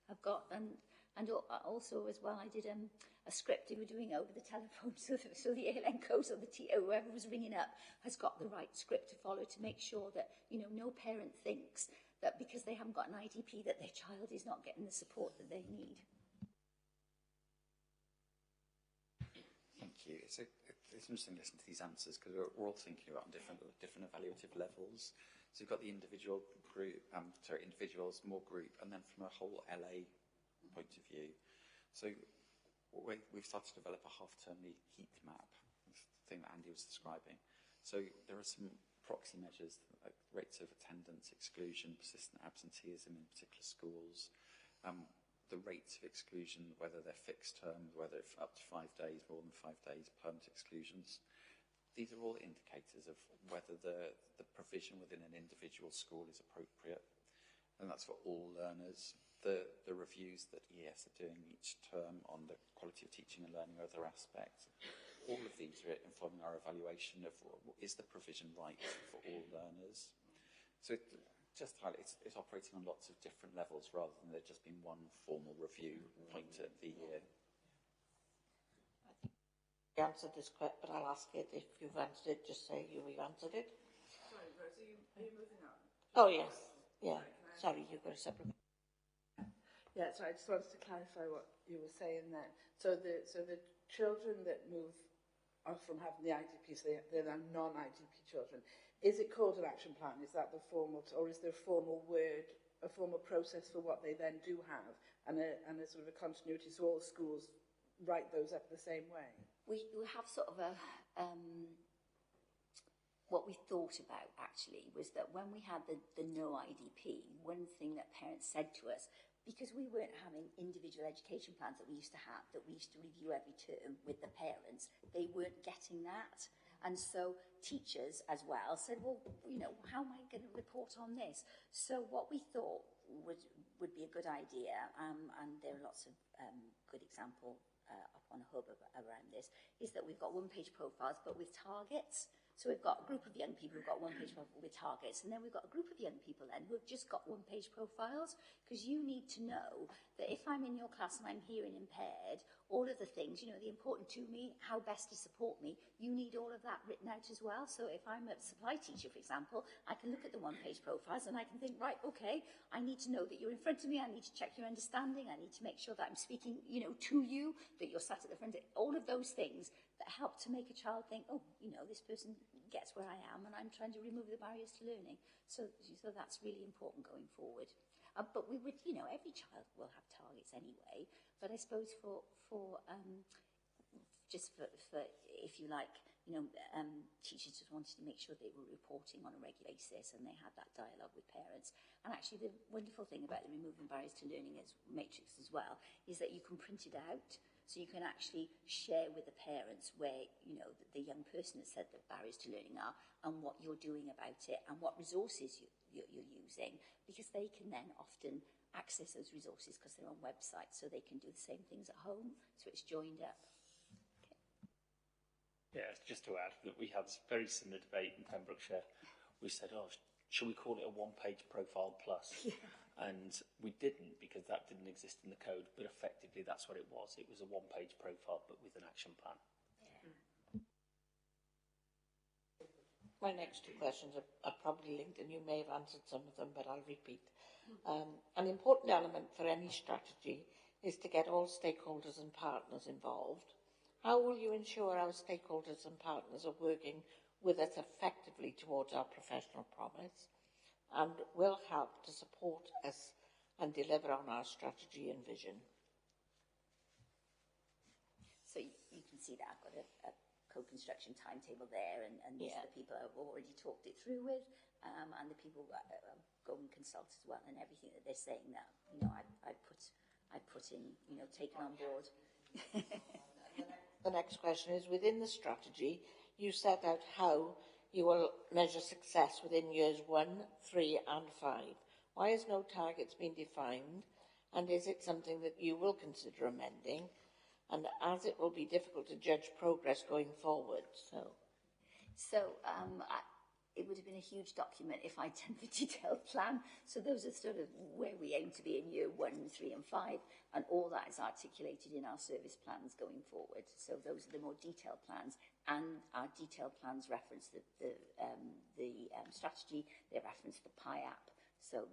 [SPEAKER 8] have got. And also as well, I did a script we were doing over the telephone so the ALN coach or the TO, whoever was ringing up, has got the right script to follow to make sure that, you know, no parent thinks that because they haven't got an IDP that their child is not getting the support that they need.
[SPEAKER 7] Thank you. It's interesting to listen to these answers because we're all thinking about different evaluative levels. So you've got the individual group, individuals, more group, and then from a whole LA point of view. So we've started to develop a half-termly heat map, the thing that Andy was describing. So there are some proxy measures, like rates of attendance, exclusion, persistent absenteeism in particular schools, the rates of exclusion, whether they're fixed term, whether it's up to 5 days, more than 5 days, permanent exclusions. These are all indicators of whether the provision within an individual school is appropriate, and that's for all learners. The reviews that ES are doing each term on the quality of teaching and learning or other aspects, all of these are informing our evaluation of is the provision right for all learners. So it's operating on lots of different levels rather than there just being one formal review point at the year.
[SPEAKER 1] I think you answered this question, but I'll ask it. If you've answered it, just say you've answered it.
[SPEAKER 11] Sorry, Rose, are you moving on?
[SPEAKER 1] Oh, yes. Yeah. Sorry, you've got a separate.
[SPEAKER 11] Yeah, so I just wanted to clarify what you were saying there. So the children that move are from having the IDP, so they're now non-IDP children. Is it called an action plan? Is that the formal, or is there a formal word, a formal process for what they then do have, and a sort of a continuity so all schools write those up the same way?
[SPEAKER 8] We have sort of a what we thought about actually was that when we had the no IDP, one thing that parents said to us, because we weren't having individual education plans that we used to have, that we used to review every term with the parents, they weren't getting that. And so teachers as well said, well, you know, how am I going to report on this? So what we thought would be a good idea, and there are lots of good example up on a hub around this, is that we've got one-page profiles, but with targets. So we've got a group of young people who've got one-page profiles with targets, and then we've got a group of young people then who have just got one-page profiles, because you need to know that if I'm in your class and I'm hearing impaired, all of the things, you know, the important to me, how best to support me, you need all of that written out as well. So if I'm a supply teacher, for example, I can look at the one-page profiles and I can think, right, okay, I need to know that you're in front of me, I need to check your understanding, I need to make sure that I'm speaking, you know, to you, that you're sat at the front, all of those things that help to make a child think, oh, you know, this person gets where I am and I'm trying to remove the barriers to learning. So that's really important going forward. But we would, you know, every child will have targets anyway, but I suppose for if you like, you know, teachers just wanted to make sure they were reporting on a regular basis and they had that dialogue with parents. And actually the wonderful thing about the Removing Barriers to Learning matrix as well is that you can print it out. So you can actually share with the parents where, you know, the young person has said that barriers to learning are and what you're doing about it and what resources you're using, because they can then often access those resources because they're on websites, so they can do the same things at home. So it's joined up.
[SPEAKER 10] Yeah, just to add that we had this very similar debate in Pembrokeshire. We said, oh, should we call it a one-page profile plus?
[SPEAKER 8] Yeah.
[SPEAKER 10] And we didn't, because that didn't exist in the code, but effectively that's what it was. It was a one-page profile, but with an action plan.
[SPEAKER 8] Yeah.
[SPEAKER 1] My next two questions are probably linked, and you may have answered some of them, but I'll repeat. An important element for any strategy is to get all stakeholders and partners involved. How will you ensure our stakeholders and partners are working with us effectively towards our professional promise, and will help to support us and deliver on our strategy and vision?
[SPEAKER 8] So you can see that I've got a co-construction timetable there, and these are the people I've already talked it through with, and the people that go and consult as well, and everything that they're saying that, you know, I put in, you know, taken on board.
[SPEAKER 1] The next question is, within the strategy, you set out how you will measure success within years 1, 3 and 5. Why has no targets been defined, and is it something that you will consider amending, and as it will be difficult to judge progress going forward?
[SPEAKER 8] It would have been a huge document if I'd done the detailed plan. So those are sort of where we aim to be in year 1, 3 and 5, and all that is articulated in our service plans going forward. So those are the more detailed plans, and our detailed plans reference the strategy, they reference the PIAP. So.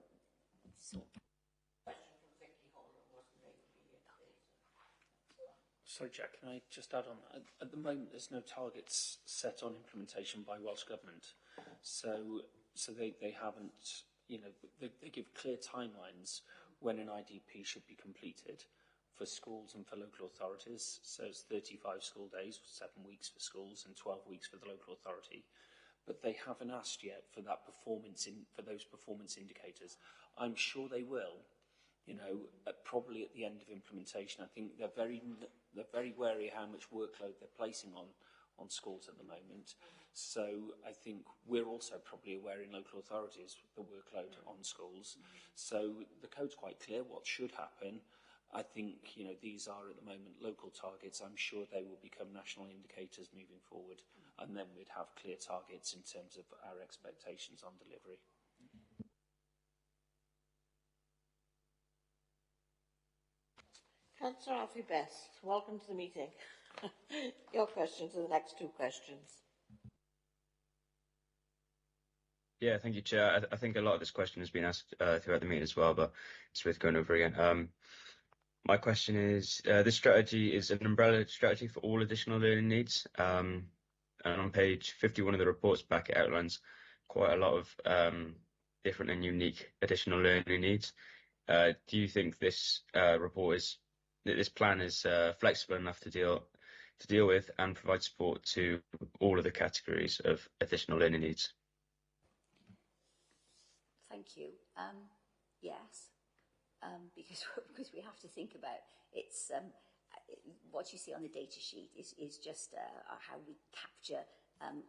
[SPEAKER 10] Sorry, Jack, can I just add on? At the moment, there's no targets set on implementation by Welsh Government. So they haven't, you know, they give clear timelines when an IDP should be completed for schools and for local authorities. So it's 35 school days, 7 weeks for schools and 12 weeks for the local authority. But they haven't asked yet for that for those performance indicators. I'm sure they will, you know, probably at the end of implementation. I think they're very wary how much workload they're placing on schools at the moment. So I think we're also probably aware in local authorities the workload on schools. So the code's quite clear what should happen. I think, you know, these are at the moment local targets. I'm sure they will become national indicators moving forward, and then we'd have clear targets in terms of our expectations on delivery.
[SPEAKER 1] Councillor Alfie Best, welcome to the meeting. Your questions are the next two questions.
[SPEAKER 3] Yeah, thank you, Chair. I think a lot of this question has been asked throughout the meeting as well, but it's worth going over again. My question is, this strategy is an umbrella strategy for all additional learning needs. And on page 51 of the reports back, it outlines quite a lot of different and unique additional learning needs. Do you think this this plan is flexible enough to deal with and provide support to all of the categories of additional learning needs?
[SPEAKER 8] Thank you. Yes, because we have to think about it's what you see on the data sheet is just how we capture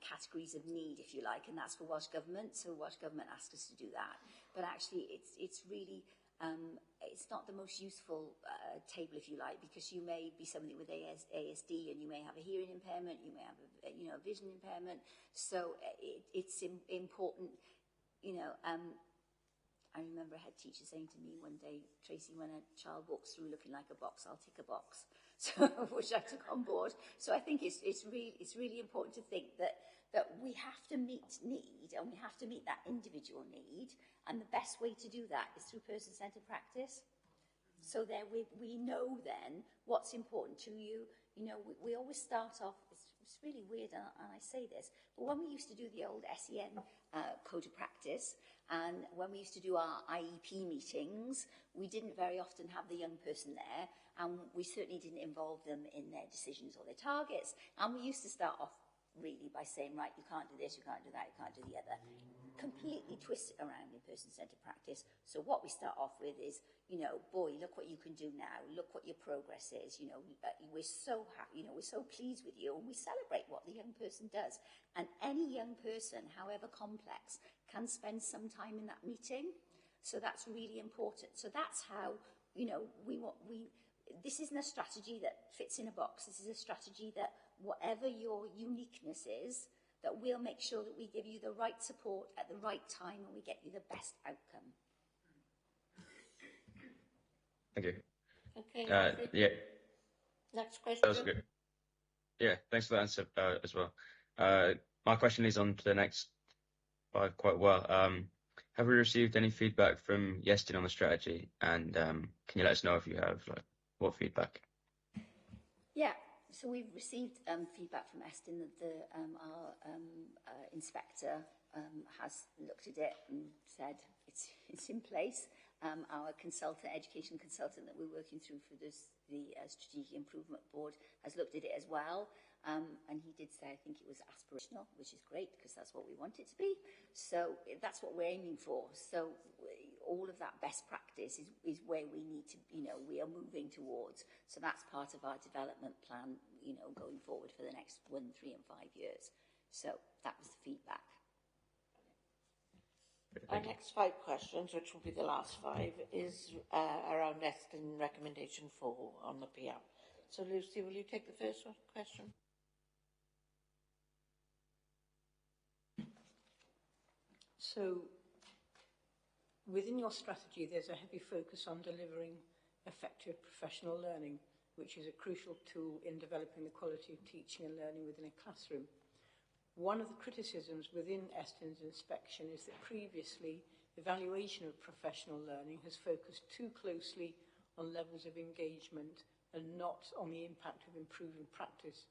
[SPEAKER 8] categories of need, if you like, and that's for Welsh Government. So Welsh Government asked us to do that, but actually it's really it's not the most useful table, if you like, because you may be somebody with ASD and you may have a hearing impairment, you may have a vision impairment. So it's important, I remember a head teacher saying to me one day, Tracy, when a child walks through looking like a box, I'll tick a box, so, which I took on board. So I think it's really important to think that we have to meet need, and we have to meet that individual need, and the best way to do that is through person-centred practice. So there we know then what's important to you. We always start off, it's really weird, and I say this, but when we used to do the old SEN code of practice, and when we used to do our IEP meetings, we didn't very often have the young person there, and we certainly didn't involve them in their decisions or their targets. And we used to start off really by saying, right, you can't do this, you can't do that, you can't do the other. Completely twist it around in person-centred practice. So what we start off with is, boy, look what you can do now. Look what your progress is. We're so happy, we're so pleased with you, and we celebrate what the young person does. And any young person, however complex, can spend some time in that meeting. So that's really important. So that's how, this isn't a strategy that fits in a box. This is a strategy that whatever your uniqueness is, that we'll make sure that we give you the right support at the right time and we get you the best outcome.
[SPEAKER 3] Thank you.
[SPEAKER 1] Okay.
[SPEAKER 3] Yeah.
[SPEAKER 1] Next question.
[SPEAKER 3] That was good. Yeah, thanks for the answer as well. My question is on to the next 5 quite well. Have we received any feedback from Iestyn on the strategy? And can you let us know if you have, what feedback?
[SPEAKER 8] Yeah, so we've received feedback from Iestyn that our inspector has looked at it and said it's in place. Our education consultant that we're working through for the Strategic Improvement Board has looked at it as well. And he did say, I think it was aspirational, which is great because that's what we want it to be. So that's what we're aiming for. So all of that best practice is where we need to, we are moving towards. So that's part of our development plan, going forward for the next 1, 3 and 5 years. So that was the feedback.
[SPEAKER 1] Our next 5 questions, which will be the last 5, is around Iestyn recommendation 4 on the PR. So Lucy, will you take the first question?
[SPEAKER 5] So within your strategy, there's a heavy focus on delivering effective professional learning, which is a crucial tool in developing the quality of teaching and learning within a classroom. One of the criticisms within Iestyn's inspection is that previously evaluation of professional learning has focused too closely on levels of engagement and not on the impact of improving practice.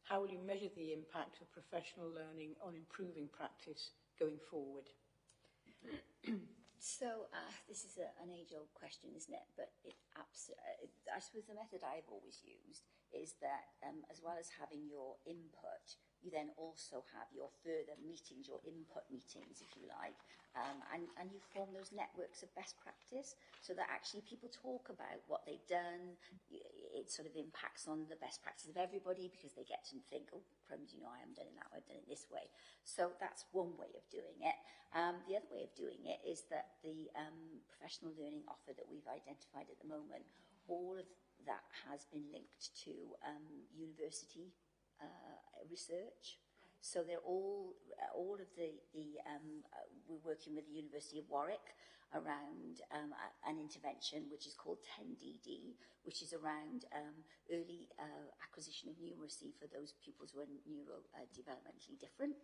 [SPEAKER 5] How will you measure the impact of professional learning on improving practice going forward?
[SPEAKER 8] So this is an age-old question, isn't it? But I suppose the method I've always used is that as well as having your input, you then also have your further meetings, your input meetings, if you like, and you form those networks of best practice so that actually people talk about what they've done. It sort of impacts on the best practice of everybody because they get to think, oh, crumbs, I haven't done it that way, I've done it this way. So that's one way of doing it. The other way of doing it is that the professional learning offer that we've identified at the moment, all of that has been linked to university research. So they're all of we're working with the University of Warwick around an intervention which is called 10DD, which is around early acquisition of numeracy for those pupils who are neurodevelopmentally different.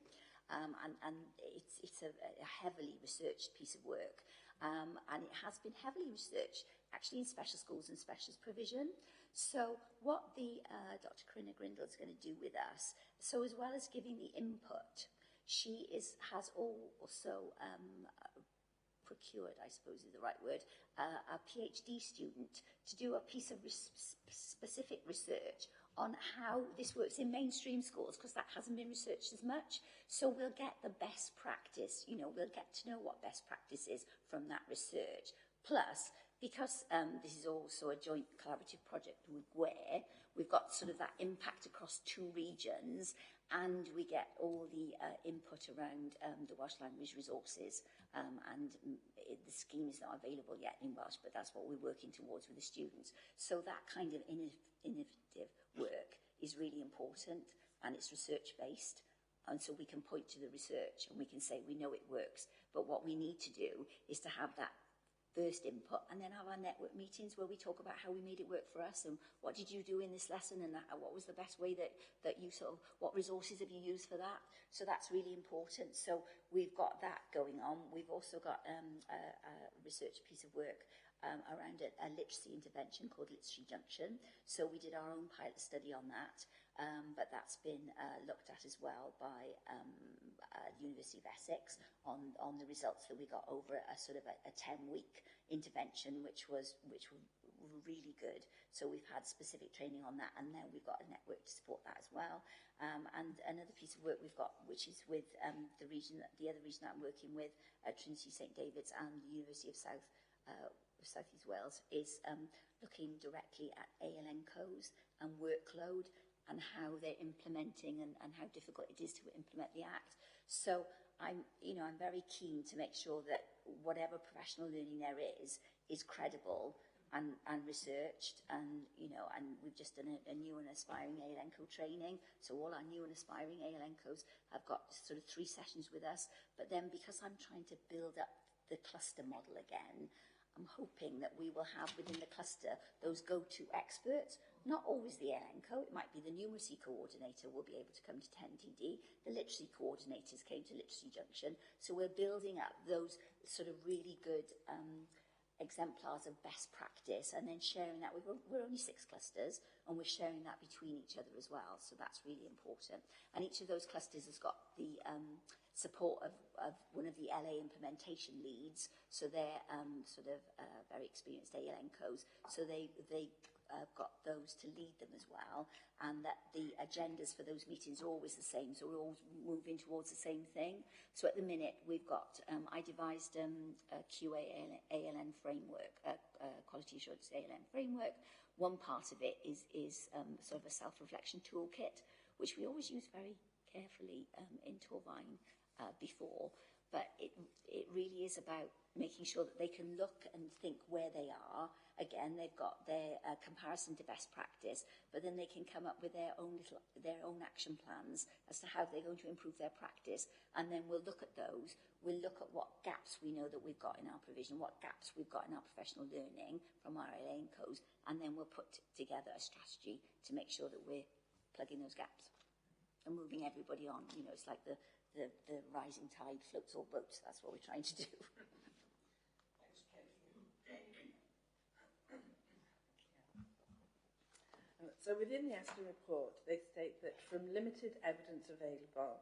[SPEAKER 8] And it's a heavily researched piece of work. And it has been heavily researched actually in special schools and specialist provision. So what Dr. Corinna Grindle is going to do with us, so as well as giving the input, she has also procured, I suppose is the right word, a PhD student to do a piece of specific research on how this works in mainstream schools, because that hasn't been researched as much. So we'll get the best practice, we'll get to know what best practice is from that research. Plus, because this is also a joint collaborative project with WARE, we've got sort of that impact across 2 regions, and we get all the input around the Welsh language resources, the scheme is not available yet in Welsh, but that's what we're working towards with the students. So that kind of innovative work is really important, and it's research-based, and so we can point to the research and we can say we know it works, but what we need to do is to have that first input and then have our network meetings where we talk about how we made it work for us and what did you do in this lesson and what was the best way that you sort of, what resources have you used for that? So that's really important. So we've got that going on. We've also got a research piece of work around a literacy intervention called Literacy Junction. So we did our own pilot study on that, but that's been looked at as well by the University of Essex on the results that we got over a sort of a 10-week intervention, which were really good. So we've had specific training on that, and then we've got a network to support that as well. And another piece of work we've got, which is with the other region that I'm working with, Trinity St David's and the University of South East Wales, is looking directly at ALNCOs and workload and how they're implementing and how difficult it is to implement the Act. So I'm very keen to make sure that whatever professional learning there is credible and researched, and we've just done a new and aspiring ALNCO training. So all our new and aspiring ALNCOs have got sort of 3 sessions with us. But then because I'm trying to build up the cluster model again, I'm hoping that we will have within the cluster those go-to experts, not always the ALNCO, it might be the numeracy coordinator will be able to come to 10TD, the literacy coordinators came to Literacy Junction. So we're building up those sort of really good exemplars of best practice and then sharing that. We're only 6 clusters and we're sharing that between each other as well. So that's really important. And each of those clusters has got the support of one of the LA implementation leads. So they're very experienced ALNCOs. So they've got those to lead them as well. And that the agendas for those meetings are always the same. So we're all moving towards the same thing. So at the minute, we've got, I devised a QA ALN framework, quality assurance ALN framework. One part of it is sort of a self-reflection toolkit, which we always use very carefully in Torvine before. But it really is about making sure that they can look and think where they are. Again, they've got their comparison to best practice, but then they can come up with their own action plans as to how they're going to improve their practice. And then we'll look at those. We'll look at what gaps we know that we've got in our provision, what gaps we've got in our professional learning from our ALNCOs, and then we'll put together a strategy to make sure that we're plugging those gaps and moving everybody on. It's like the rising tide floats all boats. That's what we're trying to do.
[SPEAKER 11] So within the Aston report, they state that from limited evidence available,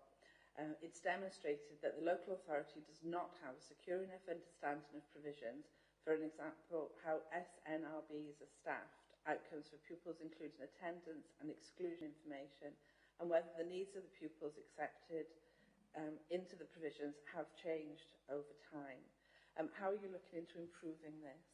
[SPEAKER 11] it's demonstrated that the local authority does not have a secure enough understanding of provisions. For an example, how SNRBs are staffed, outcomes for pupils including attendance and exclusion information, and whether the needs of the pupils accepted into the provisions have changed over time. How are you looking into improving this?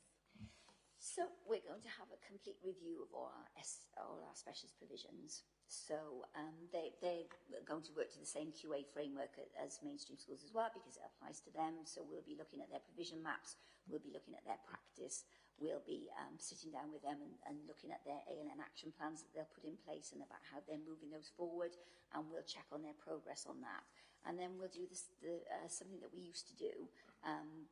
[SPEAKER 8] So we're going to have a complete review of all our specialist provisions. So they're going to work to the same QA framework as mainstream schools as well, because it applies to them. So we'll be looking at their provision maps, we'll be looking at their practice, we'll be sitting down with them and looking at their ALN action plans that they'll put in place and about how they're moving those forward, and we'll check on their progress on that. And then we'll do something that we used to do,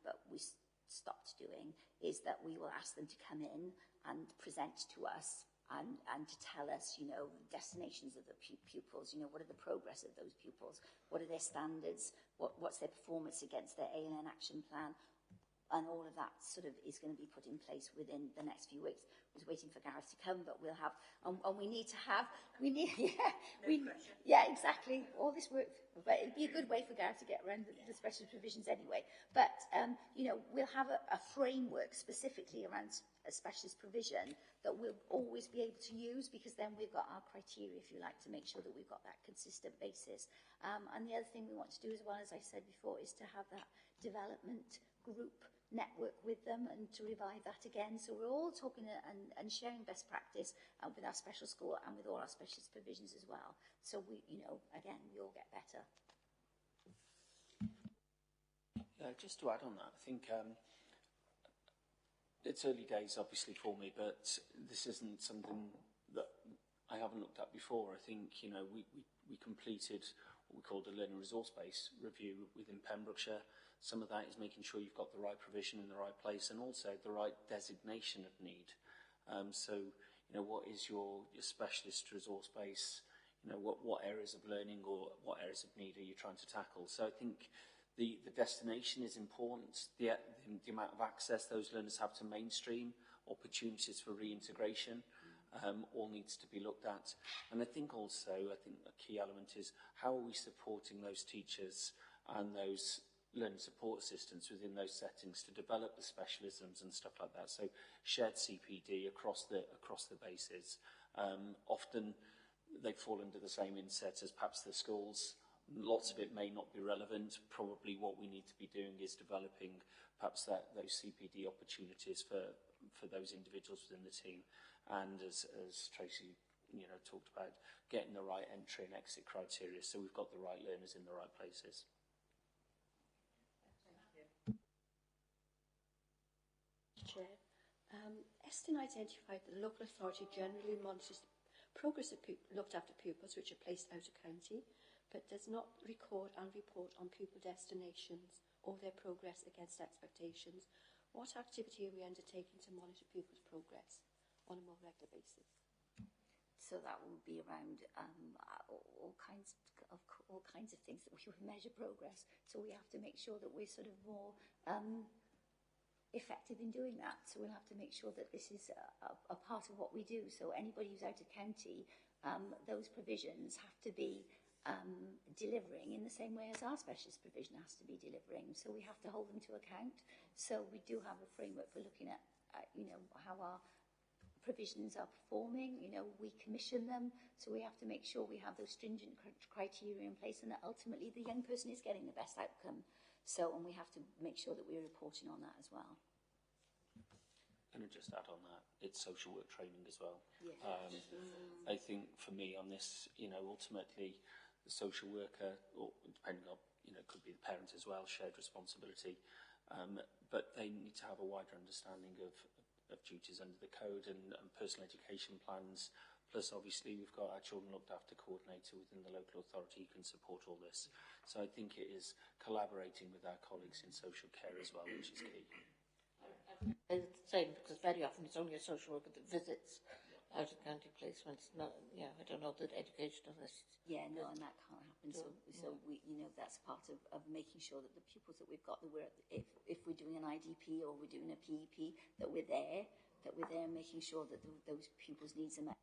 [SPEAKER 8] but we stopped doing, is that we will ask them to come in and present to us and to tell us, destinations of the pupils, what are the progress of those pupils, what are their standards, what's their performance against their ALN action plan, and all of that sort of is going to be put in place within the next few weeks. I was waiting for Gareth to come, but we'll have, and we need, exactly, all this work, but it'd be a good way for Gareth to get around the special provisions anyway. But, we'll have a framework specifically around a specialist provision that we'll always be able to use, because then we've got our criteria, if you like, to make sure that we've got that consistent basis. And the other thing we want to do as well, as I said before, is to have that development group network with them and to revive that again. So we're all talking and sharing best practice with our special school and with all our specialist provisions as well. So we, again, we all get better.
[SPEAKER 10] Just to add on that, I think it's early days, obviously, for me, but this isn't something that I haven't looked at before. I think, we completed what we called a learning resource base review within Pembrokeshire. Some of that is making sure you've got the right provision in the right place and also the right designation of need. What is your specialist resource base? What areas of learning or what areas of need are you trying to tackle? So I think the destination is important. The amount of access those learners have to mainstream, opportunities for reintegration, all needs to be looked at. And I think a key element is how are we supporting those teachers and those learning support assistants within those settings to develop the specialisms and stuff like that. So shared CPD across the bases. Often they fall under the same inset as perhaps the schools. Lots of it may not be relevant. Probably what we need to be doing is developing perhaps those CPD opportunities for those individuals within the team. And as Tracy talked about, getting the right entry and exit criteria so we've got the right learners in the right places.
[SPEAKER 4] Chair, Eston identified that the local authority generally monitors the progress of looked after pupils which are placed out of county, but does not record and report on pupil destinations or their progress against expectations. What activity are we undertaking to monitor pupils' progress on a more regular basis?
[SPEAKER 8] So that will be around all kinds of things that we would measure progress. So we have to make sure that we're sort of more effective in doing that. So we'll have to make sure that this is a part of what we do. So anybody who's out of county, those provisions have to be delivering in the same way as our specialist provision has to be delivering. So we have to hold them to account. So we do have a framework for looking at, how our provisions are performing. We commission them. So we have to make sure we have those stringent criteria in place and that ultimately the young person is getting the best outcome. So, and we have to make sure that we're reporting on that as well.
[SPEAKER 10] Can I just add on that? It's social work training as well.
[SPEAKER 8] Yeah.
[SPEAKER 10] I think for me on this, ultimately the social worker, or depending on, it could be the parent as well, shared responsibility, but they need to have a wider understanding of duties under the code and personal education plans. Plus, obviously, we've got our children looked after coordinator within the local authority who can support all this. So I think it is collaborating with our colleagues in social care as well, which is key.
[SPEAKER 1] It's the same, because very often it's only a social worker that visits out of county placements. Not, I don't know that educationalists.
[SPEAKER 8] Yeah, no, and that can't happen. So we, that's part of making sure that the pupils that we've got, that if we're doing an IDP or we're doing a PEP, that we're there, making sure that those pupils' needs are met.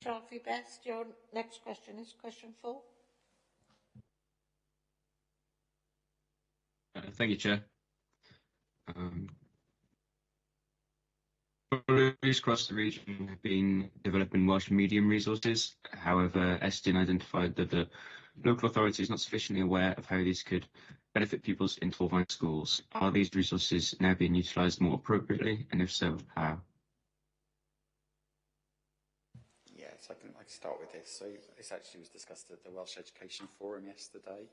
[SPEAKER 1] Shafi Best, your next question is question 4.
[SPEAKER 3] Thank you, Chair. Colleagues across the region have been developing Welsh medium resources. However, Eston identified that the local authority is not sufficiently aware of how these could benefit pupils in Torfaen schools. Are these resources now being utilised more appropriately, and if so, how?
[SPEAKER 7] Yes, I can start with this. So this actually was discussed at the Welsh Education Forum yesterday.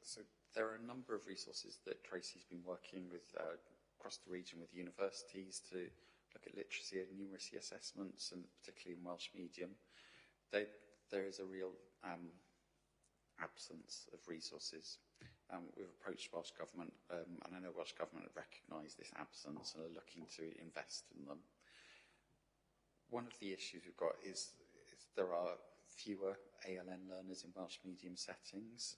[SPEAKER 7] So there are a number of resources that Tracy's been working with across the region with universities to look at literacy and numeracy assessments, and particularly in Welsh medium. There is a real absence of resources. We've approached Welsh Government, and I know Welsh Government have recognised this absence and are looking to invest in them. One of the issues we've got is there are fewer ALN learners in Welsh medium settings.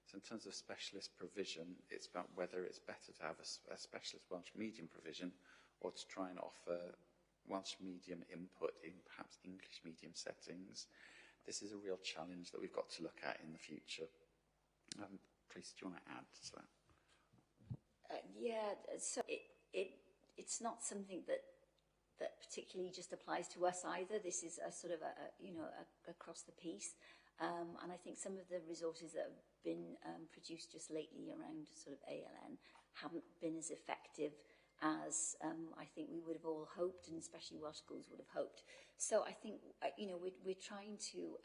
[SPEAKER 7] So in terms of specialist provision, it's about whether it's better to have a specialist Welsh medium provision or to try and offer Welsh medium input in perhaps English medium settings. This is a real challenge that we've got to look at in the future. Tracy, do you want to add to that?
[SPEAKER 8] So it's not something that particularly just applies to us either. This is a sort of across the piece. And I think some of the resources that have been produced just lately around sort of ALN haven't been as effective as I think we would have all hoped, and especially Welsh schools would have hoped. So I think, you know, we're trying to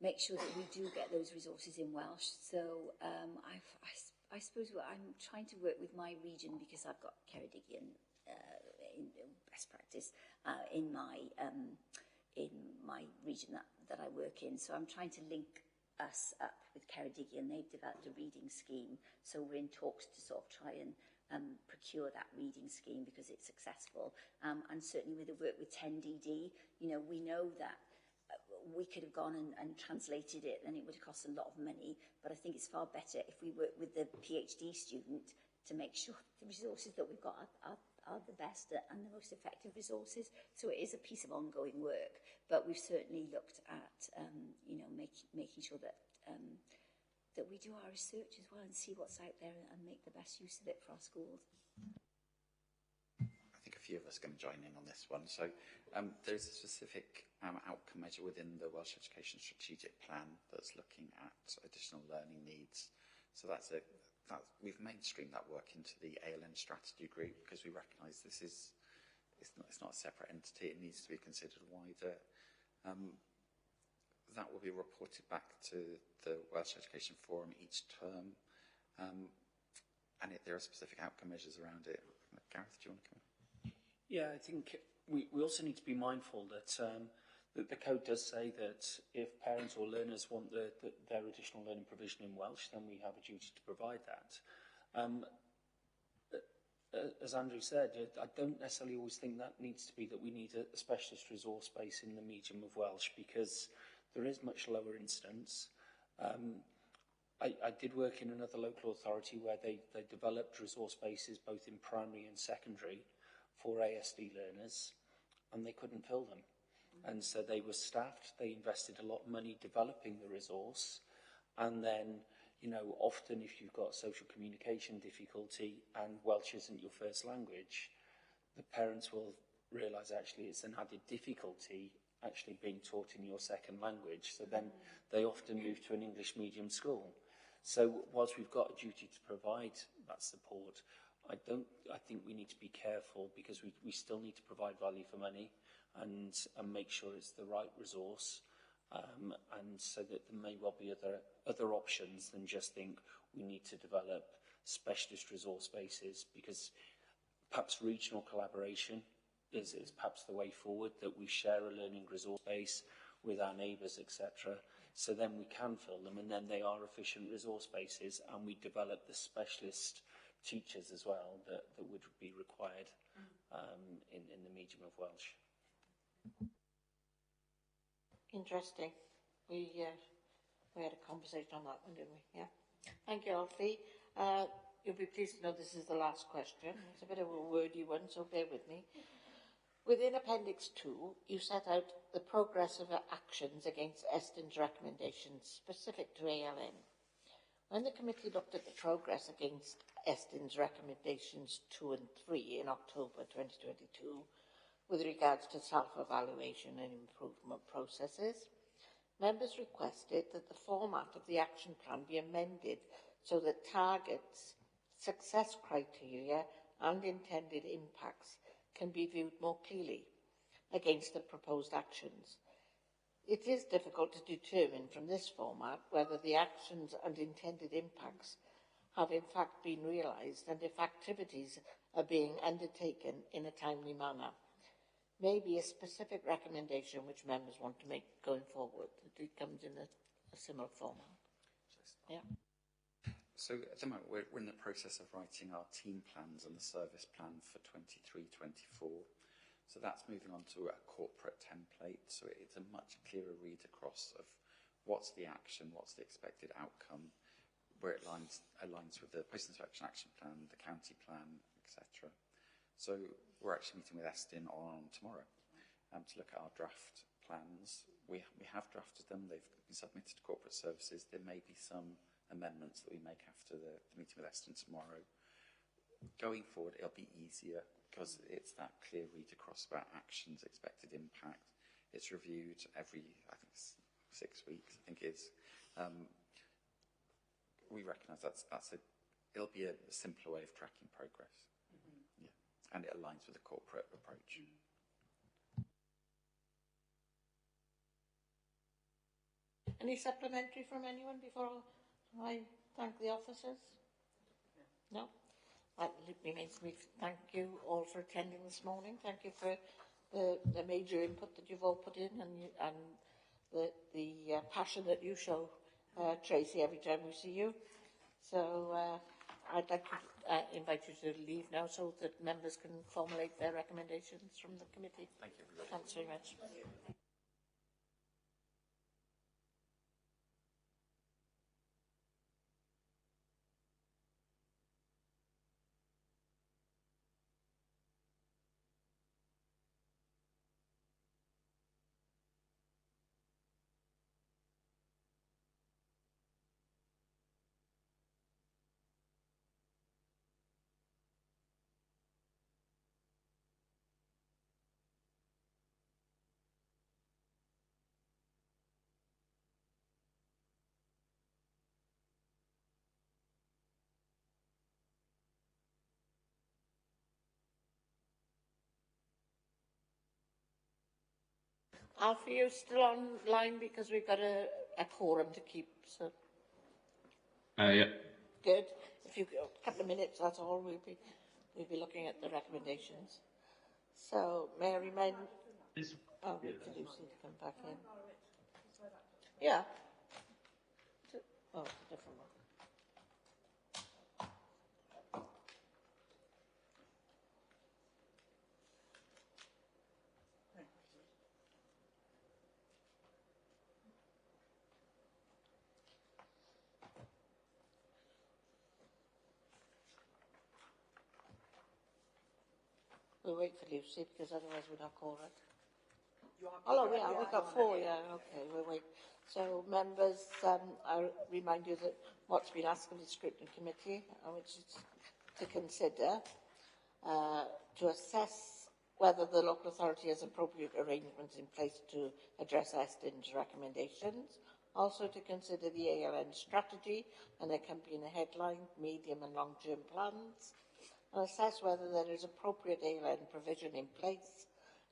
[SPEAKER 8] make sure that we do get those resources in Welsh. So I suppose I'm trying to work with my region, because I've got Ceredigion in best practice in my region that I work in. So I'm trying to link us up with Ceredigion. They've developed a reading scheme, so we're in talks to sort of try and procure that reading scheme because it's successful. And certainly with the work with 10DD, you know, we know that we could have gone and translated it, and it would have cost a lot of money. But I think it's far better if we work with the PhD student to make sure the resources that we've got are the best and the most effective resources. So it is a piece of ongoing work, but we've certainly looked at, you know, making sure that that we do our research as well and see what's out there and make the best use of it for our schools.
[SPEAKER 7] I think a few of us are going to join in on this one. So there's a specific outcome measure within the Welsh Education Strategic Plan that's looking at additional learning needs. So we've mainstreamed that work into the ALN strategy group because we recognise it's not a separate entity. It needs to be considered wider. That will be reported back to the Welsh Education Forum each term, and there are specific outcome measures around it. Gareth, do you want to come in?
[SPEAKER 10] Yeah, I think we also need to be mindful that the code does say that if parents or learners want their additional learning provision in Welsh, then we have a duty to provide that. As Andrew said, I don't necessarily always think that needs to be that we need a specialist resource base in the medium of Welsh, because there is much lower incidence. I did work in another local authority where they developed resource bases both in primary and secondary for ASD learners, and they couldn't fill them. And so they were staffed, they invested a lot of money developing the resource, and then, you know, often if you've got social communication difficulty and Welsh isn't your first language, the parents will realise actually it's an added difficulty actually being taught in your second language. So then they often move to an English medium school. So whilst we've got a duty to provide that support, I think we need to be careful, because we still need to provide value for money and make sure it's the right resource. And so that there may well be other options than just think we need to develop specialist resource bases, because perhaps regional collaboration is perhaps the way forward, that we share a learning resource base with our neighbours, etc. So then we can fill them, and then they are efficient resource bases, and we develop the specialist teachers as well that would be required in the medium of Welsh.
[SPEAKER 1] Interesting. We had a conversation on that one, didn't we? Yeah. Thank you, Alfie. You'll be pleased to know this is the last question. It's a bit of a wordy one, so bear with me. Within Appendix 2, you set out the progress of actions against Eston's recommendations specific to ALN. When the committee looked at the progress against Eston's recommendations 2 and 3 in October 2022, with regards to self-evaluation and improvement processes, members requested that the format of the action plan be amended so that targets, success criteria and intended impacts can be viewed more clearly against the proposed actions. It is difficult to determine from this format whether the actions and intended impacts have in fact been realised and if activities are being undertaken in a timely manner. Maybe a specific recommendation which members want to make going forward, that it comes in a similar format. Yeah.
[SPEAKER 7] So at the moment, we're in the process of writing our team plans and the service plan for 23-24. So that's moving on to a corporate template. So it's a much clearer read across of what's the action, what's the expected outcome, where it aligns with the post-inspection action plan, the county plan, etc. So we're actually meeting with Eston on tomorrow to look at our draft plans. We have drafted them. They've been submitted to corporate services. There may be some amendments that we make after the meeting with Eston tomorrow. Going forward, it'll be easier because it's that clear read across about actions, expected impact. It's reviewed every, I think it's 6 weeks, I think it is. We recognise it'll be a simpler way of tracking progress. Yeah. And it aligns with the corporate approach.
[SPEAKER 1] Any supplementary from anyone before I thank the officers? No? That means we thank you all for attending this morning. Thank you for the major input that you've all put in and the passion that you show, Tracy, every time we see you. So I'd like to invite you to leave now so that members can formulate their recommendations from the committee.
[SPEAKER 7] Thank you, everybody.
[SPEAKER 1] Thanks very much. Alfie, you're still online because we've got a quorum to keep. So.
[SPEAKER 3] Yeah.
[SPEAKER 1] Good. If you've got a couple of minutes, that's all. We'll be looking at the recommendations. So, may I remind? Oh, wait for Lucy to come back in. Yeah. Oh, different one. We'll wait for Lucy because otherwise we'll not call it. Oh, yeah, we've got 4, yeah, okay, we'll wait. So, members, I remind you that what's been asked of the Scrutiny Committee, which is to consider, to assess whether the local authority has appropriate arrangements in place to address Eston's recommendations, also to consider the ALN strategy and accompanying headline, medium and long-term plans, and assess whether there is appropriate ALN provision in place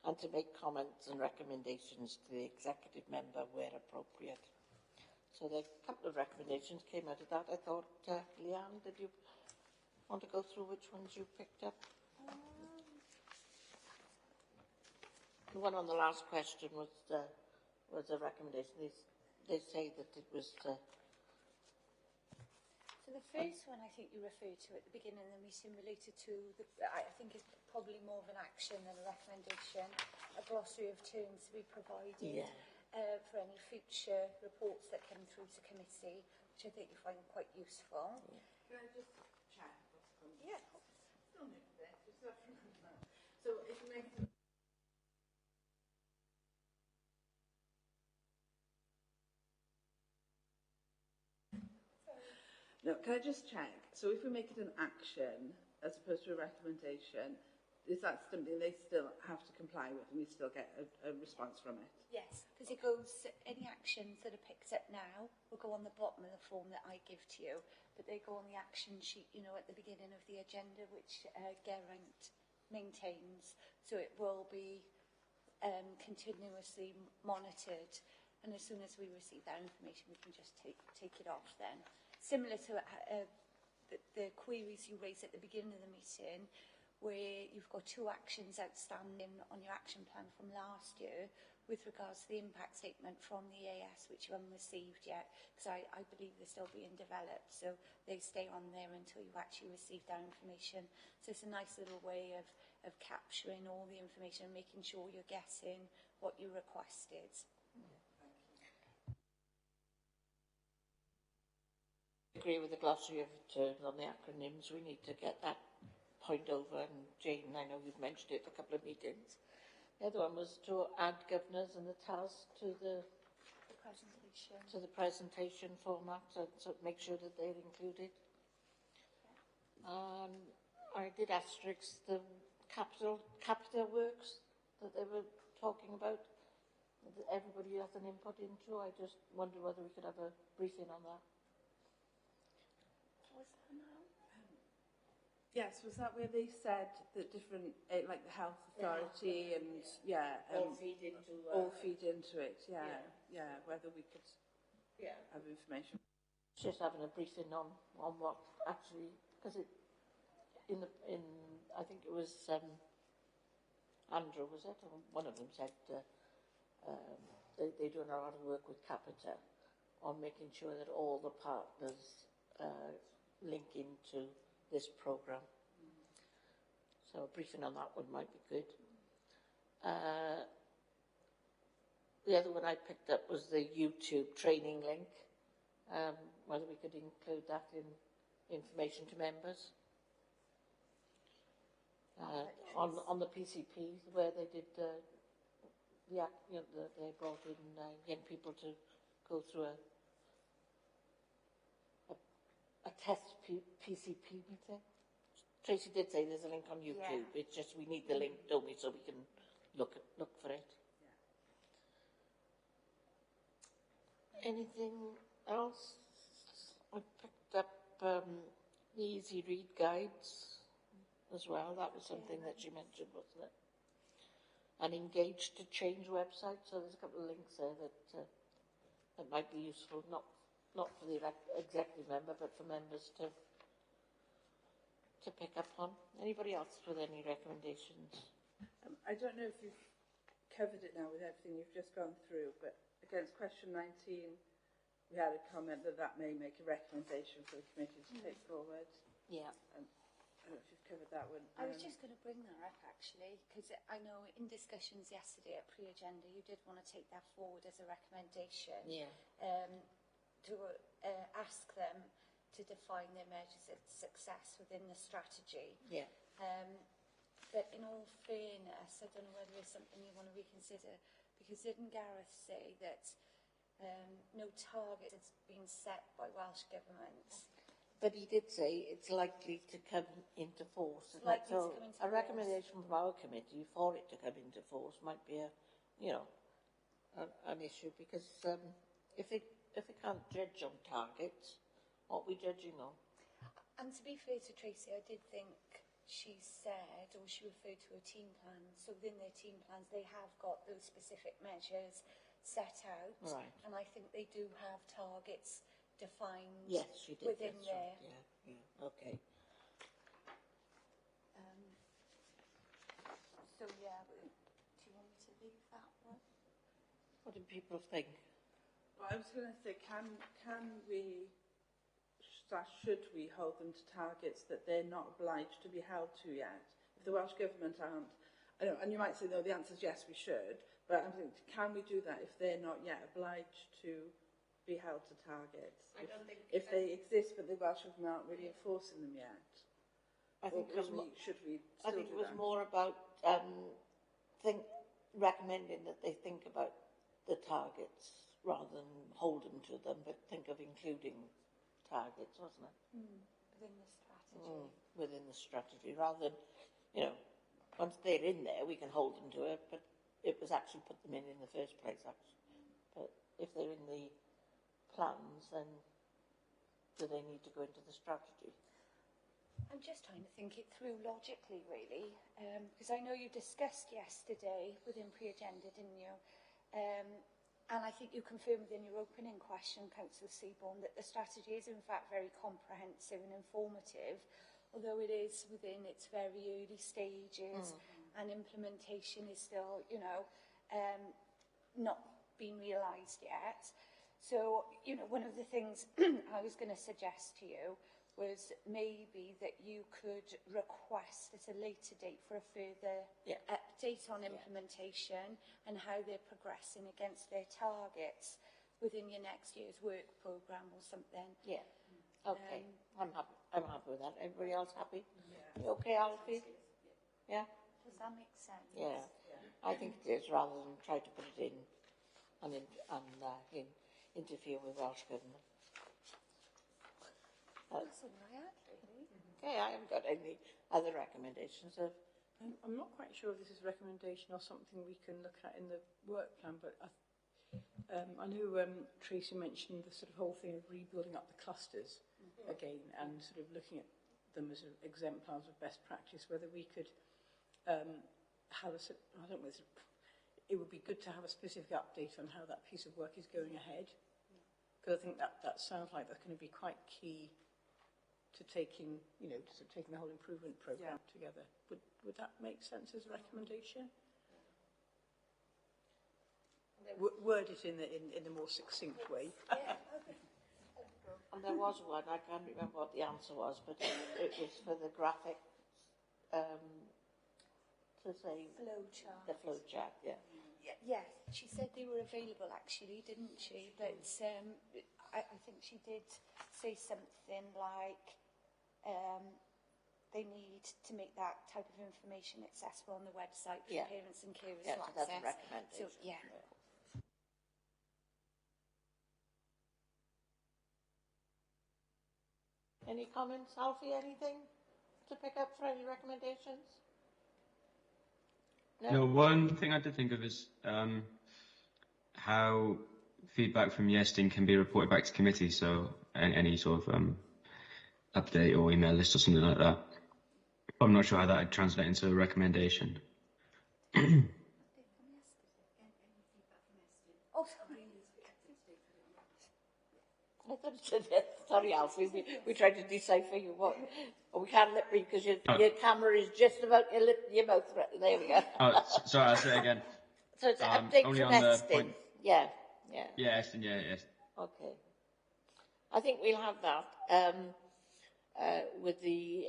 [SPEAKER 1] and to make comments and recommendations to the executive member where appropriate. So there are a couple of recommendations came out of that. I thought, Leanne, did you want to go through which ones you picked up? The one on the last question was a recommendation. They say that it was...
[SPEAKER 6] So the first one I think you referred to at the beginning of the meeting related to, I think it's probably more of an action than a recommendation, a glossary of terms to be provided for any future reports that come through to committee, which I think you find quite useful.
[SPEAKER 11] Can I just check what's coming?
[SPEAKER 6] Yeah.
[SPEAKER 11] Still new to this. So if you make... No, can I just check? So if we make it an action as opposed to a recommendation, is that something they still have to comply with and we still get a response from it?
[SPEAKER 6] Yes, because it goes, any actions that are picked up now will go on the bottom of the form that I give to you, but they go on the action sheet, you know, at the beginning of the agenda, which Geraint maintains. So it will be continuously monitored, and as soon as we receive that information, we can just take it off then. Similar to the queries you raised at the beginning of the meeting, where you've got 2 actions outstanding on your action plan from last year with regards to the impact statement from the AS, which you haven't received yet, because I believe they're still being developed, so they stay on there until you actually receive that information. So it's a nice little way of capturing all the information and making sure you're getting what you requested.
[SPEAKER 1] I agree with the glossary of terms on the acronyms. We need to get that point over, and Jane, I know you've mentioned it a couple of meetings. The other one was to add governors and the TAS to the presentation format, so make sure that they're included. I did asterisk the capital works that they were talking about. everybody has an input into. I just wonder whether we could have a briefing on that.
[SPEAKER 6] Was that now?
[SPEAKER 11] Yes, was that where they said that different, like the health authority and
[SPEAKER 1] all feed into
[SPEAKER 11] all feed into it? Yeah. Whether we could have information.
[SPEAKER 1] Just having a briefing on what actually, because it in I think it was Andrew, was it? Or one of them said they're doing a lot of work with Capita on making sure that all the partners link into this programme. So a briefing on that one might be good. The other one I picked up was the YouTube training link, whether we could include that in information to members. On the PCP, where they did they brought in young people to go through a test PCP meeting. Tracy did say there's a link on YouTube. Yeah. It's just we need the link, don't we, so we can look for it. Yeah. Anything else? I picked up the easy read guides as well. That was something that she mentioned, wasn't it? And engage to change website. So there's a couple of links there that might be useful, not for the executive member, but for members to pick up on. Anybody else with any recommendations?
[SPEAKER 11] I don't know if you've covered it now with everything you've just gone through, but against question 19, we had a comment that may make a recommendation for the committee to take forward.
[SPEAKER 1] Yeah.
[SPEAKER 11] I don't know if you've covered that one.
[SPEAKER 6] I was just going to bring that up, actually, because I know in discussions yesterday at pre-agenda, you did want to take that forward as a recommendation.
[SPEAKER 1] Yeah.
[SPEAKER 6] To ask them to define their measures of success within the strategy.
[SPEAKER 1] Yeah.
[SPEAKER 6] But in all fairness, I don't know whether it's something you want to reconsider, because didn't Gareth say that no target has been set by Welsh Government?
[SPEAKER 1] But he did say it's likely to come into force. So a recommendation from our committee for it to come into force might be an issue, because if they can't judge on targets, what are we judging on?
[SPEAKER 6] And to be fair to Tracy, I did think she said, or she referred to a team plan. So within their team plans, they have got those specific measures set out.
[SPEAKER 1] Right.
[SPEAKER 6] And I think they do have targets defined
[SPEAKER 1] she did,
[SPEAKER 6] within there.
[SPEAKER 1] Right. Yeah, okay.
[SPEAKER 6] So, yeah, do you want me to leave that one?
[SPEAKER 1] What do people think?
[SPEAKER 11] Well, I was going to say, can we... should we hold them to targets that they're not obliged to be held to yet? If the Welsh Government aren't, and you might say, no, the answer is yes, we should, but I'm thinking, can we do that if they're not yet obliged to be held to targets?
[SPEAKER 1] I don't think...
[SPEAKER 11] If they exist, but the Welsh Government aren't really enforcing them yet?
[SPEAKER 1] I think
[SPEAKER 11] should we
[SPEAKER 1] I think it was more about recommending that they think about the targets rather than hold them to them, but think of including targets, wasn't it?
[SPEAKER 6] Within the strategy.
[SPEAKER 1] Within the strategy, rather than, once they're in there, we can hold them to it, but it was actually put them in the first place, actually. But if they're in the plans, then do they need to go into the strategy?
[SPEAKER 6] I'm just trying to think it through logically, really, because I know you discussed yesterday within pre-agenda, didn't you? And I think you confirmed within your opening question, Councillor Seaborn, that the strategy is in fact very comprehensive and informative, although it is within its very early stages and implementation is still, not being realised yet. So, one of the things I was going to suggest to you was maybe that you could request at a later date for a further update on implementation and how they're progressing against their targets within your next year's work programme or something.
[SPEAKER 1] Yeah. Okay. I'm happy with that. Everybody else happy? Yeah. You okay, Alfie? Yeah?
[SPEAKER 6] Does that make sense?
[SPEAKER 1] Yeah. I think it is, rather than try to put it in and interfere with Welsh Government.
[SPEAKER 6] That's all I had, really.
[SPEAKER 1] Okay, I haven't got any other recommendations.
[SPEAKER 5] I'm not quite sure if this is a recommendation or something we can look at in the work plan, but I know Tracy mentioned the sort of whole thing of rebuilding up the clusters again and sort of looking at them as exemplars of best practice, whether we could have a, I don't know, it would be good to have a specific update on how that piece of work is going ahead, because I think that sounds like that's going to be quite key to taking, you know, to taking the whole improvement programme together. Would that make sense as a recommendation? Word it in a more succinct way.
[SPEAKER 1] And there was one, I can't remember what the answer was, but it was for the graphic, to say...
[SPEAKER 6] Flowchart.
[SPEAKER 1] The flowchart, yeah.
[SPEAKER 6] Yeah, she said they were available actually, didn't she? But I think she did say something like they need to make that type of information accessible on the website for parents and carers to access.
[SPEAKER 1] That's a recommendation.
[SPEAKER 6] So, yeah.
[SPEAKER 1] Any comments, Alfie, anything to pick up for any recommendations?
[SPEAKER 3] No, one thing I did think of is how feedback from Yestin can be reported back to committee, so any sort of update or email list or something like that. I'm not sure how that would translate into a recommendation.
[SPEAKER 1] I thought it said yes. Sorry, Alfie, we tried to decipher you what. Oh, we can't lip read because your camera is just about your mouth. There we go.
[SPEAKER 3] Oh, sorry, I'll say it again.
[SPEAKER 1] So it's an update
[SPEAKER 3] only
[SPEAKER 1] from
[SPEAKER 3] on the
[SPEAKER 1] Estin.
[SPEAKER 3] point.
[SPEAKER 1] Yeah.
[SPEAKER 3] Yeah, Estin, yes.
[SPEAKER 1] Okay. I think we'll have that with the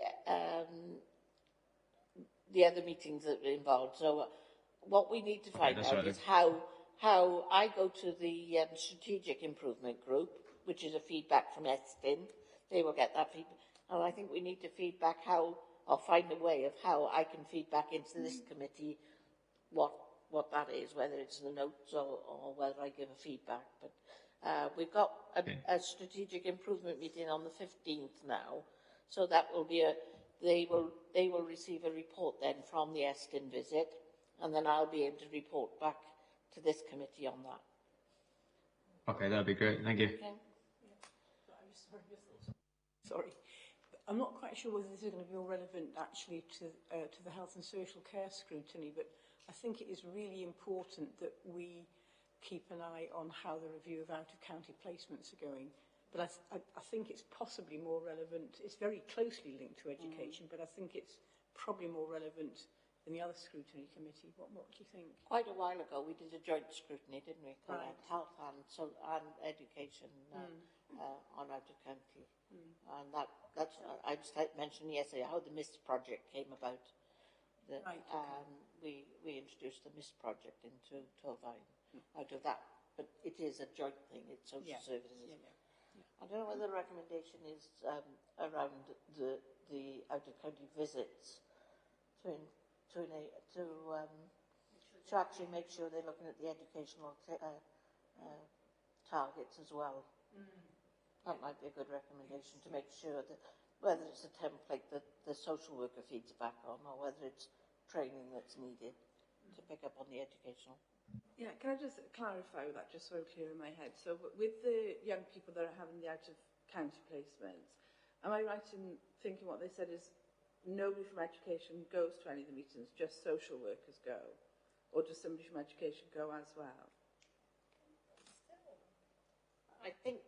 [SPEAKER 1] other meetings that were involved. So what we need to find out is how I go to the strategic improvement group, which is a feedback from Estin. They will get that feedback. And I think we need to feedback or find a way of how I can feedback into this committee what that is, whether it's the notes or whether I give a feedback. But we've got a strategic improvement meeting on the 15th now, so that will be they will receive a report then from the Estin visit, and then I'll be able to report back to this committee on that.
[SPEAKER 3] Okay, that'd be great. Thank you.
[SPEAKER 1] Okay.
[SPEAKER 5] Sorry. I'm not quite sure whether this is going to be more relevant actually to the health and social care scrutiny, but I think it is really important that we keep an eye on how the review of out-of-county placements are going. But I think it's possibly more relevant. It's very closely linked to education, but I think it's probably more relevant in the other scrutiny committee. What do you think?
[SPEAKER 1] Quite a while ago, we did a joint scrutiny, didn't we?
[SPEAKER 5] Right.
[SPEAKER 1] Health and education on out-of-county. And that's I just mentioned yesterday how the MIST project came about. We introduced the MIST project into Torfaen out of that, but it is a joint thing. It's social services. I don't know whether the recommendation is around the out-of-county visits to actually make sure they're looking at the educational targets as well. That might be a good recommendation to make sure that whether it's a template that the social worker feeds back on or whether it's training that's needed to pick up on the educational.
[SPEAKER 11] Yeah, can I just clarify that, just so I'm clear in my head? So with the young people that are having the out-of-county placements, am I right in thinking what they said is nobody from education goes to any of the meetings, just social workers go? Or does somebody from education go as well?
[SPEAKER 1] I think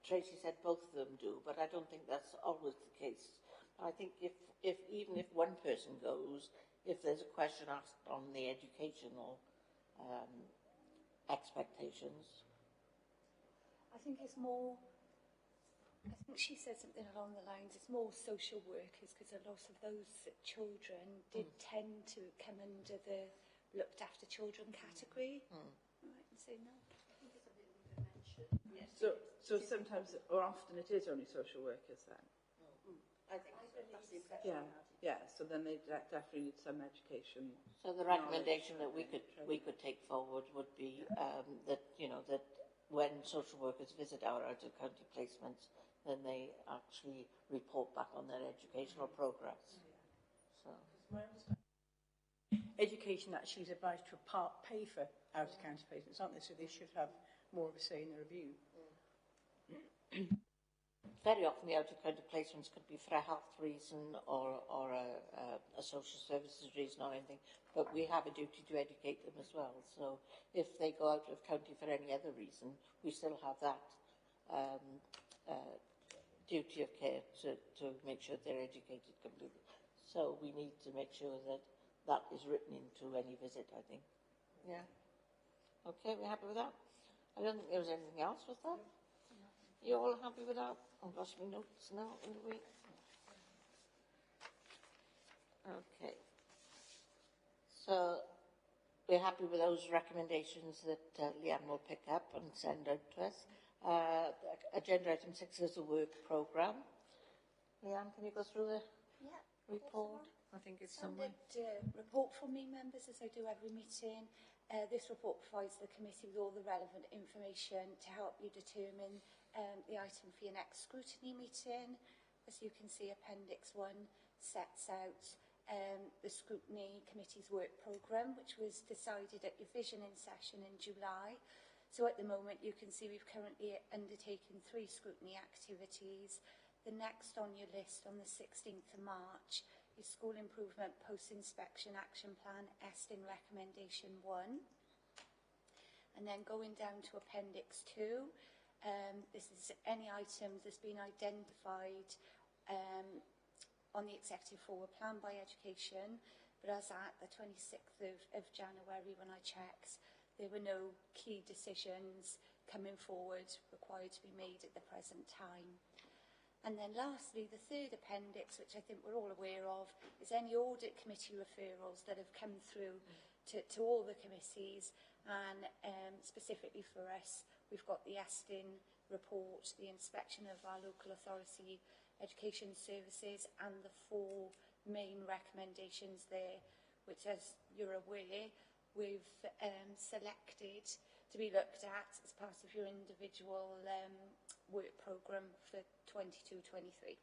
[SPEAKER 1] Tracy said both of them do, but I don't think that's always the case. I think if even if one person goes, if there's a question asked on the educational expectations.
[SPEAKER 6] I think it's more, I think she said something along the lines, it's more social workers, because a lot of those children did tend to come under the looked after children category. Right, and say no.
[SPEAKER 11] So sometimes, or often, it is only social workers then?
[SPEAKER 1] I think that's the impression.
[SPEAKER 11] Yeah, so then they definitely need some education.
[SPEAKER 1] So the recommendation that we could take forward would be that, you know, that when social workers visit our out-of-county placements, then they actually report back on their educational progress. So.
[SPEAKER 5] education actually is obliged to pay for out-of-county placements, aren't they? So they should have more of a say in the review.
[SPEAKER 1] Very often the out-of-county placements could be for a health reason or a social services reason or anything, but we have a duty to educate them as well. So if they go out of county for any other reason, we still have that duty of care to make sure they're educated completely. So we need to make sure that that is written into any visit, I think. Yeah. Okay, we're happy with that? I don't think there was anything else with that. You all happy with that? I've lost my notes now in the week. Okay. So we're happy with those recommendations that Leanne will pick up and send out to us. Agenda item 6 is a work programme. Leanne, can you go through the report? I think it's somewhere.
[SPEAKER 6] Report for me, members, as I do every meeting. This report provides the committee with all the relevant information to help you determine the item for your next scrutiny meeting. As you can see, Appendix 1 sets out the scrutiny committee's work programme, which was decided at your visioning session in July. So at the moment, you can see we've currently undertaken 3 scrutiny activities. The next on your list on the 16th of March is School Improvement Post-Inspection Action Plan, ESTIN Recommendation 1. And then going down to Appendix 2, this is any items that's been identified on the Executive Forward Plan by Education, but as at the 26th of January, when I checked, there were no key decisions coming forward required to be made at the present time. And then lastly, the third appendix, which I think we're all aware of, is any audit committee referrals that have come through to all the committees. And specifically for us, we've got the ESTIN report, the inspection of our local authority education services, and the 4 main recommendations there, which, as you're aware, we've selected to be looked at as part of your individual work programme for 22-23.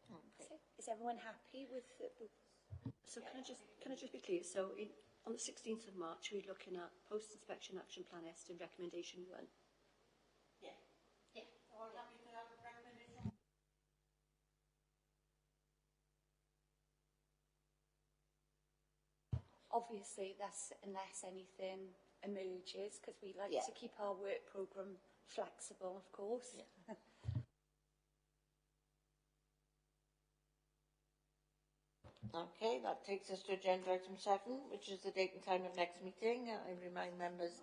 [SPEAKER 6] Okay. So, is everyone happy with the...
[SPEAKER 4] So can I just be clear? So on the 16th of March, we're looking at Post-Inspection Action Plan ESTIN Recommendation 1.
[SPEAKER 1] Yeah. Yeah. All happy to have a recommendation?
[SPEAKER 6] Obviously, that's unless anything emerges, because we like to keep our work programme flexible, of course. Yeah.
[SPEAKER 1] Okay, that takes us to agenda item 7, which is the date and time of next meeting. I remind members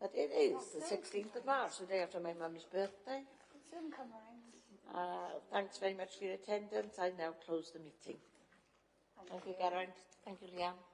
[SPEAKER 1] that it is the 16th of March, the day after my mum's birthday.
[SPEAKER 6] Soon come round.
[SPEAKER 1] Thanks very much for your attendance. I now close the meeting. Thank you, Geraint. Thank you, Leanne.